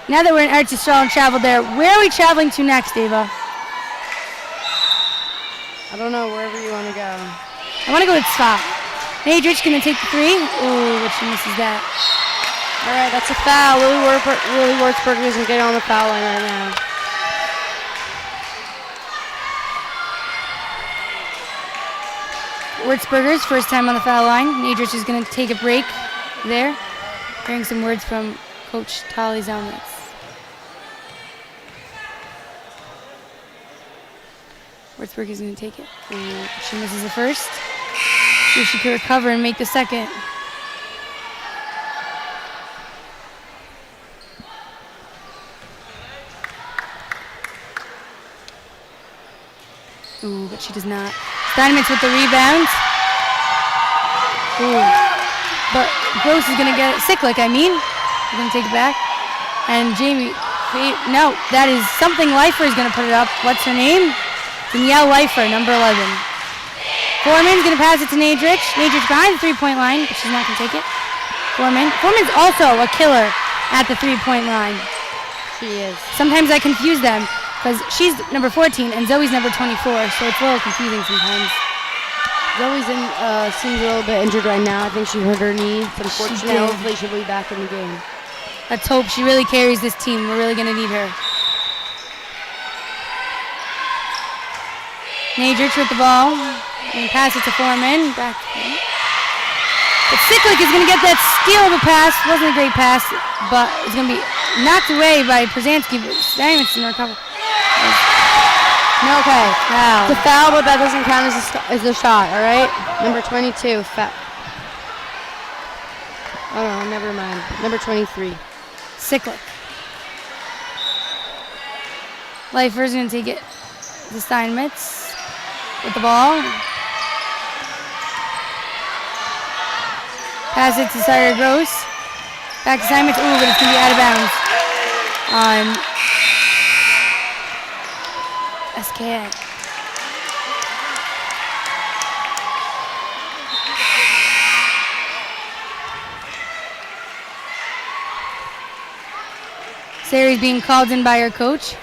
Now that we're in Arts Estrell and traveled there, where are we traveling to next, Ava? I don't know, wherever you want to go. I want to go with Spa. Nadrich going to take the 3. Ooh, but she misses that. All right, that's a foul. Lily Wurzberger isn't getting on the foul line right now. Wurzberger's first time on the foul line. Nadrich is going to take a break there. Hearing some words from Coach Tali Zelnitz. Wurzberger is going to take it. Ooh, she misses the first. See if she can recover and make the second. she does not. Steinmetz with the rebound. Ooh. But Gross is going to get it. Cyclic, I mean. We're going to take it back. And Jamie, no, that is something Leifer is going to put it up. What's her name? Danielle Leifer, number 11. Foreman's going to pass it to Nadrich. Nadrich behind the three-point line, but she's not going to take it. Foreman's also a killer at the three-point line. She is. Sometimes I confuse them because she's number 14 and Zoe's number 24, so it's a little confusing sometimes. Zoe's seems a little bit injured right now. I think she hurt her knee. It's unfortunate. did. Hopefully she'll be back in the game. Let's hope she really carries this team. We're really going to need her. Nadrich with the ball. And pass it to Foreman. Back. But Cyclic is going to get that steal of a pass. Wasn't a great pass, but it's going to be knocked away by Przanski. Steinmetz in recover. No, okay. Foul. It's a foul, but that doesn't count as a shot, all right? Number 22, foul. Oh, no, never mind. Number 23. Cyclic. Leifer's going to take it to Steinmetz with the ball. Pass it to Sire Gross. Back to Steinmetz. Ooh, but it's going to be out of bounds on SKA. Sari's being called in by her coach.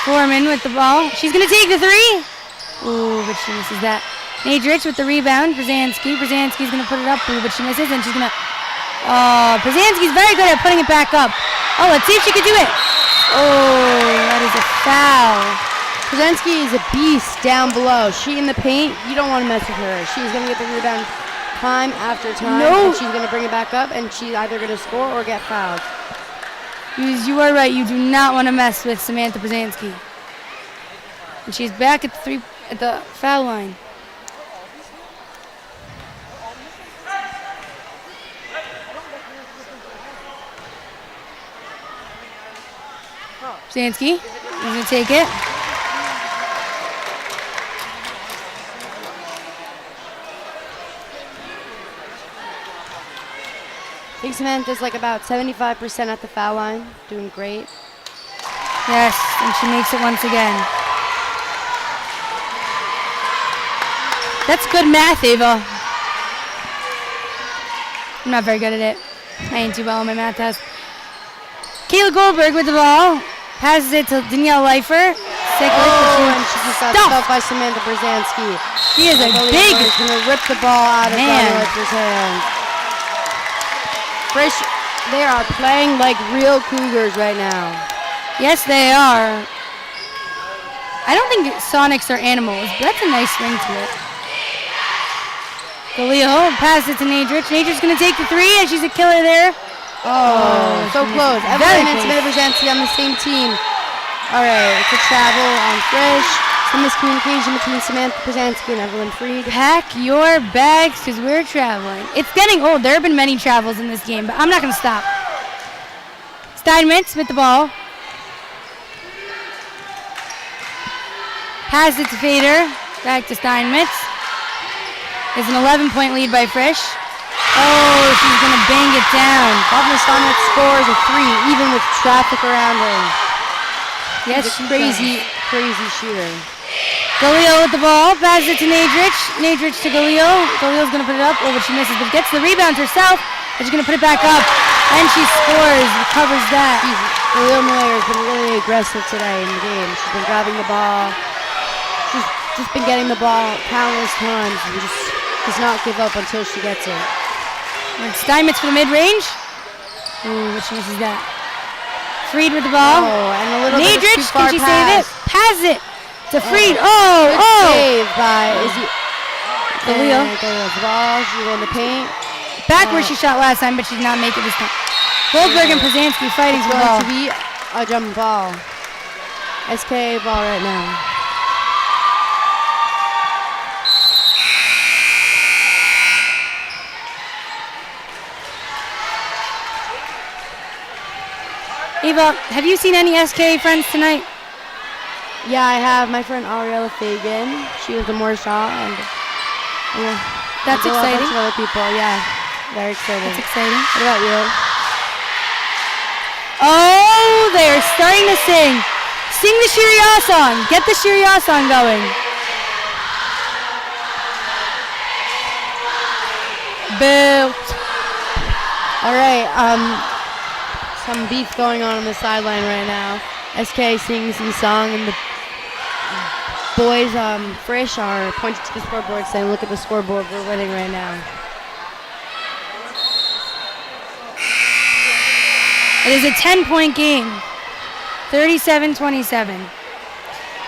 Foreman with the ball. She's going to take the three. Ooh, but she misses that. Nadrich with the rebound. Przanski's going to put it up. Ooh, but she misses, and she's going to... Oh, Przanski's very good at putting it back up. Oh, let's see if she can do it. Oh, that is a foul. Przanski is a beast down below. She in the paint, you don't want to mess with her. She's going to get the rebound time after time. No. And she's going to bring it back up, and she's either going to score or get fouled. You are right. You do not want to mess with Samantha Przanski. And she's back at the foul line. Przanski is going to take it. I think Samantha's like about 75% at the foul line. Doing great. Yes, and she makes it once again. That's good math, Ava. I'm not very good at it. I ain't too well on my math test. Kayla Goldberg with the ball. Passes it to Danielle Leifer. And she just got stuffed by Samantha Przanski. She is a big... She's going to rip the ball out of Danielle Leifer's hands. Frisch, they are playing like real Cougars right now. Yes, they are. I don't think Sonics are animals, but that's a nice ring to it. Galileo passes it to Nadrich. Nadrich's going to take the three, and she's a killer there. Oh, so close. Evelyn and Samantha Przanski on the same team. All right, it's a travel on Frisch. Some miscommunication between Samantha Przanski and Evelyn Freed. Pack your bags because we're traveling. It's getting old. There have been many travels in this game, but I'm not going to stop. Steinmetz with the ball. Pass it to Fader. Back to Steinmetz. There's an 11-point lead by Frisch. Oh, she's going to bang it down. Bobna Steinmetz scores a three, even with traffic around her. Yes, she's a crazy shooter. Galileo with the ball. Passes it to Nadrich. Nadrich to Galileo. Galileo's going to put it up. Oh, but she misses, but gets the rebound herself. And she's going to put it back up. And she scores. Recovers that. Galileo Miller has been really aggressive today in the game. She's been grabbing the ball. She's just been getting the ball countless times and just does not give up until she gets it. And Steinmetz for the mid-range. Ooh, but she misses that. Freed with the ball. Oh, and a little bit Nadrich, too far can she save it? Pass it to Freed. Good save by Galileo. Galileo's ball. She's in the paint. Back where she shot last time, but she did not make it this time. Goldberg and Przanski fighting for the ball. It's going to be a jump ball. SK ball right now. Ava, have you seen any SK friends tonight? Yeah, I have my friend Ariella Fagan. She was the MYHSAL, and That's a bunch exciting. of other people. Yeah, very exciting. That's exciting. What about you? Oh, they're starting to sing. Sing the Shirya song. Get the Shirya song going. Boo. All right. Some beef going on the sideline right now. SK sings the song, and the boys, Frisch, are pointing to the scoreboard saying, "Look at the scoreboard. We're winning right now." It is a 10-point game. 37-27.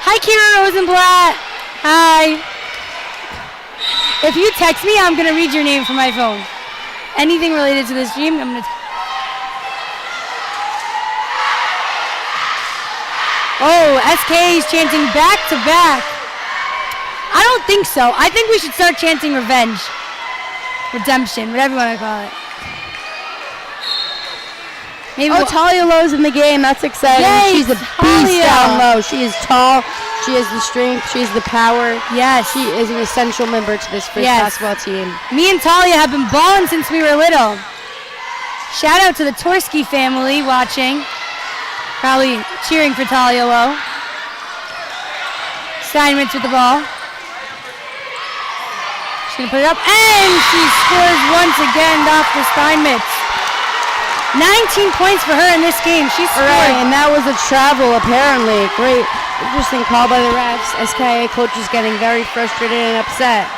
Hi, Kira Rosenblatt. Hi. If you text me, I'm going to read your name from my phone. Anything related to this dream, I'm going to... Oh, SK is chanting back to back. I don't think so. I think we should start chanting revenge. Redemption, whatever you want to call it. Maybe Talia Lowe's in the game. That's exciting. Yay, She's a beast down low. She is tall. She has the strength. She has the power. Yes. She is an essential member to this first basketball team. Me and Talia have been balling since we were little. Shout out to the Torsky family watching. Probably cheering for Talia Lowe. Steinmetz with the ball. She's going to put it up. And she scores once again off the Steinmetz. 19 points for her in this game. She scored. Right, and that was a travel, apparently. Great, interesting call by the refs. SKA coach is getting very frustrated and upset.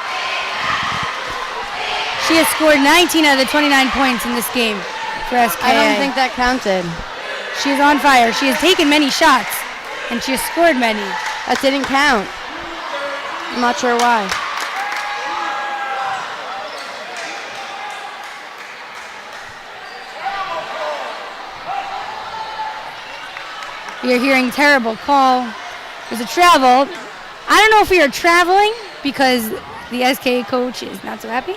She has scored 19 out of the 29 points in this game for SKA. I don't think that counted. She is on fire. She has taken many shots, and she has scored many. That didn't count. I'm not sure why. We are hearing terrible call. There's a travel. I don't know if we are traveling because the SK coach is not so happy.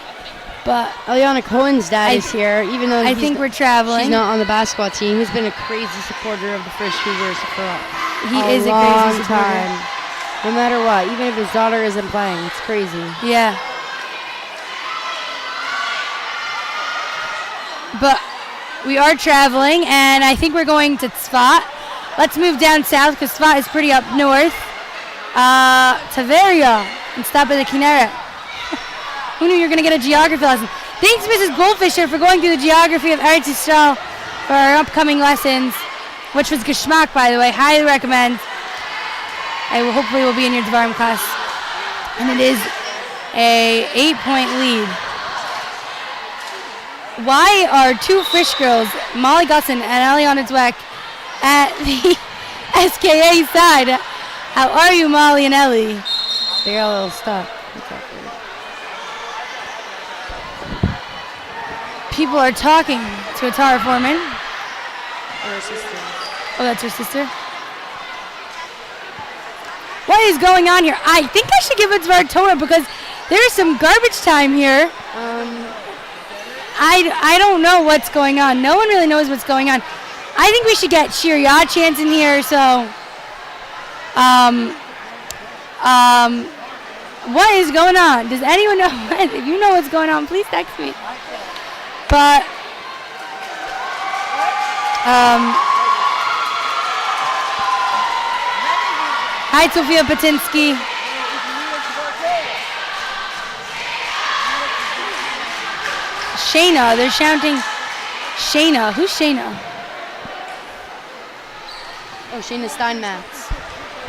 But Eliana Cohen's dad is here, even though I think we're traveling. She's not on the basketball team. He's been a crazy supporter of the Frisch Cougars for He a is a long crazy supporter. time. No matter what, even if his daughter isn't playing, it's crazy. Yeah. But we are traveling, and I think we're going to Tzfat. Let's move down south because Tzfat is pretty up north. Tveria and stop at the Kinneret. Who knew you were going to get a geography lesson? Thanks, Mrs. Goldfisher, for going through the geography of Eretz Yisrael for our upcoming lessons, which was Geschmack, by the way. Highly recommend. Hopefully will be in your Devarim class. And it is a 8-point lead. Why are two Frisch girls, Molly Gusson and Eliana Dweck, at the SKA side? How are you, Molly and Ellie? They got a little stuck. People are talking to a Tara Foreman. Her sister. Oh, that's her sister. What is going on here? I think I should give it to our Torah because there's some garbage time here. I don't know what's going on. No one really knows what's going on. I think we should get Shirya chants in here. So, what is going on? Does anyone know? If you know what's going on, please text me. But hi, Sofia Patinsky. Shayna, they're shouting Shayna. Who's Shayna? Oh, Shayna Steinmetz.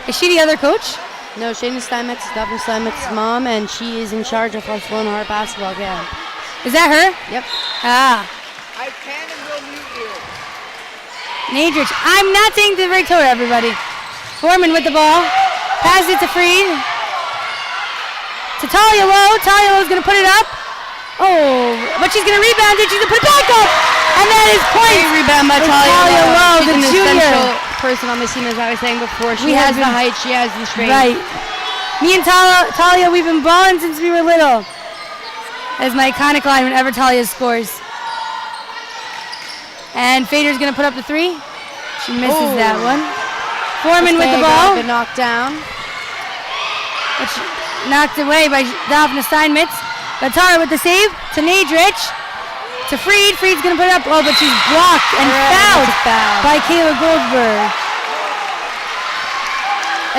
Is she the other coach? No, Shayna Steinmetz is Daphne Steinmetz's mom, and she is in charge of our Heart basketball camp. Is that her? Yep. Ah. I can and will mute you. Nadrich. I'm not saying the right Torah, everybody. Foreman with the ball. Pass it to Freed. To Talia Lowe. Talia Lowe's going to put it up. Oh, but she's going to rebound it. She's going to put it back up. And that is point. Great rebound by Talia Lowe, She's the an junior. essential person on the team, as I was saying before. She has the height. She has the strength. Right. Me and Talia, we've been balling since we were little. As my iconic line whenever Talia scores. And Fader's going to put up the three. She misses Ooh. that one. Foreman with the SKA ball. got knocked down. But she knocked away by Daphne Steinmetz. But Tara with the save to Nadrich. To Freed. Freed's going to put it up. Oh, but she's blocked and fouled by Kayla Goldberg.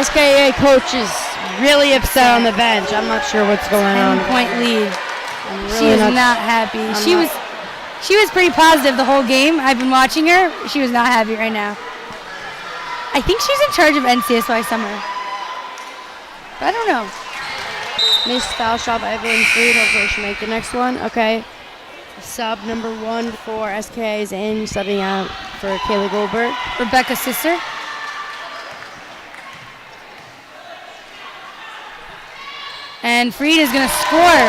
SKA coach is really upset on the bench. I'm not sure what's going on. 10-point lead. Really She is not happy. She was pretty positive the whole game. I've been watching her. She was not happy right now. I think she's in charge of NCSY summer. But I don't know. Missed foul shot by Evelyn Freed. Hopefully she'll make the next one. Okay. Sub number 1 for SK is in, subbing out for Kayla Goldberg. Rebecca's sister. And Freed is going to score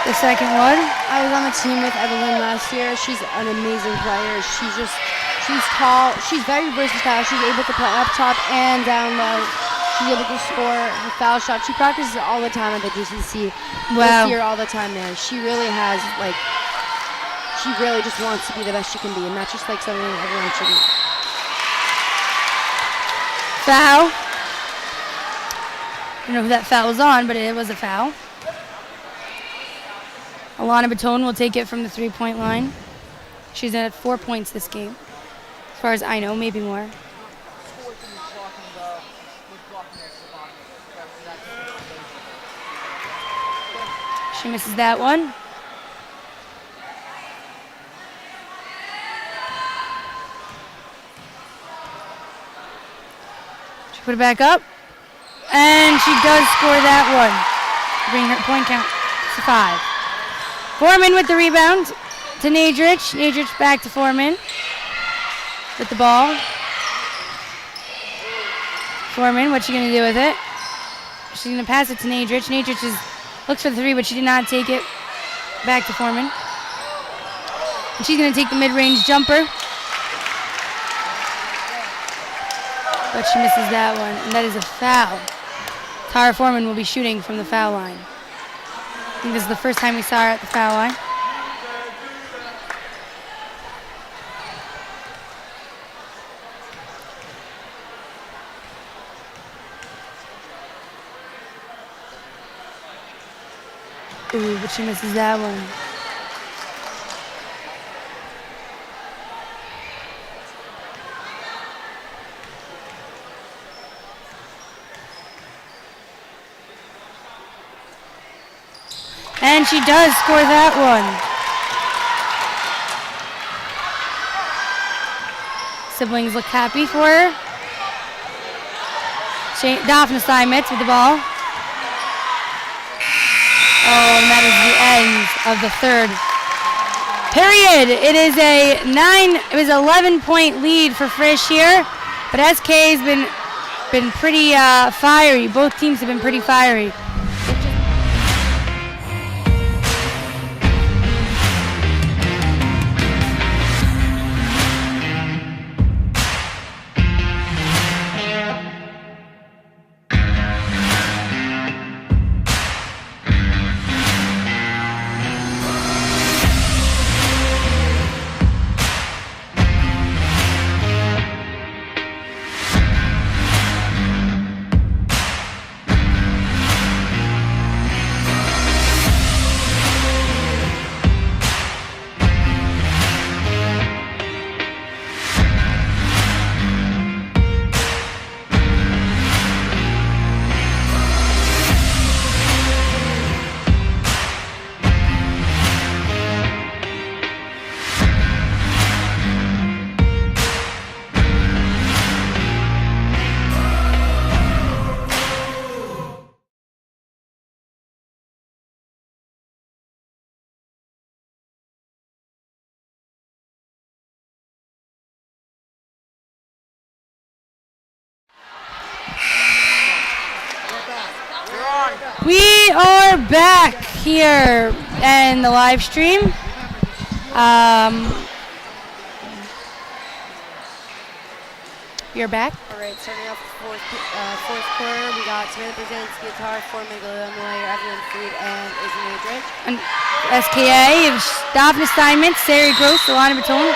the second one. I was on the team with Evelyn last year. She's an amazing player. She's tall. She's very versatile. She's able to play up top and down low. She's able to score her foul shot. She practices all the time at the GCC. Wow. This year, all the time there. She really has, she really just wants to be the best she can be, and that's just something everyone should do. Foul. I don't know who that foul was on, but it was a foul. Alana Batone will take it from the 3-point line. She's at 4 points this game, as far as I know, maybe more. She misses that one. She put it back up. And she does score that one. Bring her point count to 5. Foreman with the rebound to Nadrich. Nadrich back to Foreman with the ball. Foreman, what's she going to do with it? She's going to pass it to Nadrich. Nadrich looks for the 3, but she did not take it. Back to Foreman. And she's going to take the mid-range jumper. But she misses that one, and that is a foul. Tara Foreman will be shooting from the foul line. I think this is the first time we saw her at the foul line. Ooh, but she misses that one. And she does score that one. Siblings look happy for her. Daphne Steinmetz with the ball. Oh, and that is the end of the third period. It is it was an 11-point lead for Frisch here, but SK has been pretty fiery. Both teams have been pretty fiery. We are back here in the live stream. You're back. All right, starting off the fourth quarter, we got Samantha Brzezinski, Tara Foreman, Galila Moyer, Evelyn Freed, and Izzy Nadrich. And SKA, Daphne Steinmetz, Sarah Gross, Alana Batone,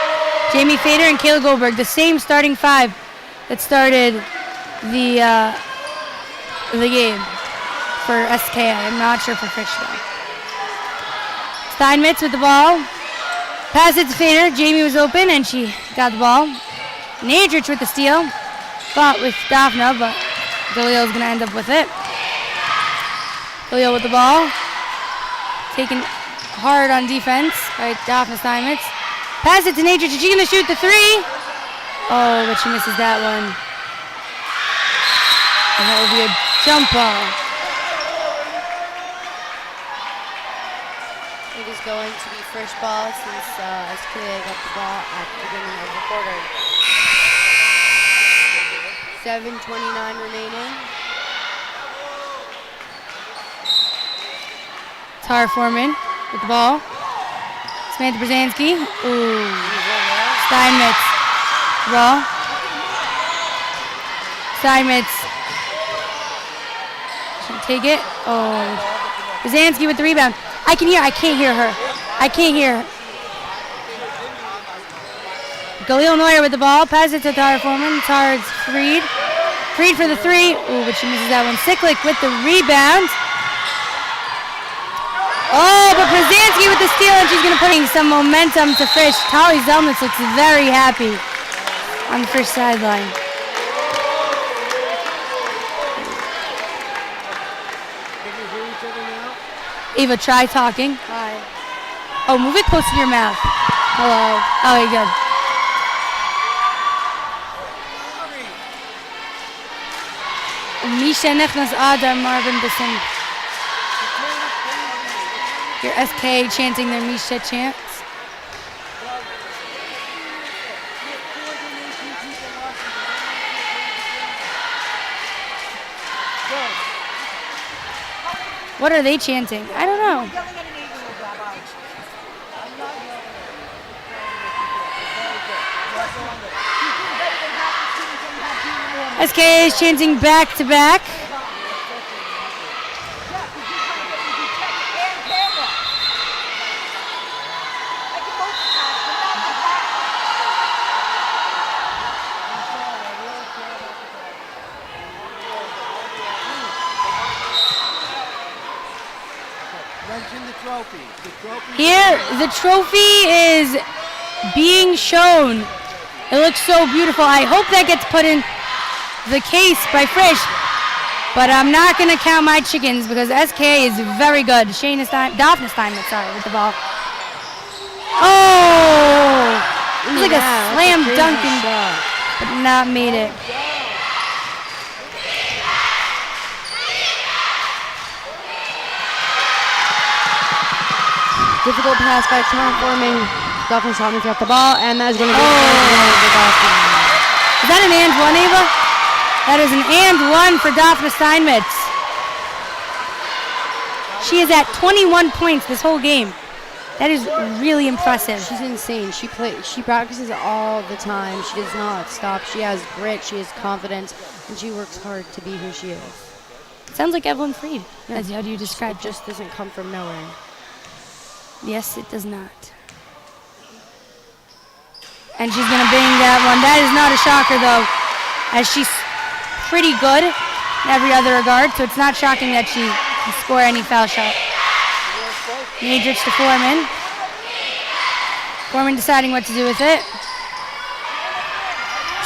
Jamie Fader and Kayla Goldberg, the same starting five that started the game for SKA. I'm not sure for Fish though. Steinmetz with the ball. Pass it to Fader. Jamie was open and she got the ball. Nadrich with the steal. Fought with Daphne, but Galil's going to end up with it. Galil with the ball. Taken hard on defense by Daphne Steinmetz. Pass it to Nadrich. Is she going to shoot the three? Oh, but she misses that one. And that will be a jump ball. It is going to be first ball since SKA got the ball at the beginning of the quarter. 7:29 remaining. Tara Foreman with the ball. Samantha Brzezinski. Ooh. Steinmetz. Ball. Steinmetz. She take it. Oh. Brzezinski with the rebound. I can't hear her. I can't hear her. Galil Neuer with the ball. Pass it to Tara Foreman. Tara's freed. Freed for the three. Ooh, but she misses that one. Siklik with the rebound. Oh, but Brzezinski with the steal, and she's going to put some momentum to Fish. Tali Zelnitz looks very happy on the Fish sideline. Ava, try talking. Hi. Oh, move it close to your mouth. Hello. Oh, you're good. Misha Nechnas Adam Marvin Basim. Your SK chanting their Misha chants. What are they chanting? I don't know. SK is chanting back to back. Here, the trophy is being shown. It looks so beautiful. I hope that gets put in the case by Frisch, but I'm not going to count my chickens because SK is very good. Daphne Steinmetz, with the ball. Oh! It was like a slam dunk, but not made it. Difficult pass by Tara Foreman. Daphne Steinmetz got the ball, and that's going to be Is that an and one, Ava? That is an and one for Daphne Steinmetz. She is at 21 points this whole game. That is really impressive. She's insane. She practices all the time. She does not stop. She has grit. She has confidence, and she works hard to be who she is. Sounds like Evelyn Freed. Yeah. As how do you describe it? Just doesn't come from nowhere. Yes, it does not. And she's going to bang that one. That is not a shocker, though, as she's pretty good in every other regard, so it's not shocking that she can score any foul shot. Nadrich to Foreman. Foreman deciding what to do with it.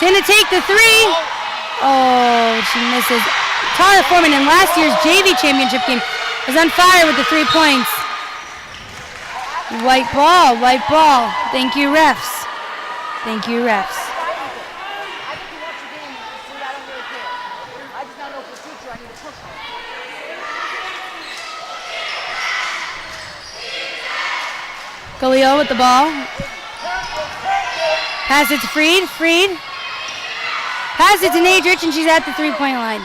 She's going to take the three. Oh, she misses. Tara Foreman in last year's JV championship game was on fire with the 3 points. White ball, white ball. Thank you, refs. Thank you, refs. Galil with the ball. Pass it to Freed. Freed. Pass it to Nadrich, and she's at the 3-point line.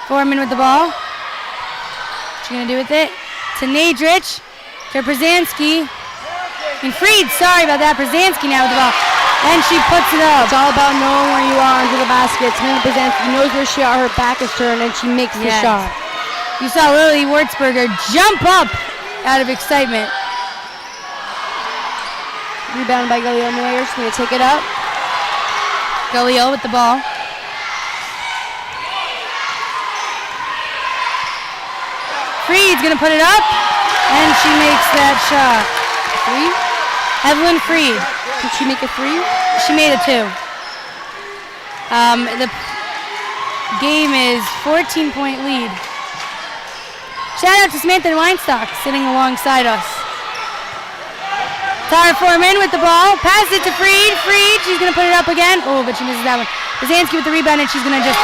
Foreman with the ball. What's she going to do with it? To Nadrich. To Brzezinski. And Freed, sorry about that. Brzezinski now with the ball. And she puts it up. It's all about knowing where you are under the basket. Samantha Brzezinski knows where she are. Her back is turned, and she makes the shot. You saw Lily Wurzberger jump up out of excitement. Rebound by Galil Moyer. She's going to take it up. Galil with the ball. Freed's going to put it up, and she makes that shot. Free? Evelyn Freed. Did she make a 3? She made a 2. The game is 14-point lead. Shout out to Samantha Weinstock sitting alongside us. Tara Foreman with the ball. Pass it to Freed. Freed, she's going to put it up again. Oh, but she misses that one. Zansky with the rebound, and she's going to just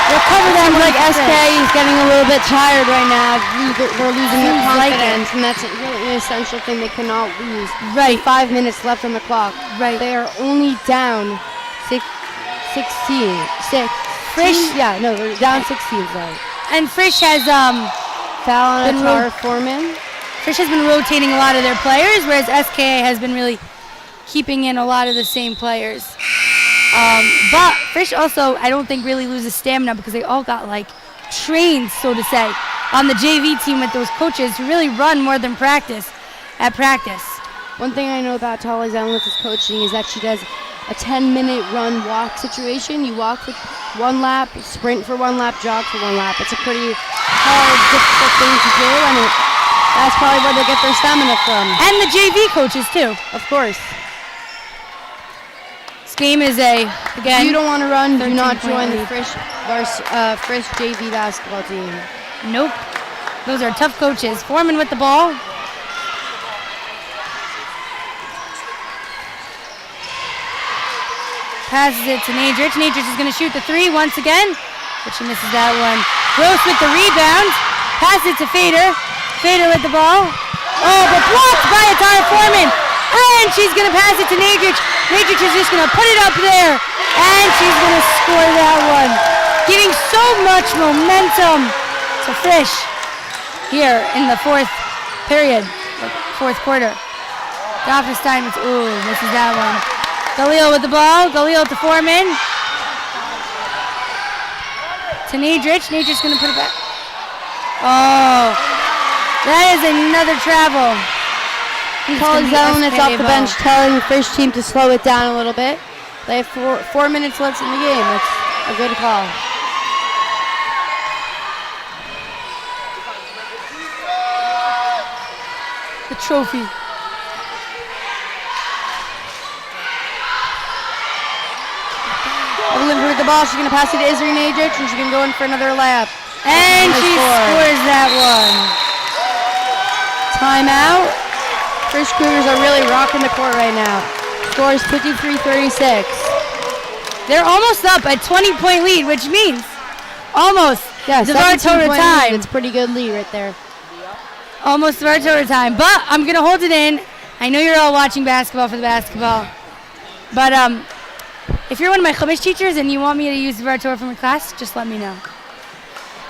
recover that one. Like SK is getting a little bit tired right now. They're losing their confidence, and that's really an essential thing they cannot lose. Right. 5 minutes left on the clock. Right. They are only down 16. Frisch. Yeah, no, they're down 16, sorry. And Frisch has foul on Tara Foreman. Frisch has been rotating a lot of their players, whereas SKA has been really keeping in a lot of the same players. But Frisch also, I don't think, really loses stamina because they all got like trained, so to say, on the JV team with those coaches who really run more than practice at practice. One thing I know about Tali Zelnitz's coaching is that she does a 10-minute run-walk situation. You walk for 1 lap, sprint for 1 lap, jog for 1 lap. It's a pretty hard, difficult thing to do, and that's probably where they get their stamina from. And the JV coaches, too. Of course. This game is again, if you don't want to run, do not join the Frisch JV basketball team. Nope. Those are tough coaches. Foreman with the ball. Passes it to Nadrich. Nadrich is going to shoot the 3 once again, but she misses that one. Gross with the rebound. Passes it to Fader. Fader with the ball. Oh, but blocked by Tara Foreman. And she's going to pass it to Nadrich. Nadrich is just going to put it up there, and she's going to score that one. Giving so much momentum to Frisch here in the 4th period, the 4th quarter. Daphne Steinmetz, ooh, misses that one. Galil with the ball. Galil to Foreman. To Nadrich. Nadrich's going to put it back. Oh, that is another travel. Tali Zelnitz off the bench telling the Frisch team to slow it down a little bit. They have 4 minutes left in the game. That's a good call. The trophy. Evelyn with the ball. She's going to pass it to Isri Nadrich, and she's going to go in for another layup. And she scores that one. Timeout. Frisch Cougars are really rocking the court right now. Score is 53-36. They're almost up a 20-point lead, which means almost. Yes, Total time. It's a pretty good lead right there. Almost total time. But I'm going to hold it in. I know you're all watching basketball for the basketball. But if you're one of my Chumash teachers and you want me to use the Torah from a class, just let me know.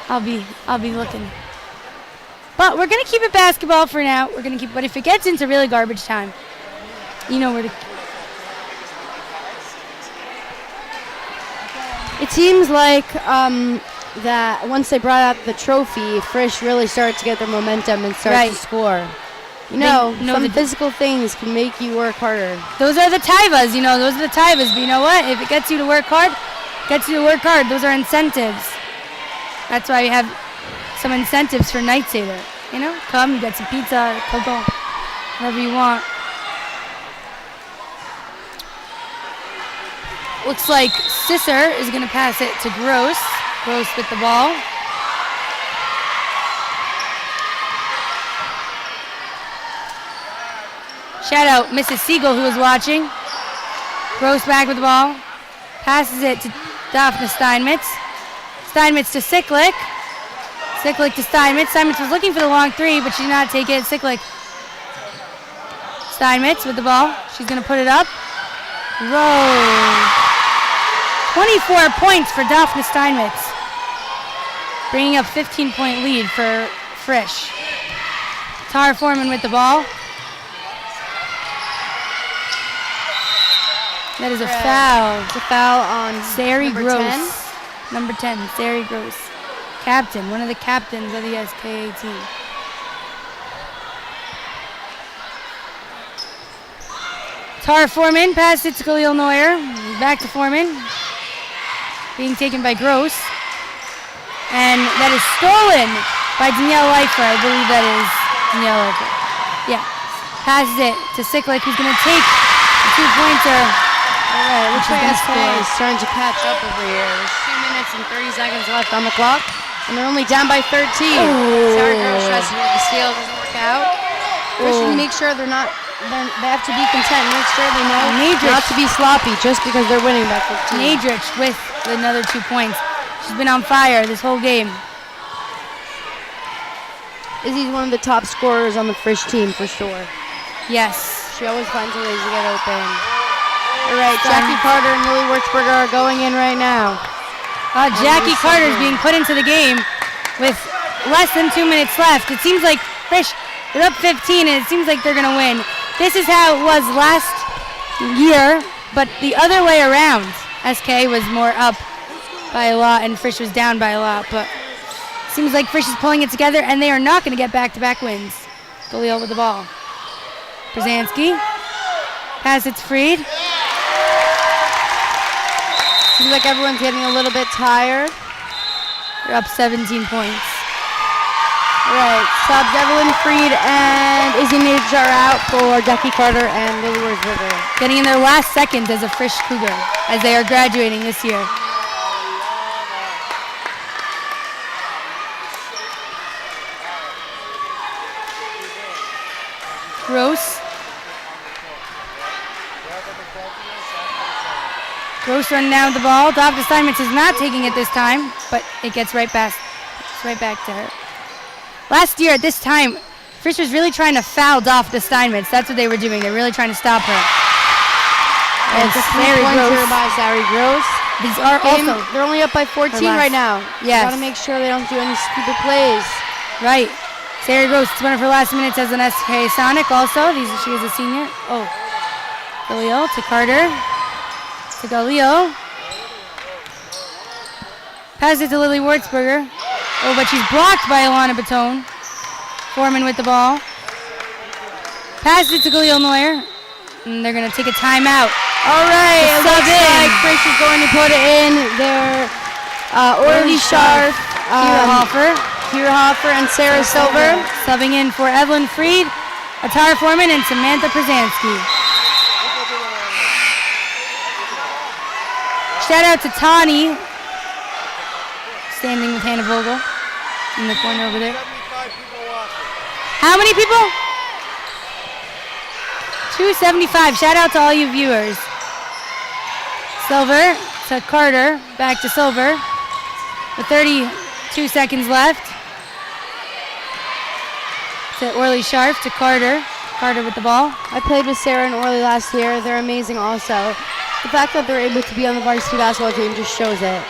I'll be looking. But we're gonna keep it basketball for now. But if it gets into really garbage time, you know where to. It seems like that once they brought out the trophy, Frisch really started to get their momentum and start to score. You know, some physical things can make you work harder. Those are the taivas, But you know what? If it gets you to work hard, Those are incentives. That's why we have some incentives for Night Seder. Come, get some pizza, cocoa, whatever you want. Looks like Sisser is going to pass it to Gross. Gross with the ball. Shout out Mrs. Siegel, who is watching. Gross back with the ball. Passes it to Daphne Steinmetz. Steinmetz to Siklik. Siklik to Steinmetz. Steinmetz was looking for the long 3, but she did not take it. Siklik. Steinmetz with the ball. She's going to put it up. Roll. 24 points for Daphne Steinmetz. Bringing up 15-point lead for Frisch. Tara Foreman with the ball. That is a foul. It's a foul on Sari Gross. 10. Number 10, Sari Gross. Captain, one of the captains of the SKA team. Tara Foreman passed it to Khalil Neuer. Back to Foreman. Being taken by Gross. And that is stolen by Danielle Leifer. I believe that is Danielle Leifer. Yeah. Passes it to Sicklick, who's going to take a 2-pointer. All right, which SK is starting to catch up over here. There's 2 minutes and 30 seconds left on the clock, and they're only down by 13. Sarah Girls tries to get the steal, doesn't work out. We should make sure they have to be content, make sure they know not to be sloppy just because they're winning by 15. Nadrich with another 2 points. She's been on fire this whole game. Izzy's one of the top scorers on the Frisch team for sure. Yes. She always finds a way to get open. All right, Jackie Carter and Lily Wurzberger are going in right now. Jackie Carter is being put into the game with less than 2 minutes left. It seems like Frisch, they're up 15, and it seems like they're going to win. This is how it was last year, but the other way around. SK was more up by a lot, and Frisch was down by a lot, but it seems like Frisch is pulling it together, and they are not going to get back-to-back wins. Galil with the ball. Brzezinski. Pass, it's freed. Seems like everyone's getting a little bit tired. They're up 17 points. All right, subs Evelyn Freed and Izzy Nadrich are out for Jackie Carter and Lily Wurzberger. Getting in their last seconds as a Frisch Cougar as they are graduating this year. Gross. Gross running down with the ball. Dovda Steinmetz is not taking it this time, but it gets right back to her. Last year at this time, Frisch was really trying to foul Dovda Steinmetz. That's what they were doing. They're really trying to stop her. And it's a 3-pointer by Sari Gross. These are also, they're only up by 14 right now. Yes. Gotta make sure they don't do any stupid plays. Right. Sari Gross, it's one of her last minutes as an SK Sonic also. She is a senior. Oh. Galil to Carter. To Galil. Pass it to Lily Wurzberger. Oh, but she's blocked by Alana Batone. Foreman with the ball. Pass it to Galil Neuer. And they're going to take a timeout. All right, it looks like Frisch is going to put it in their Orly Sharp, Kira Hoffer, and Sarah Silver. Subbing in for Evelyn Freed, Atara Foreman, and Samantha Brzezinski. Shout out to Tani, standing with Hannah Vogel in the corner over there. How many people? 275. Shout out to all you viewers. Silver to Carter, back to Silver with 32 seconds left. To Orly Sharp, to Carter. Carter with the ball. I played with Sarah and Orly last year. They're amazing also. The fact that they're able to be on the varsity basketball team just shows it.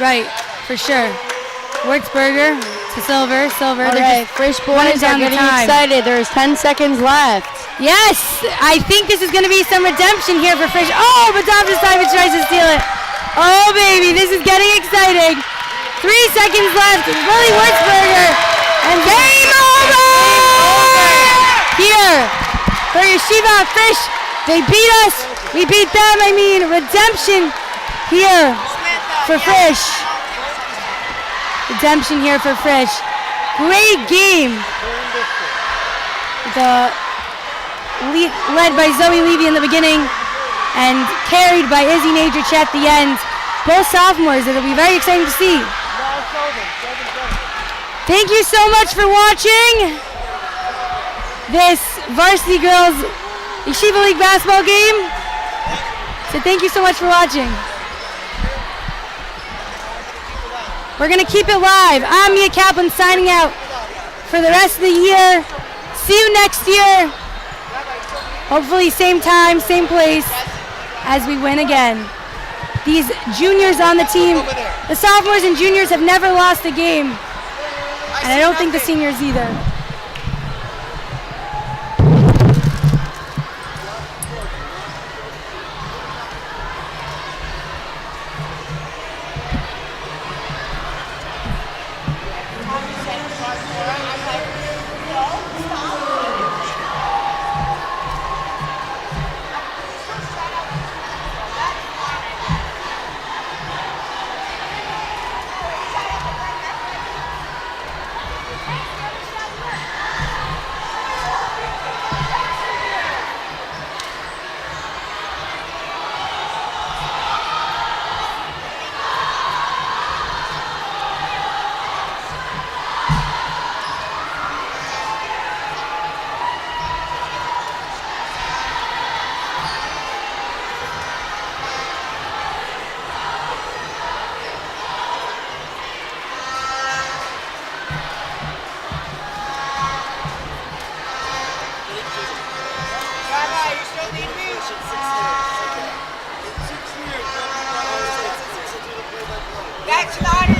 Right, for sure. Wurzberger to Silver. All right, Frisch boys are getting excited. There's 10 seconds left. Yes, I think this is going to be some redemption here for Frisch. Oh, but Dovda Steinmetz tries to steal it. Oh, baby, this is getting exciting. 3 seconds left. Lily Wurzberger. And game over! Here for Yeshiva Frisch. They beat us. We beat them. I mean, redemption here for Frisch. Redemption here for Frisch. Great game. Led by Zoe Levy in the beginning and carried by Izzy Nadrich at the end. Both sophomores. It'll be very exciting to see. Thank you so much for watching this Varsity Girls Yeshiva League basketball game. So thank you so much for watching. We're going to keep it live. I'm Mia Kaplan signing out for the rest of the year. See you next year. Hopefully same time, same place as we win again. These juniors on the team, the sophomores and juniors have never lost a game. And I don't think the seniors either. That's not